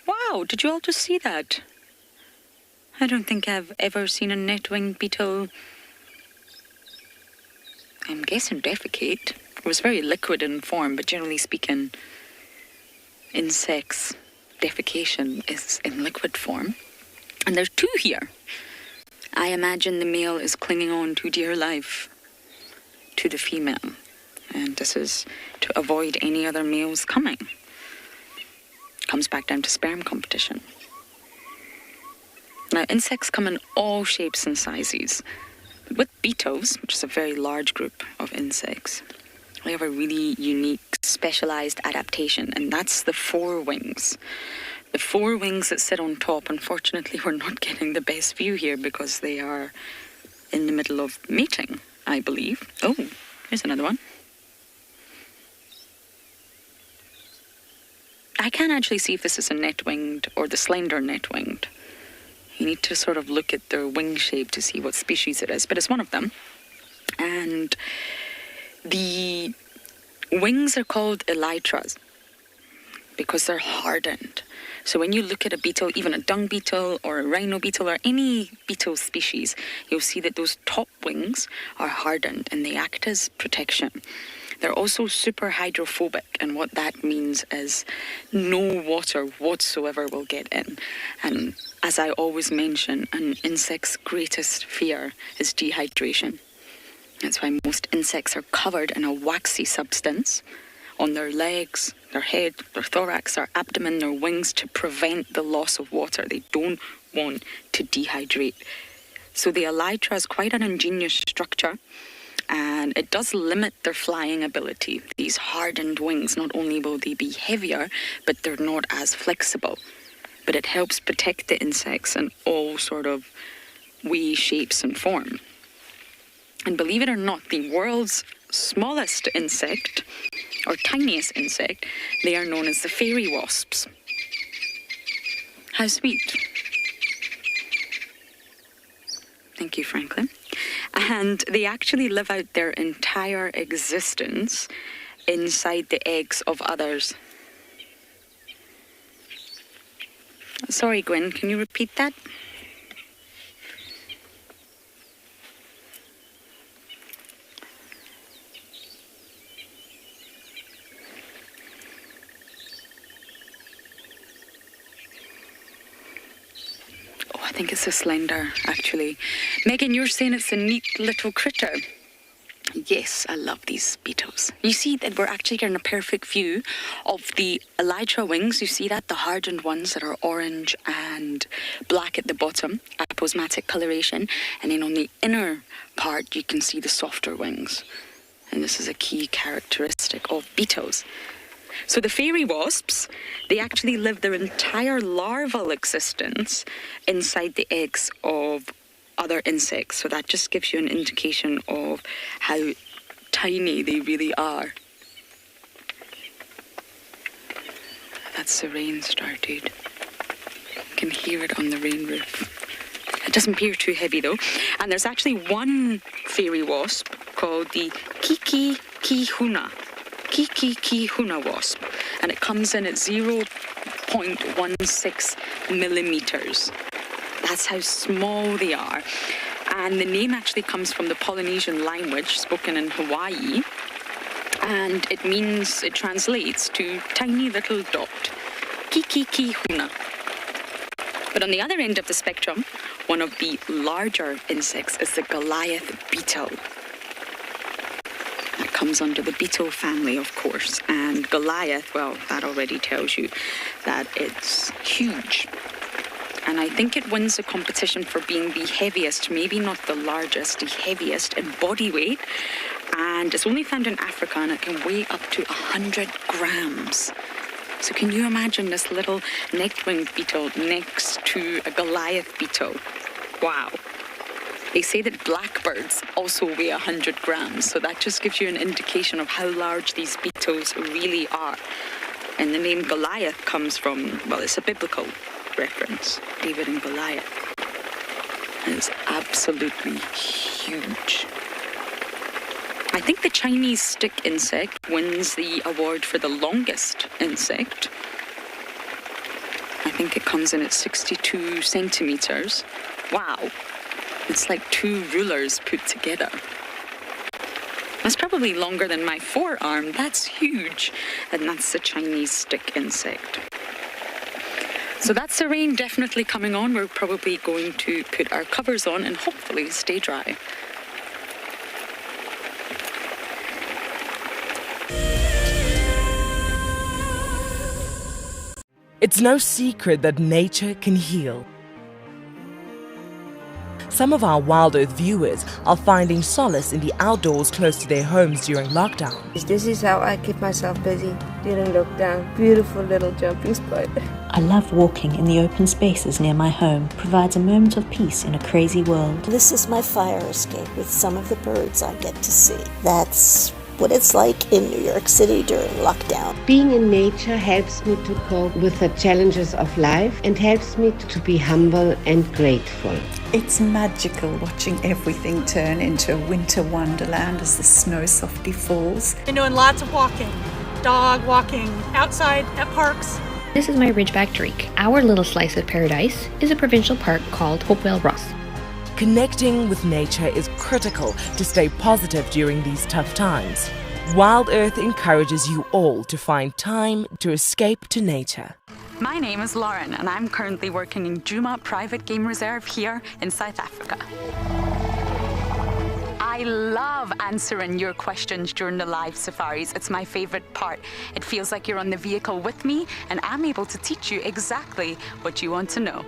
Wow, did you all just see that? I don't think I've ever seen a net-winged beetle, I'm guessing, defecate. It was very liquid in form, but generally speaking, insects' defecation is in liquid form. And there's two here. I imagine the male is clinging on to dear life to the female. And this is to avoid any other males coming. Comes back down to sperm competition. Now, insects come in all shapes and sizes. But with beetles, which is a very large group of insects, they have a really unique, specialized adaptation, and that's the forewings. The forewings that sit on top, unfortunately, we're not getting the best view here because they are in the middle of mating, I believe. Oh, here's another one. I can't actually see if this is a net-winged or the slender net-winged. You need to sort of look at their wing shape to see what species it is, but it's one of them. And the wings are called elytras because they're hardened. So when you look at a beetle, even a dung beetle or a rhino beetle or any beetle species, you'll see that those top wings are hardened and they act as protection. They're also super hydrophobic, and what that means is no water whatsoever will get in. And as I always mention, an insect's greatest fear is dehydration. That's why most insects are covered in a waxy substance on their legs, their head, their thorax, their abdomen, their wings, to prevent the loss of water. They don't want to dehydrate. So the elytra is quite an ingenious structure, and it does limit their flying ability. These hardened wings, not only will they be heavier, but they're not as flexible. But it helps protect the insects in all sort of wee shapes and form. And believe it or not, the world's smallest insect, or tiniest insect, they are known as the fairy wasps. How sweet. Thank you, Franklin. And they actually live out their entire existence inside the eggs of others. Sorry, Gwen, can you repeat that? I think it's a slender, actually. Megan, you're saying it's a neat little critter. Yes, I love these beetles. You see that we're actually getting a perfect view of the elytra wings. You see that? The hardened ones that are orange and black at the bottom, aposematic coloration. And then on the inner part, you can see the softer wings. And this is a key characteristic of beetles. So the fairy wasps, they actually live their entire larval existence inside the eggs of other insects. So that just gives you an indication of how tiny they really are. That's the rain started. You can hear it on the rain roof. It doesn't appear too heavy though. And there's actually one fairy wasp called the Kikikihuna wasp, and it comes in at 0.16 millimeters. That's how small they are. And the name actually comes from the Polynesian language spoken in Hawaii, And it translates to tiny little dot. Ki huna. But on the other end of the spectrum, one of the larger insects is the Goliath beetle. That comes under the beetle family, of course. And Goliath, well, that already tells you that it's huge. And I think it wins the competition for being the heaviest, maybe not the largest, the heaviest in body weight. And it's only found in Africa, and it can weigh up to 100 grams. So can you imagine this little neck-winged beetle next to a Goliath beetle? Wow. They say that blackbirds also weigh 100 grams, so that just gives you an indication of how large these beetles really are. And the name Goliath comes from, well, it's a biblical reference, David and Goliath. And it's absolutely huge. I think the Chinese stick insect wins the award for the longest insect. I think it comes in at 62 centimeters. Wow. It's like 2 rulers put together. That's probably longer than my forearm. That's huge. And that's the Chinese stick insect. So that's the rain definitely coming on. We're probably going to put our covers on and hopefully stay dry. It's no secret that nature can heal. Some of our WildEarth viewers are finding solace in the outdoors close to their homes during lockdown. This is how I keep myself busy during lockdown. Beautiful little jumping spot. I love walking in the open spaces near my home. Provides a moment of peace in a crazy world. This is my fire escape with some of the birds I get to see. That's what it's like in New York City during lockdown. Being in nature helps me to cope with the challenges of life and helps me to be humble and grateful. It's magical watching everything turn into a winter wonderland as the snow softly falls. Been doing lots of walking, dog walking, outside at parks. This is my Ridgeback Drake. Our little slice of paradise is a provincial park called Hopewell Ross. Connecting with nature is critical to stay positive during these tough times. WildEarth encourages you all to find time to escape to nature. My name is Lauren, and I'm currently working in Djuma Private Game Reserve here in South Africa. I love answering your questions during the live safaris. It's my favorite part. It feels like you're on the vehicle with me, and I'm able to teach you exactly what you want to know.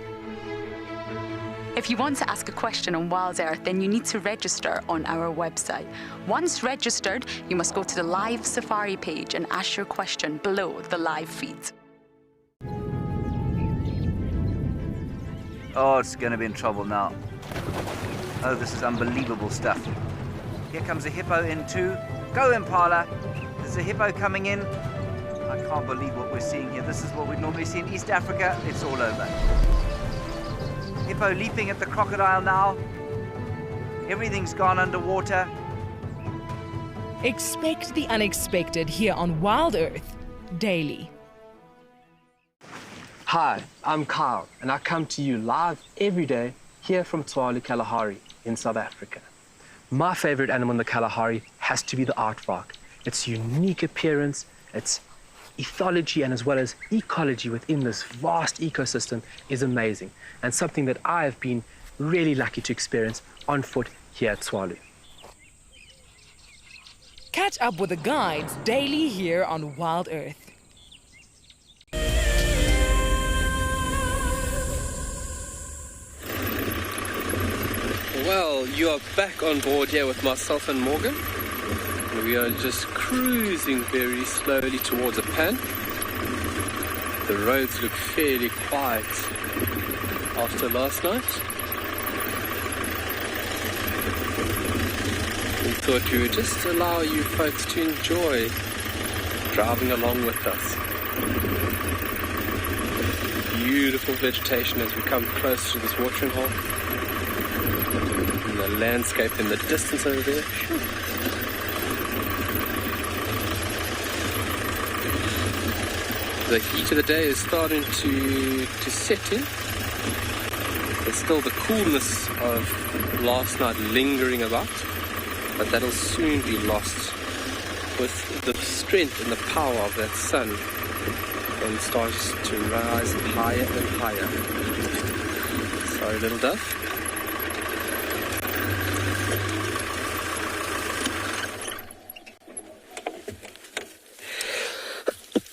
If you want to ask a question on WildEarth, then you need to register on our website. Once registered, you must go to the live safari page and ask your question below the live feed. Oh, it's going to be in trouble now. Oh, this is unbelievable stuff. Here comes a hippo in too. Go, Impala. There's a hippo coming in. I can't believe what we're seeing here. This is what we normally see in East Africa. It's all over. Hippo leaping at the crocodile now. Everything's gone underwater. Expect the unexpected here on WildEarth daily. Hi, I'm Kyle, and I come to you live every day here from Tswalu Kalahari in South Africa. My favorite animal in the Kalahari has to be the aardvark. Its unique appearance, its ethology, and as well as ecology within this vast ecosystem is amazing, and something that I have been really lucky to experience on foot here at Tswalu. Catch up with the guides daily here on WildEarth. Well, you are back on board here with myself and Morgan. We are just cruising very slowly towards a pan. The roads look fairly quiet after last night. We thought we would just allow you folks to enjoy driving along with us. Beautiful vegetation as we come close to this watering hole. And the landscape in the distance over there. The heat of the day is starting to set in. There's still the coolness of last night lingering about, but that'll soon be lost with the strength and the power of that sun, and starts to rise higher and higher. Sorry, little dove.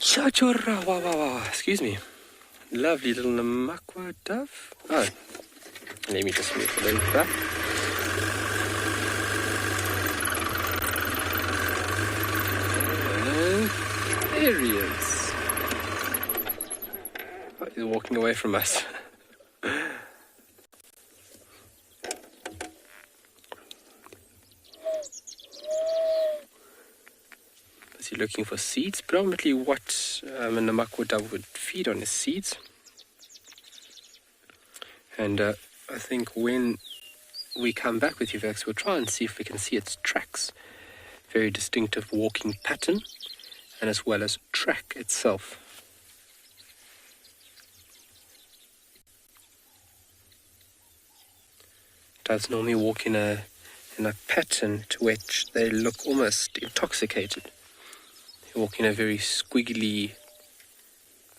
Chachora, wow. Excuse me. Lovely little Namakwa dove. Oh, let me just move a little back. There he is. Oh, he's walking away from us. Is he looking for seeds? Predominantly what a Namakwa dove would feed on is seeds. And I think when we come back with you, Vex, we'll try and see if we can see its tracks. Very distinctive walking pattern, and as well as track itself. Doves normally walk in a pattern to which they look almost intoxicated. They walk in a very squiggly,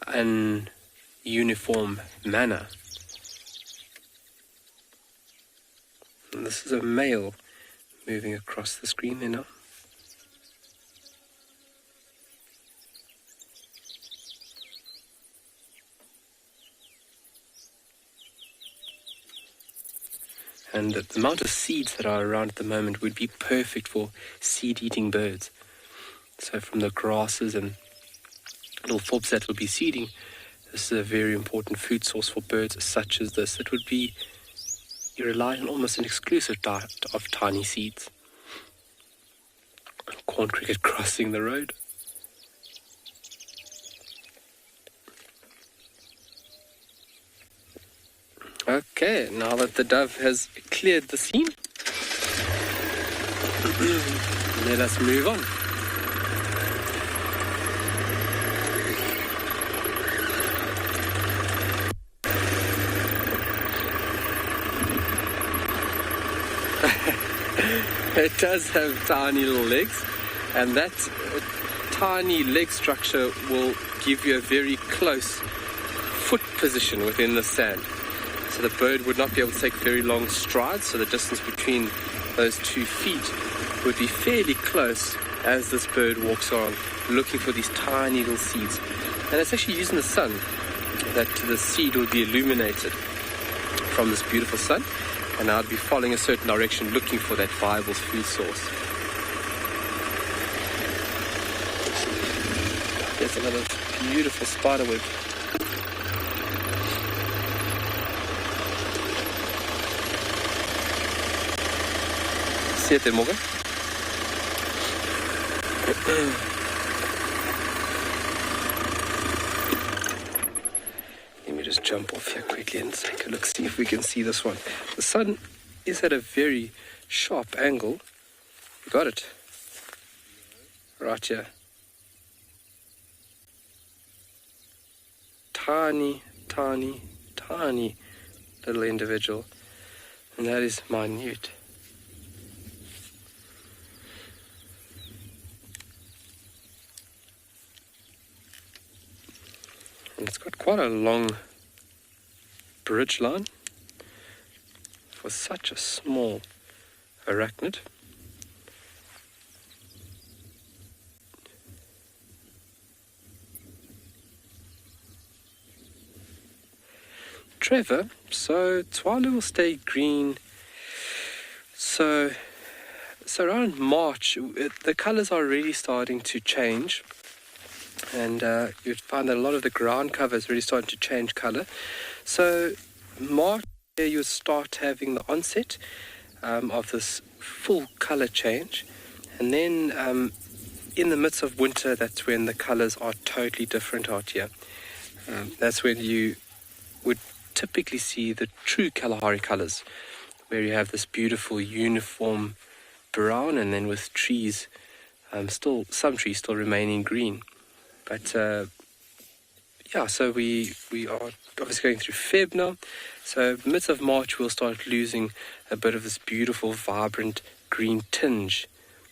ununiform manner. And this is a male moving across the screen there now. And the amount of seeds that are around at the moment would be perfect for seed-eating birds. So from the grasses and little forbs that will be seeding, this is a very important food source for birds such as this. It would be, you rely on almost an exclusive diet of tiny seeds. Corn cricket crossing the road. Okay, now that the dove has cleared the scene, let us move on. It does have tiny little legs, and that tiny leg structure will give you a very close foot position within the sand. So the bird would not be able to take very long strides, so the distance between those 2 feet would be fairly close as this bird walks on, looking for these tiny little seeds. And it's actually using the sun that the seed will be illuminated from this beautiful sun, and I'd be following a certain direction looking for that viable food source. There's another beautiful spider web. See it there, Morgan? Let me just jump off here quickly and take a look, see if we can see this one. The sun is at a very sharp angle. You got it. Right here. Tiny, tiny, tiny little individual. And that is minute. And it's got quite a long bridge line for such a small arachnid. Trevor, so Tswalu will stay green. So around March, the colours are really starting to change. And you'd find that a lot of the ground cover is really starting to change colour. So March, you'll start having the onset of this full colour change. And then in the midst of winter, that's when the colours are totally different out here. That's when you would typically see the true Kalahari colours, where you have this beautiful uniform brown, and then with trees, some trees still remaining green. But yeah, so we are obviously going through Feb now. So midst of March, we'll start losing a bit of this beautiful, vibrant green tinge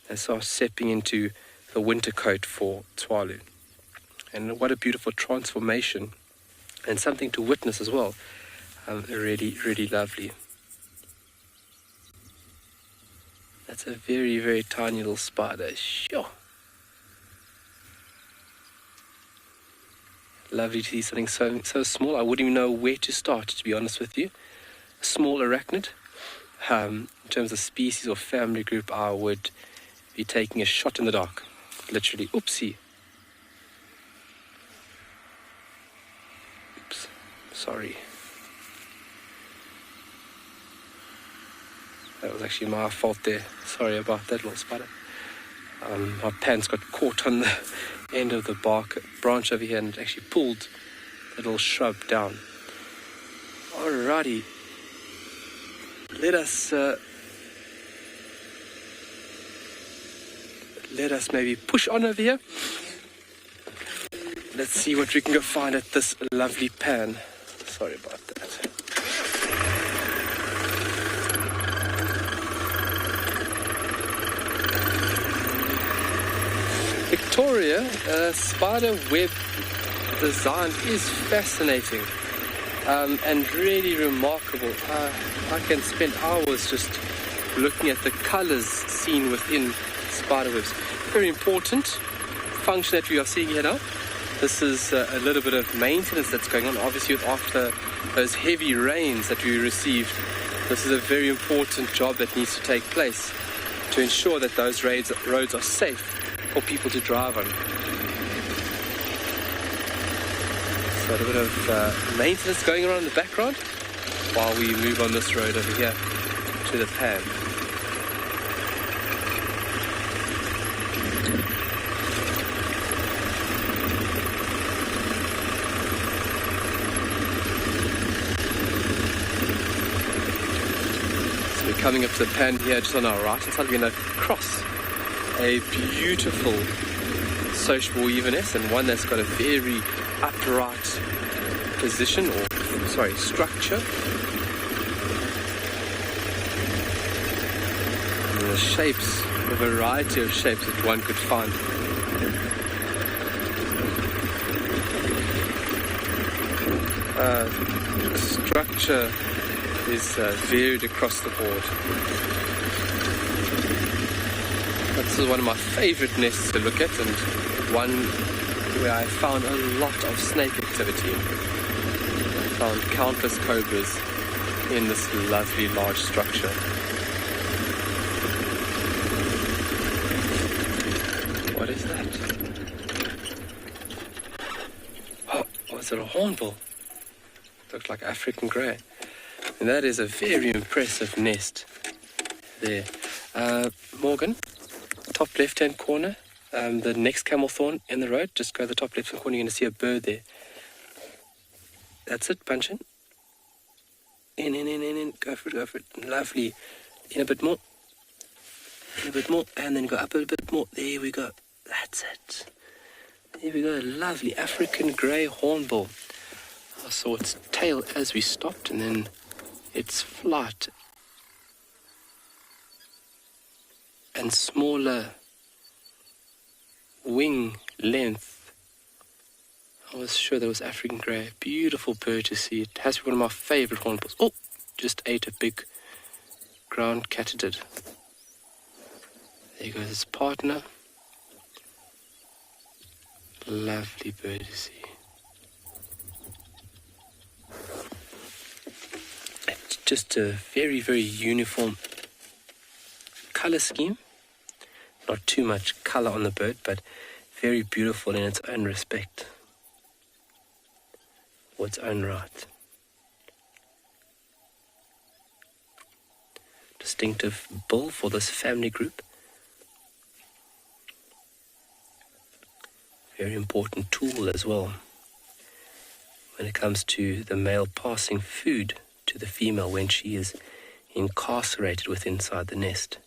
and start seeping into the winter coat for Tswalu. And what a beautiful transformation, and something to witness as well. Really, really lovely. That's a very, very tiny little spider. Sure. Lovely to see something so small. I wouldn't even know where to start, to be honest with you. A small arachnid. In terms of species or family group, I would be taking a shot in the dark. Literally. Oopsie. Oops. Sorry. That was actually my fault there. Sorry about that little spider. My pants got caught on the end of the bark branch over here and it actually pulled the little shrub down. Alrighty. Let us maybe push on over here. Let's see what we can go find at this lovely pan. Sorry about that. Victoria, spider web design is fascinating and really remarkable. I can spend hours just looking at the colors seen within spider webs. Very important function that we are seeing here now. This is a little bit of maintenance that's going on. Obviously, after those heavy rains that we received, this is a very important job that needs to take place to ensure that those roads are safe for people to drive on. So a bit of maintenance going around in the background while we move on this road over here to the pan. So we're coming up to the pan here just on our right hand side. We're going to cross a beautiful sociable weaverness, and one that's got a very upright position, or structure. And the shapes, a variety of shapes that one could find. Structure is varied across the board. This is one of my favorite nests to look at, and one where I found a lot of snake activity. I found countless cobras in this lovely large structure. What is that? Oh, was it a hornbill? Looked like African grey. And that is a very impressive nest there. Morgan? Top left-hand corner, the next camel thorn in the road, just go to the top left-hand corner, you're going to see a bird there. That's it, punch in. In, go for it, lovely. In a bit more, and then go up a bit more, there we go, that's it. There we go, lovely African grey hornbill. I saw its tail as we stopped, and then its flight. And smaller wing length. I was sure that was African grey. Beautiful bird to see. It has to be one of my favourite hornbills. Oh, just ate a big ground katydid. There goes its partner. Lovely bird to see. It's just a very, very uniform colour scheme. Not too much colour on the bird, but very beautiful in its own respect, or its own right. Distinctive bill for this family group. Very important tool as well when it comes to the male passing food to the female when she is incarcerated within inside the nest.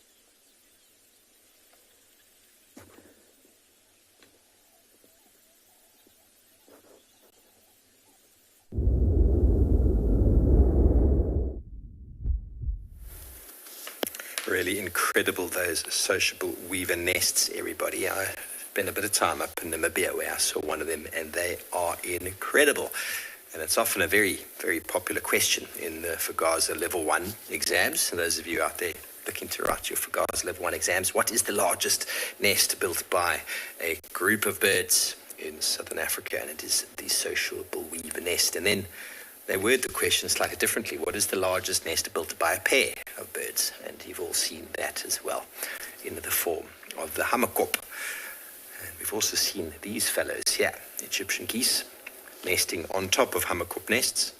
Really incredible, those sociable weaver nests, everybody. I spent a bit of time up in Namibia where I saw one of them, and they are incredible. And it's often a very, very popular question in the Fugaza Level 1 exams. And those of you out there looking to write your Fugaza Level 1 exams, what is the largest nest built by a group of birds in southern Africa? And it is the sociable weaver nest. And then they word the question slightly differently. What is the largest nest built by a pair of birds? And you've all seen that as well in the form of the hammerkop. And we've also seen these fellows here, Egyptian geese, nesting on top of hammerkop nests.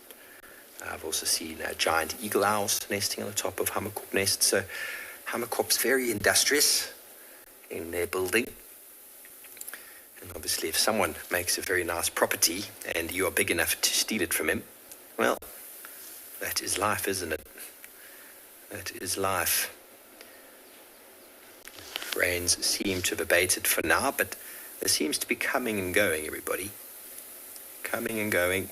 I've also seen giant eagle owls nesting on the top of hammerkop nests. So hammerkop's very industrious in their building. And obviously if someone makes a very nice property and you are big enough to steal it from him, well, that is life, isn't it? That is life. Rains seem to have abated for now, but there seems to be coming and going, everybody. Coming and going.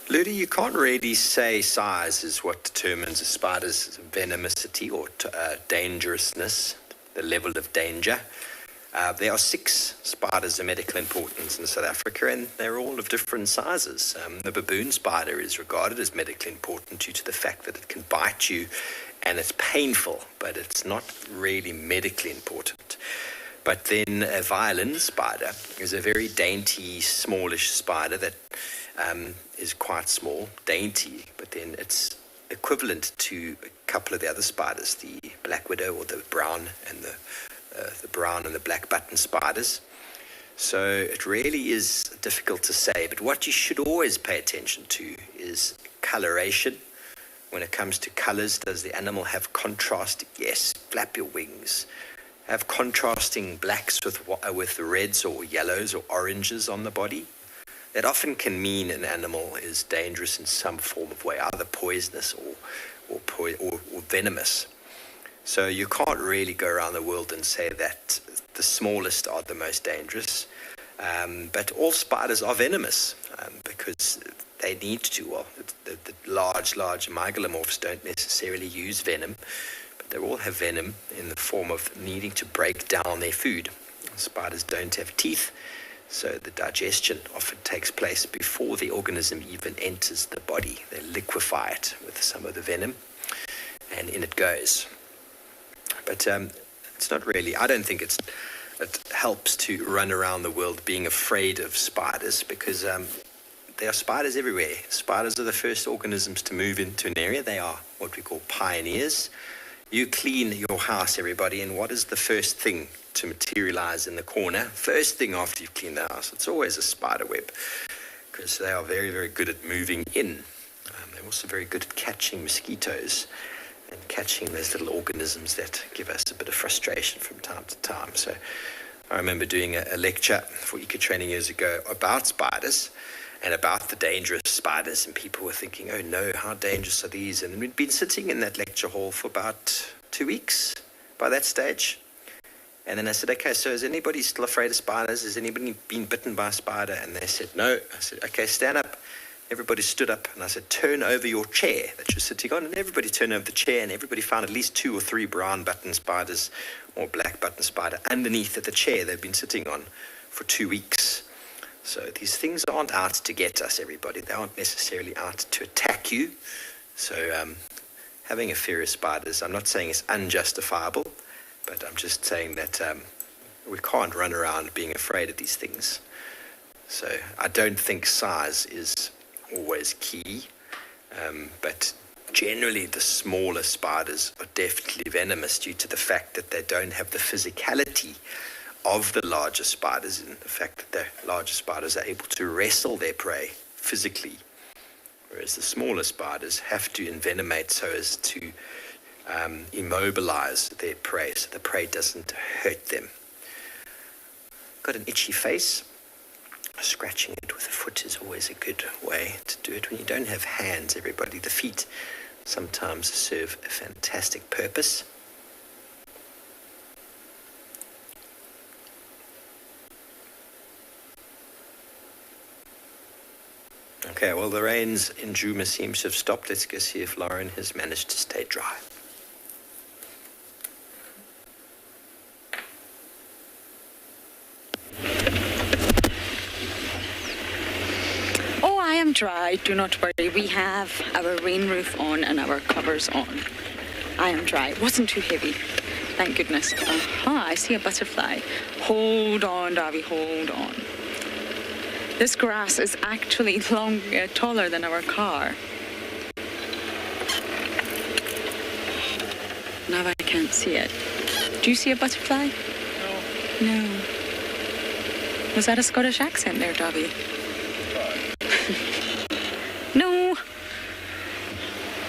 Ludi, you can't really say size is what determines a spider's venomosity or dangerousness, the level of danger. There are 6 spiders of medical importance in South Africa, and they're all of different sizes. The baboon spider is regarded as medically important due to the fact that it can bite you and it's painful, but it's not really medically important. But then a violin spider is a very dainty, smallish spider that is quite small, dainty, but then it's equivalent to a couple of the other spiders, the black widow or the brown and the brown and the black button spiders. So it really is difficult to say, but what you should always pay attention to is coloration. When it comes to colors, does the animal have contrast? Yes, flap your wings. Have contrasting blacks with reds or yellows or oranges on the body. That often can mean an animal is dangerous in some form of way, either poisonous or venomous. So you can't really go around the world and say that the smallest are the most dangerous. But all spiders are venomous because they need to. Well, the large megalomorphs don't necessarily use venom, but they all have venom in the form of needing to break down their food. Spiders don't have teeth, so the digestion often takes place before the organism even enters the body. They liquefy it with some of the venom, and in it goes. But it's not really, I don't think it helps to run around the world being afraid of spiders, because there are spiders everywhere. Spiders are the first organisms to move into an area. They are what we call pioneers. You clean your house, everybody, and what is the first thing to materialize in the corner? First thing after you've cleaned the house, it's always a spider web, because they are very, very good at moving in. They're also very good at catching mosquitoes and catching those little organisms that give us a bit of frustration from time to time. So I remember doing a lecture for eco training years ago about spiders and about the dangerous spiders, and people were thinking, oh no, how dangerous are these? And we'd been sitting in that lecture hall for about 2 weeks by that stage. And then I said, okay, so is anybody still afraid of spiders? Has anybody been bitten by a spider? And they said, no. I said, okay, stand up. Everybody stood up, and I said, turn over your chair that you're sitting on. And everybody turned over the chair, and everybody found at least 2 or 3 brown button spiders or black button spider underneath the chair they've been sitting on for 2 weeks. So these things aren't out to get us, everybody. They aren't necessarily out to attack you. So having a fear of spiders, I'm not saying it's unjustifiable, but I'm just saying that we can't run around being afraid of these things. So I don't think size is always key, but generally the smaller spiders are definitely venomous due to the fact that they don't have the physicality of the larger spiders, and the fact that the larger spiders are able to wrestle their prey physically, whereas the smaller spiders have to envenomate so as to immobilize their prey, so the prey doesn't hurt them. Got an itchy face? Scratching it with a foot is always a good way to do it when you don't have hands, everybody. The feet sometimes serve a fantastic purpose. Okay, well, the rains in Djuma seems to have stopped. Let's go see if Lauren has managed to stay dry. Oh, I am dry. Do not worry. We have our rain roof on and our covers on. I am dry. It wasn't too heavy. Thank goodness. Aha, I see a butterfly. Hold on, Davy, hold on. This grass is actually taller than our car. Now I can't see it. Do you see a butterfly? No. No. Was that a Scottish accent there, Davy? No.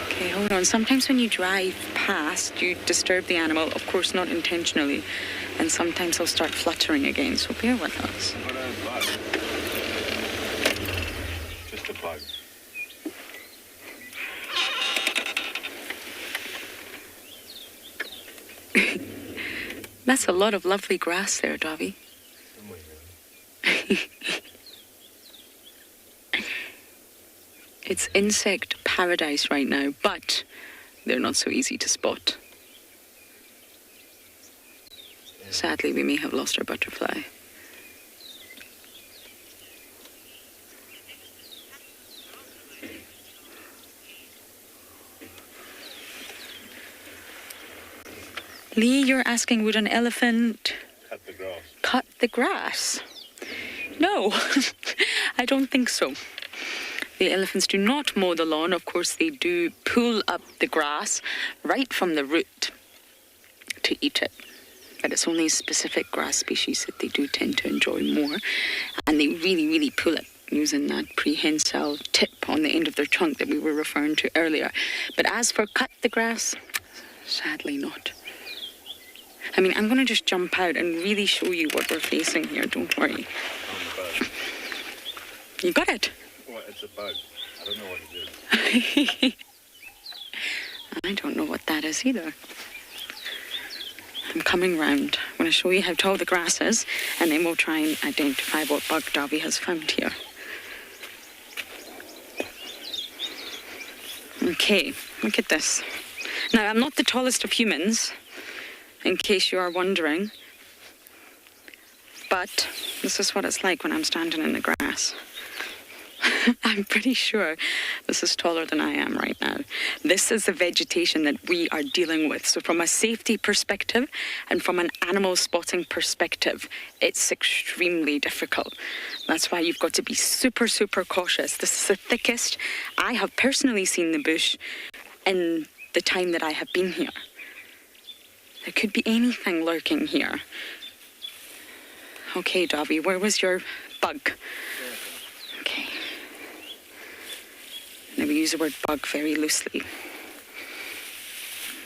Okay, hold on. Sometimes when you drive past, you disturb the animal, of course not intentionally, and sometimes they'll start fluttering again, so bear with us. Just a bug. That's a lot of lovely grass there, Davy. It's insect paradise right now, but they're not so easy to spot. Sadly, we may have lost our butterfly. Lee, you're asking, would an elephant Cut the grass. Cut the grass? No, I don't think so. The elephants do not mow the lawn. Of course, they do pull up the grass right from the root to eat it. But it's only a specific grass species that they do tend to enjoy more. And they really, really pull it using that prehensile tip on the end of their trunk that we were referring to earlier. But as for cut the grass, sadly not. I mean, I'm going to just jump out and really show you what we're facing here. Don't worry. You got it? Well, it's a bug. I don't know what it is. I don't know what that is either. I'm coming round. I'm going to show you how tall the grass is, and then we'll try and identify what bug Davy has found here. Okay, look at this. Now, I'm not the tallest of humans, in case you are wondering, but this is what it's like when I'm standing in the grass. I'm pretty sure this is taller than I am right now. This is the vegetation that we are dealing with. So from a safety perspective and from an animal spotting perspective, it's extremely difficult. That's why you've got to be super, super cautious. This is the thickest I have personally seen the bush in the time that I have been here. There could be anything lurking here. Okay, Davy, where was your bug? Okay. Now we use the word bug very loosely.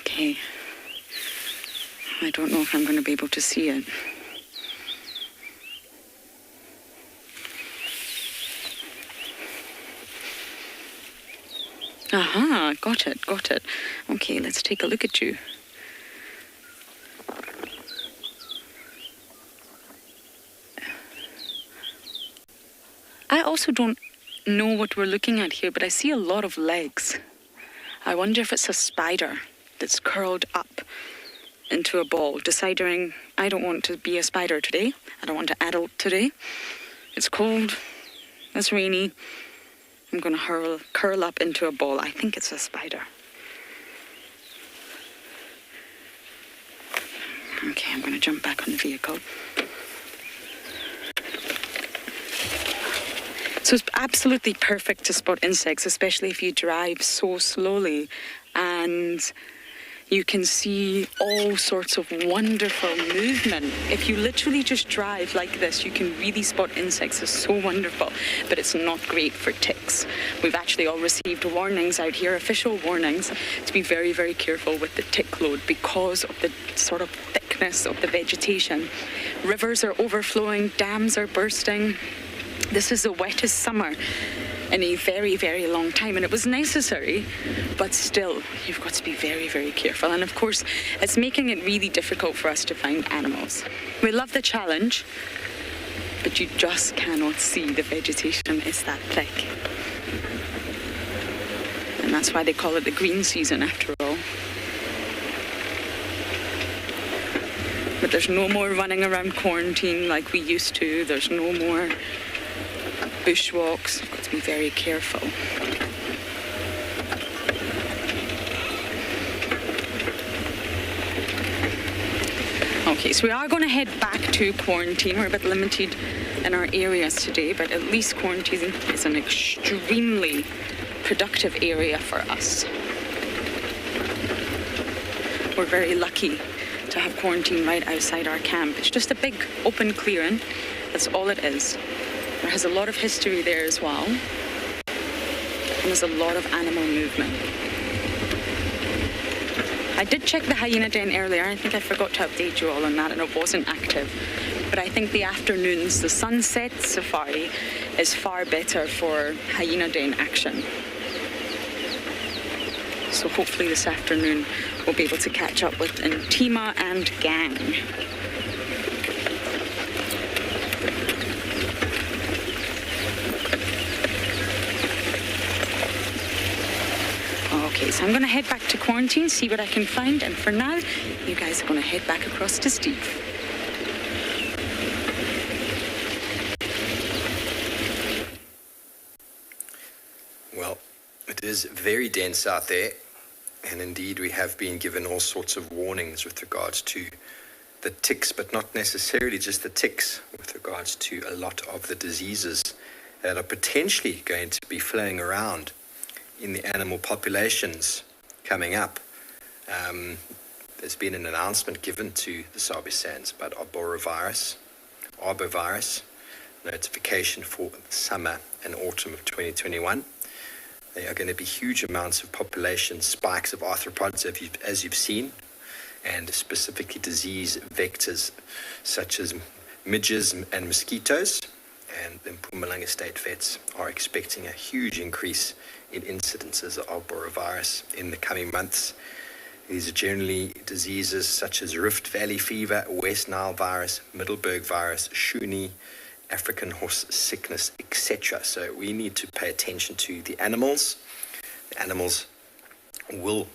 Okay. I don't know if I'm going to be able to see it. Aha, got it. Okay, let's take a look at you. I also don't know what we're looking at here, but I see a lot of legs. I wonder if it's a spider that's curled up into a ball, deciding, I don't want to be a spider today. I don't want to adult today. It's cold. It's rainy. I'm going to curl up into a ball. I think it's a spider. Okay, I'm going to jump back on the vehicle. So it's absolutely perfect to spot insects, especially if you drive so slowly, and you can see all sorts of wonderful movement. If you literally just drive like this, you can really spot insects. It's so wonderful, but it's not great for ticks. We've actually all received warnings out here, official warnings, to be very, very careful with the tick load because of the sort of thickness of the vegetation. Rivers are overflowing, dams are bursting. This is the wettest summer in a very, very long time, and it was necessary, but still, you've got to be very, very careful. And of course, it's making it really difficult for us to find animals. We love the challenge, but you just cannot see. The vegetation is that thick. And that's why they call it the green season after all. But there's no more running around quarantine like we used to. There's no more bushwalks. I've got to be very careful. Okay, so we are going to head back to quarantine. We're a bit limited in our areas today, but at least quarantine is an extremely productive area for us. We're very lucky to have quarantine right outside our camp. It's just a big open clearing. That's all it is. There has a lot of history there as well. And there's a lot of animal movement. I did check the hyena den earlier. I think I forgot to update you all on that, and it wasn't active. But I think the afternoons, the sunset safari is far better for hyena den action. So hopefully this afternoon we'll be able to catch up with Ntima and gang. Okay, so I'm going to head back to quarantine, see what I can find, and for now, you guys are going to head back across to Steve. Well, it is very dense out there, and indeed we have been given all sorts of warnings with regards to the ticks, but not necessarily just the ticks, with regards to a lot of the diseases that are potentially going to be flowing around in the animal populations coming up. There's been an announcement given to the Sabi Sands about arbovirus, notification for summer and autumn of 2021. There are going to be huge amounts of population spikes of arthropods, as you've seen, and specifically disease vectors such as midges and mosquitoes. And the Mpumalanga State Vets are expecting a huge increase in incidences of arbovirus in the coming months. These are generally diseases such as Rift Valley fever, West Nile virus, Middleburg virus, Shuni, African horse sickness, etc. So we need to pay attention to the animals. The animals will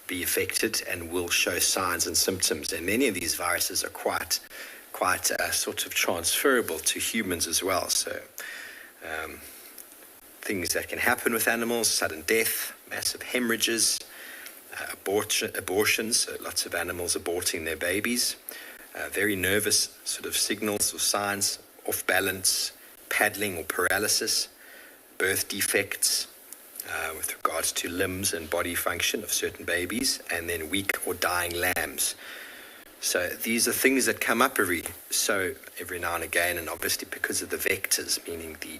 be affected and will show signs and symptoms, and many of these viruses are quite sort of transferable to humans as well. So things that can happen with animals: sudden death, massive hemorrhages, abortions, so lots of animals aborting their babies, very nervous sort of signals or signs, off balance, paddling or paralysis, birth defects with regards to limbs and body function of certain babies, and then weak or dying lambs. So these are things that come up every now and again, and obviously because of the vectors, meaning the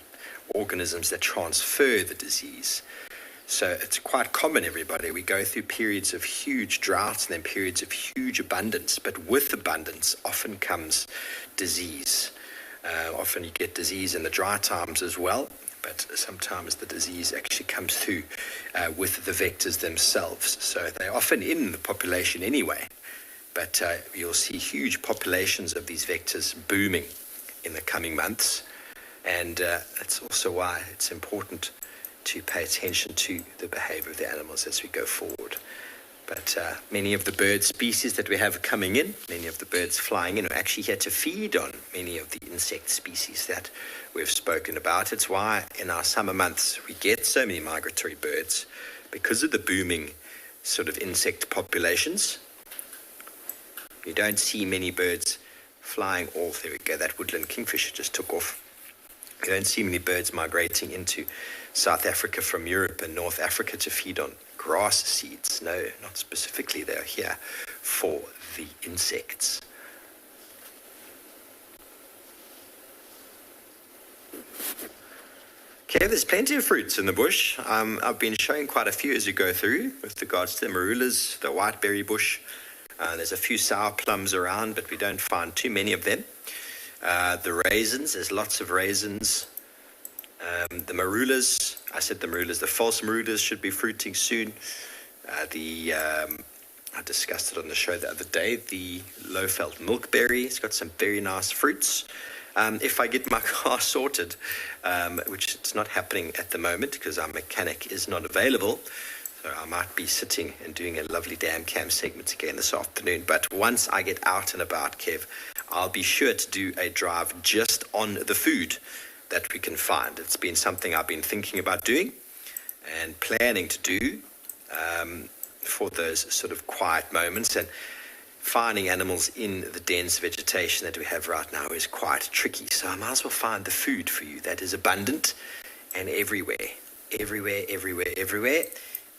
organisms that transfer the disease. So it's quite common, everybody. We go through periods of huge droughts and then periods of huge abundance, but with abundance often comes disease. Often you get disease in the dry times as well, but sometimes the disease actually comes through with the vectors themselves. So they're often in the population anyway. But you'll see huge populations of these vectors booming in the coming months. And that's also why it's important to pay attention to the behavior of the animals as we go forward. But many of the bird species that we have coming in, many of the birds flying in, are actually here to feed on many of the insect species that we've spoken about. It's why in our summer months we get so many migratory birds, because of the booming sort of insect populations. You don't see many birds flying off. There we go, that woodland kingfisher just took off. You don't see many birds migrating into South Africa from Europe and North Africa to feed on grass seeds. No, not specifically. They're here for the insects. Okay, there's plenty of fruits in the bush. I've been showing quite a few as you go through with regards to the marulas, the whiteberry bush. There's a few sour plums around, but we don't find too many of them. The raisins, there's lots of raisins. The marulas, the false marulas should be fruiting soon. I discussed it on the show the other day, the low-felt milkberry. It's got some very nice fruits. If I get my car sorted, which it's not happening at the moment because our mechanic is not available, so I might be sitting and doing a lovely damn cam segment again this afternoon. But once I get out and about, Kev, I'll be sure to do a drive just on the food that we can find. It's been something I've been thinking about doing and planning to do for those sort of quiet moments. And finding animals in the dense vegetation that we have right now is quite tricky. So I might as well find the food for you that is abundant and everywhere.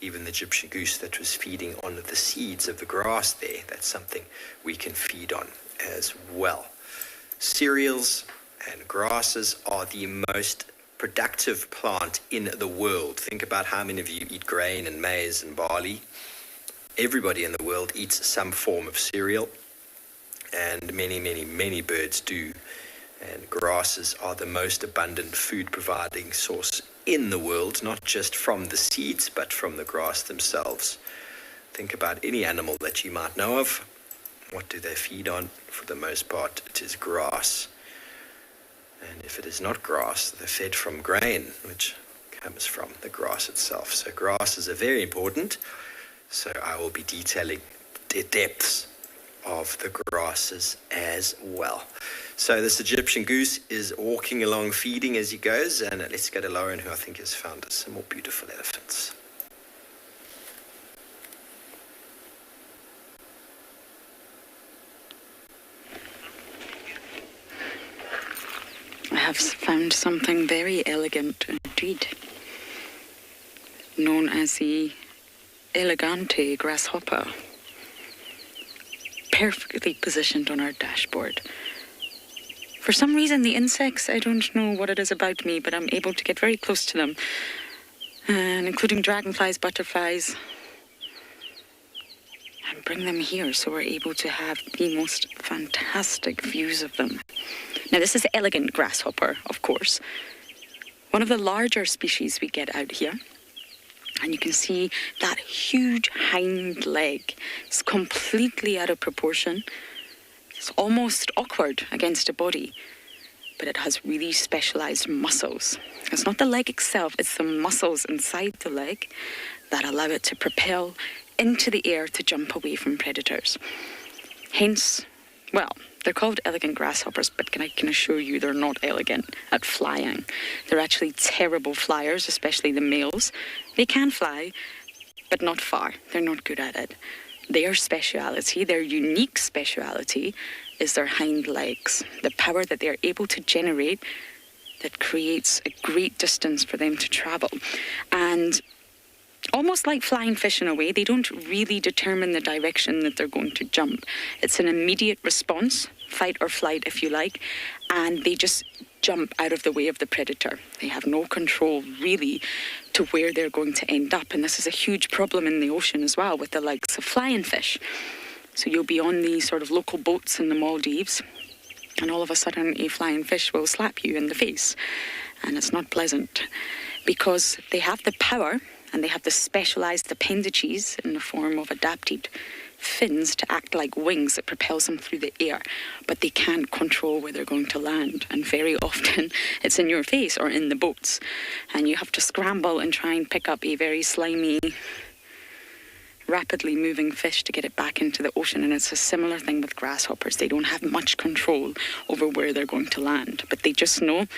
Even the Egyptian goose that was feeding on the seeds of the grass there, that's something we can feed on as well. Cereals and grasses are the most productive plant in the world. Think about how many of you eat grain and maize and barley. Everybody in the world eats some form of cereal, and many birds do. And grasses are the most abundant food providing source in the world, not just from the seeds, but from the grass themselves. Think about any animal that you might know of. What do they feed on? For the most part, it is grass. And if it is not grass, they're fed from grain, which comes from the grass itself. So grasses are very important. So I will be detailing the depths of the grasses as well. So this Egyptian goose is walking along feeding as he goes, and let's go to Lauren, who I think has found us some more beautiful elephants. I have found something very elegant indeed, known as the elegante grasshopper, perfectly positioned on our dashboard. For some reason, the insects, I don't know what it is about me, but I'm able to get very close to them, and including dragonflies, butterflies, and bring them here so we're able to have the most fantastic views of them. Now, this is elegant grasshopper, of course, one of the larger species we get out here. And you can see that huge hind leg is completely out of proportion. It's almost awkward against a body, but it has really specialized muscles. It's not the leg itself, it's the muscles inside the leg that allow it to propel into the air to jump away from predators. Hence, well, they're called elegant grasshoppers, but I can assure you they're not elegant at flying. They're actually terrible flyers, especially the males. They can fly, but not far. They're not good at it. Their speciality, their unique speciality, is their hind legs. The power that they're able to generate that creates a great distance for them to travel. And almost like flying fish in a way, they don't really determine the direction that they're going to jump. It's an immediate response, fight or flight if you like, and they just jump out of the way of the predator. They have no control really to where they're going to end up, and this is a huge problem in the ocean as well with the likes of flying fish. So you'll be on these sort of local boats in the Maldives, and all of a sudden a flying fish will slap you in the face, and it's not pleasant because they have the power and they have the specialized appendages in the form of adapted fins to act like wings that propels them through the air, but they can't control where they're going to land, and very often it's in your face or in the boats, and you have to scramble and try and pick up a very slimy, rapidly moving fish to get it back into the ocean. And it's a similar thing with grasshoppers. They don't have much control over where they're going to land, but they just know,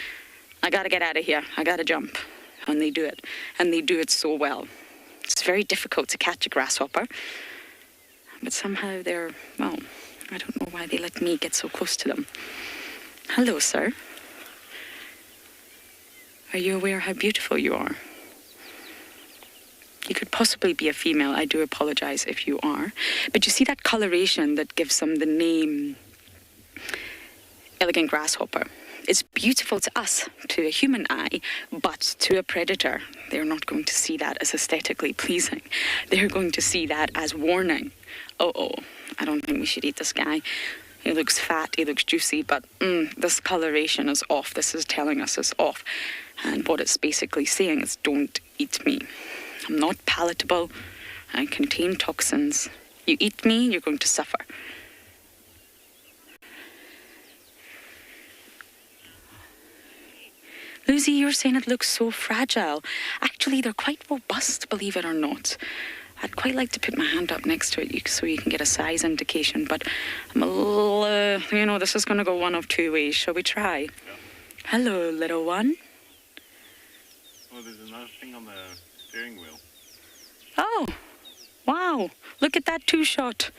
I gotta get out of here, I gotta jump. And they do it. And they do it so well. It's very difficult to catch a grasshopper. But somehow they're, well, I don't know why they let me get so close to them. Hello, sir. Are you aware how beautiful you are? You could possibly be a female. I do apologize if you are. But you see that coloration that gives them the name elegant grasshopper. It's beautiful to us, to a human eye, but to a predator, they're not going to see that as aesthetically pleasing. They're going to see that as warning. Oh, I don't think we should eat this guy. He looks fat, he looks juicy, but this coloration is off. This is telling us it's off. And what it's basically saying is, don't eat me. I'm not palatable. I contain toxins. You eat me, you're going to suffer. Lucy, you're saying it looks so fragile. Actually, they're quite robust, believe it or not. I'd quite like to put my hand up next to it so you can get a size indication, but I'm a little, this is going to go one of two ways. Shall we try? Yeah. Hello, little one. Oh, there's another thing on the steering wheel. Oh, wow. Look at that two-shot.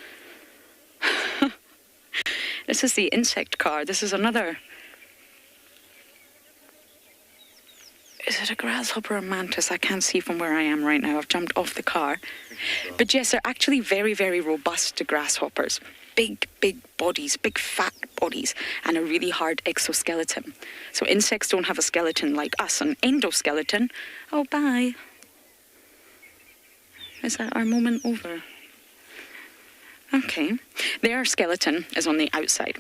This is the insect card. This is another... Is it a grasshopper or a mantis? I can't see from where I am right now. I've jumped off the car. But yes, they're actually very, very robust to grasshoppers. Big, big bodies, big fat bodies, and a really hard exoskeleton. So insects don't have a skeleton like us, an endoskeleton. Oh, bye. Is that our moment over? Okay. Their skeleton is on the outside.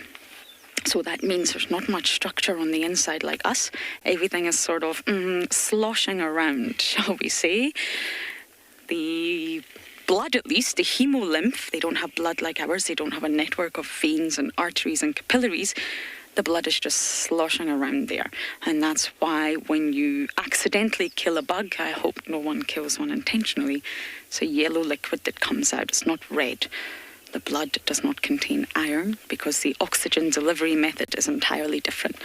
So that means there's not much structure on the inside like us. Everything is sort of sloshing around, shall we say. The blood, at least, the hemolymph, they don't have blood like ours. They don't have a network of veins and arteries and capillaries. The blood is just sloshing around there. And that's why when you accidentally kill a bug, I hope no one kills one intentionally, it's a yellow liquid that comes out. It's not red. The blood does not contain iron because the oxygen delivery method is entirely different.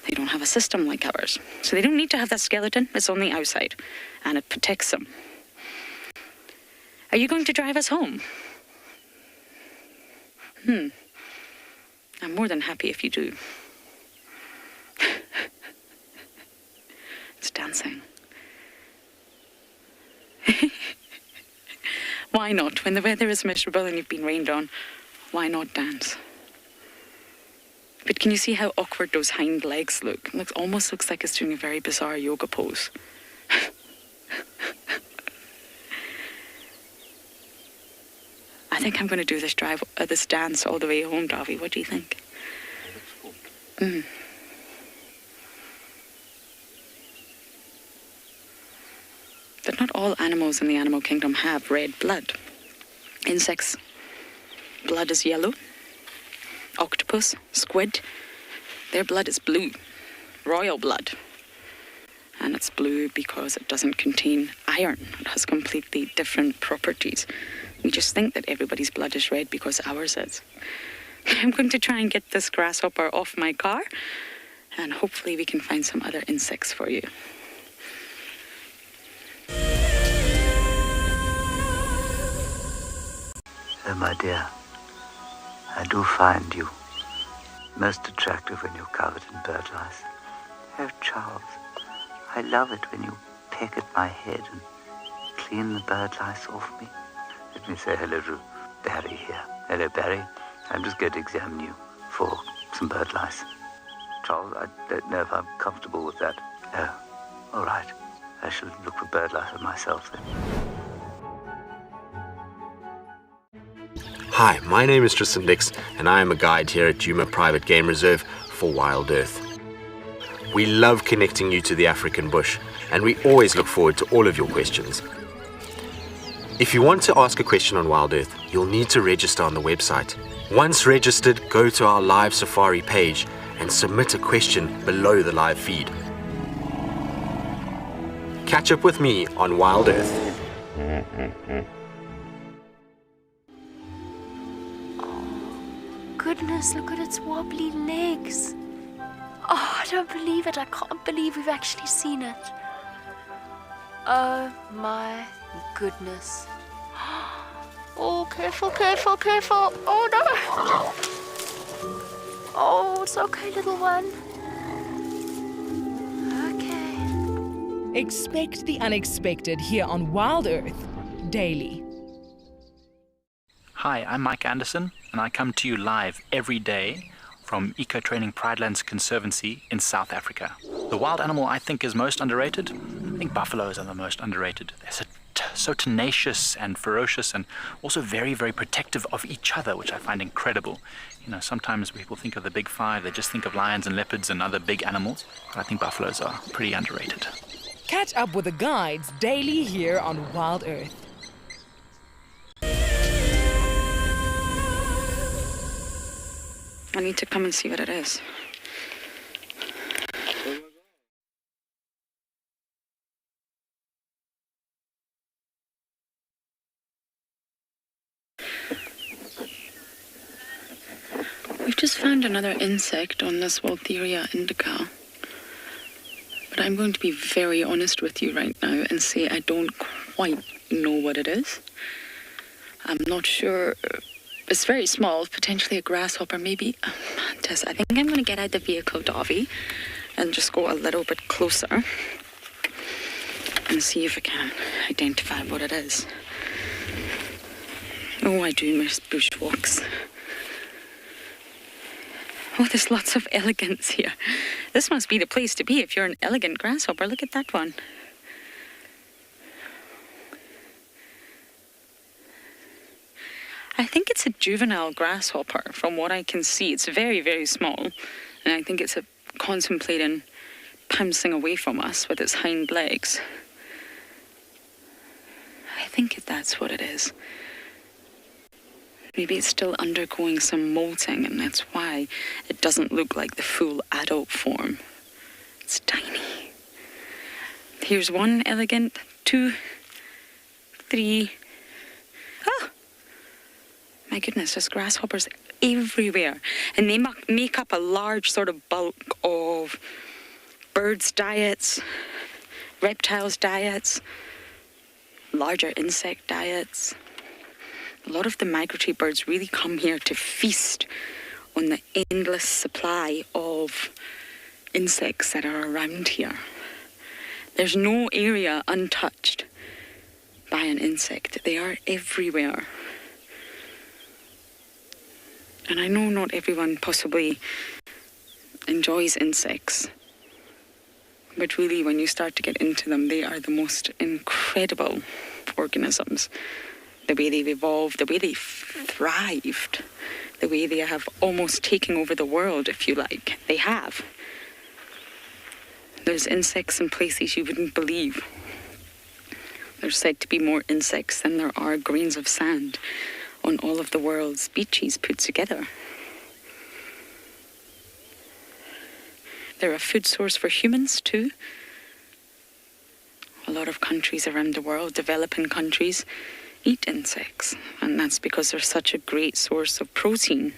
They don't have a system like ours. So they don't need to have that skeleton. It's on the outside. And it protects them. Are you going to drive us home? I'm more than happy if you do. It's dancing. Why not? When the weather is miserable and you've been rained on, why not dance? But can you see how awkward those hind legs look? It almost looks like it's doing a very bizarre yoga pose. I think I'm going to do this dance all the way home, Davi. What do you think? But not all animals in the animal kingdom have red blood. Insects, blood is yellow. Octopus, squid, their blood is blue, royal blood. And it's blue because it doesn't contain iron. It has completely different properties. We just think that everybody's blood is red because ours is. I'm going to try and get this grasshopper off my car, and hopefully we can find some other insects for you. Oh, my dear, I do find you most attractive when you're covered in bird's eyes. Oh, Charles, I love it when you peck at my head and clean the bird's eyes off me. Let me say hello to Barry here. Hello, Barry. I'm just going to examine you for some bird lice. Charles, I don't know if I'm comfortable with that. Oh, all right. I shall look for bird lice myself then. Hi, my name is Tristan Dix, and I am a guide here at Djuma Private Game Reserve for WildEarth. We love connecting you to the African bush, and we always look forward to all of your questions. If you want to ask a question on WildEarth, you'll need to register on the website. Once registered, go to our live safari page and submit a question below the live feed. Catch up with me on WildEarth. Goodness, look at its wobbly legs. Oh, I don't believe it. I can't believe we've actually seen it. Oh my goodness. Oh, careful, careful, careful. Oh no. Oh, it's okay, little one. Okay. Expect the unexpected here on WildEarth daily. Hi, I'm Mike Anderson, and I come to you live every day from Eco Training Pridelands Conservancy in South Africa. The wild animal I think is most underrated. I think buffaloes are the most underrated. They're so tenacious and ferocious, and also very, very protective of each other, which I find incredible. You know, sometimes people think of the big five, they just think of lions and leopards and other big animals, but I think buffaloes are pretty underrated. Catch up with the guides daily here on WildEarth. I need to come and see what it is. We've just found another insect on this Vulture indica. But I'm going to be very honest with you right now and say I don't quite know what it is. I'm not sure. It's very small, potentially a grasshopper, maybe a mantis. I think I'm going to get out the vehicle, Davi, and just go a little bit closer and see if I can identify what it is. Oh, I do miss bushwalks. Oh, there's lots of elegance here. This must be the place to be if you're an elegant grasshopper. Look at that one. I think it's a juvenile grasshopper from what I can see. It's very, very small. And I think it's contemplating pouncing away from us with its hind legs. I think that's what it is. Maybe it's still undergoing some molting, and that's why it doesn't look like the full adult form. It's tiny. Here's one elegant, 2, 3. Ah! My goodness, there's grasshoppers everywhere. And they make up a large sort of bulk of birds' diets, reptiles' diets, larger insect diets. A lot of the migratory birds really come here to feast on the endless supply of insects that are around here. There's no area untouched by an insect. They are everywhere. And I know not everyone possibly enjoys insects, but really when you start to get into them, they are the most incredible organisms. The way they've evolved, the way they've thrived, the way they have almost taken over the world, if you like. They have. There's insects in places you wouldn't believe. There's said to be more insects than there are grains of sand on all of the world's beaches put together. They're a food source for humans too. A lot of countries around the world, developing countries, eat insects, and that's because they're such a great source of protein.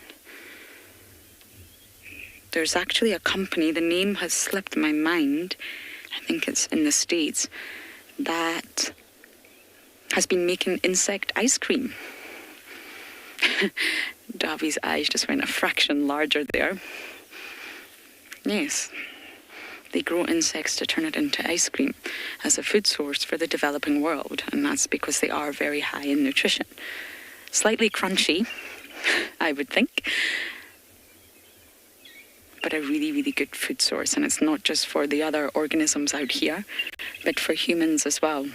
There's actually a company, the name has slipped my mind, I think it's in the States, that has been making insect ice cream. Davi's eyes just went a fraction larger there. Yes, they grow insects to turn it into ice cream as a food source for the developing world, and that's because they are very high in nutrition. Slightly crunchy, I would think, but a really, really good food source, and it's not just for the other organisms out here, but for humans as well.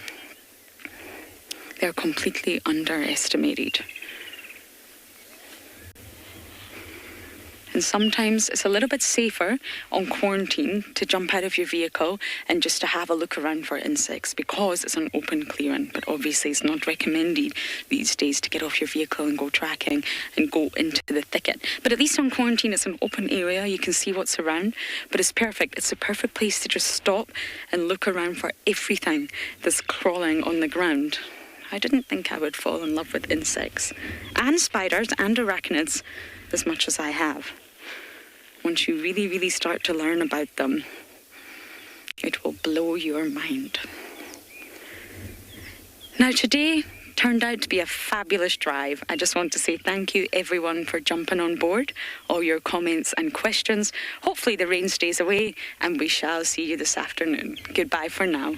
They're completely underestimated. And sometimes it's a little bit safer on quarantine to jump out of your vehicle and just to have a look around for insects because it's an open clearing. But obviously it's not recommended these days to get off your vehicle and go tracking and go into the thicket. But at least on quarantine it's an open area, you can see what's around. But it's perfect. It's a perfect place to just stop and look around for everything that's crawling on the ground. I didn't think I would fall in love with insects and spiders and arachnids as much as I have. Once you really, really start to learn about them, it will blow your mind. Now, today turned out to be a fabulous drive. I just want to say thank you, everyone, for jumping on board, all your comments and questions. Hopefully the rain stays away, and we shall see you this afternoon. Goodbye for now.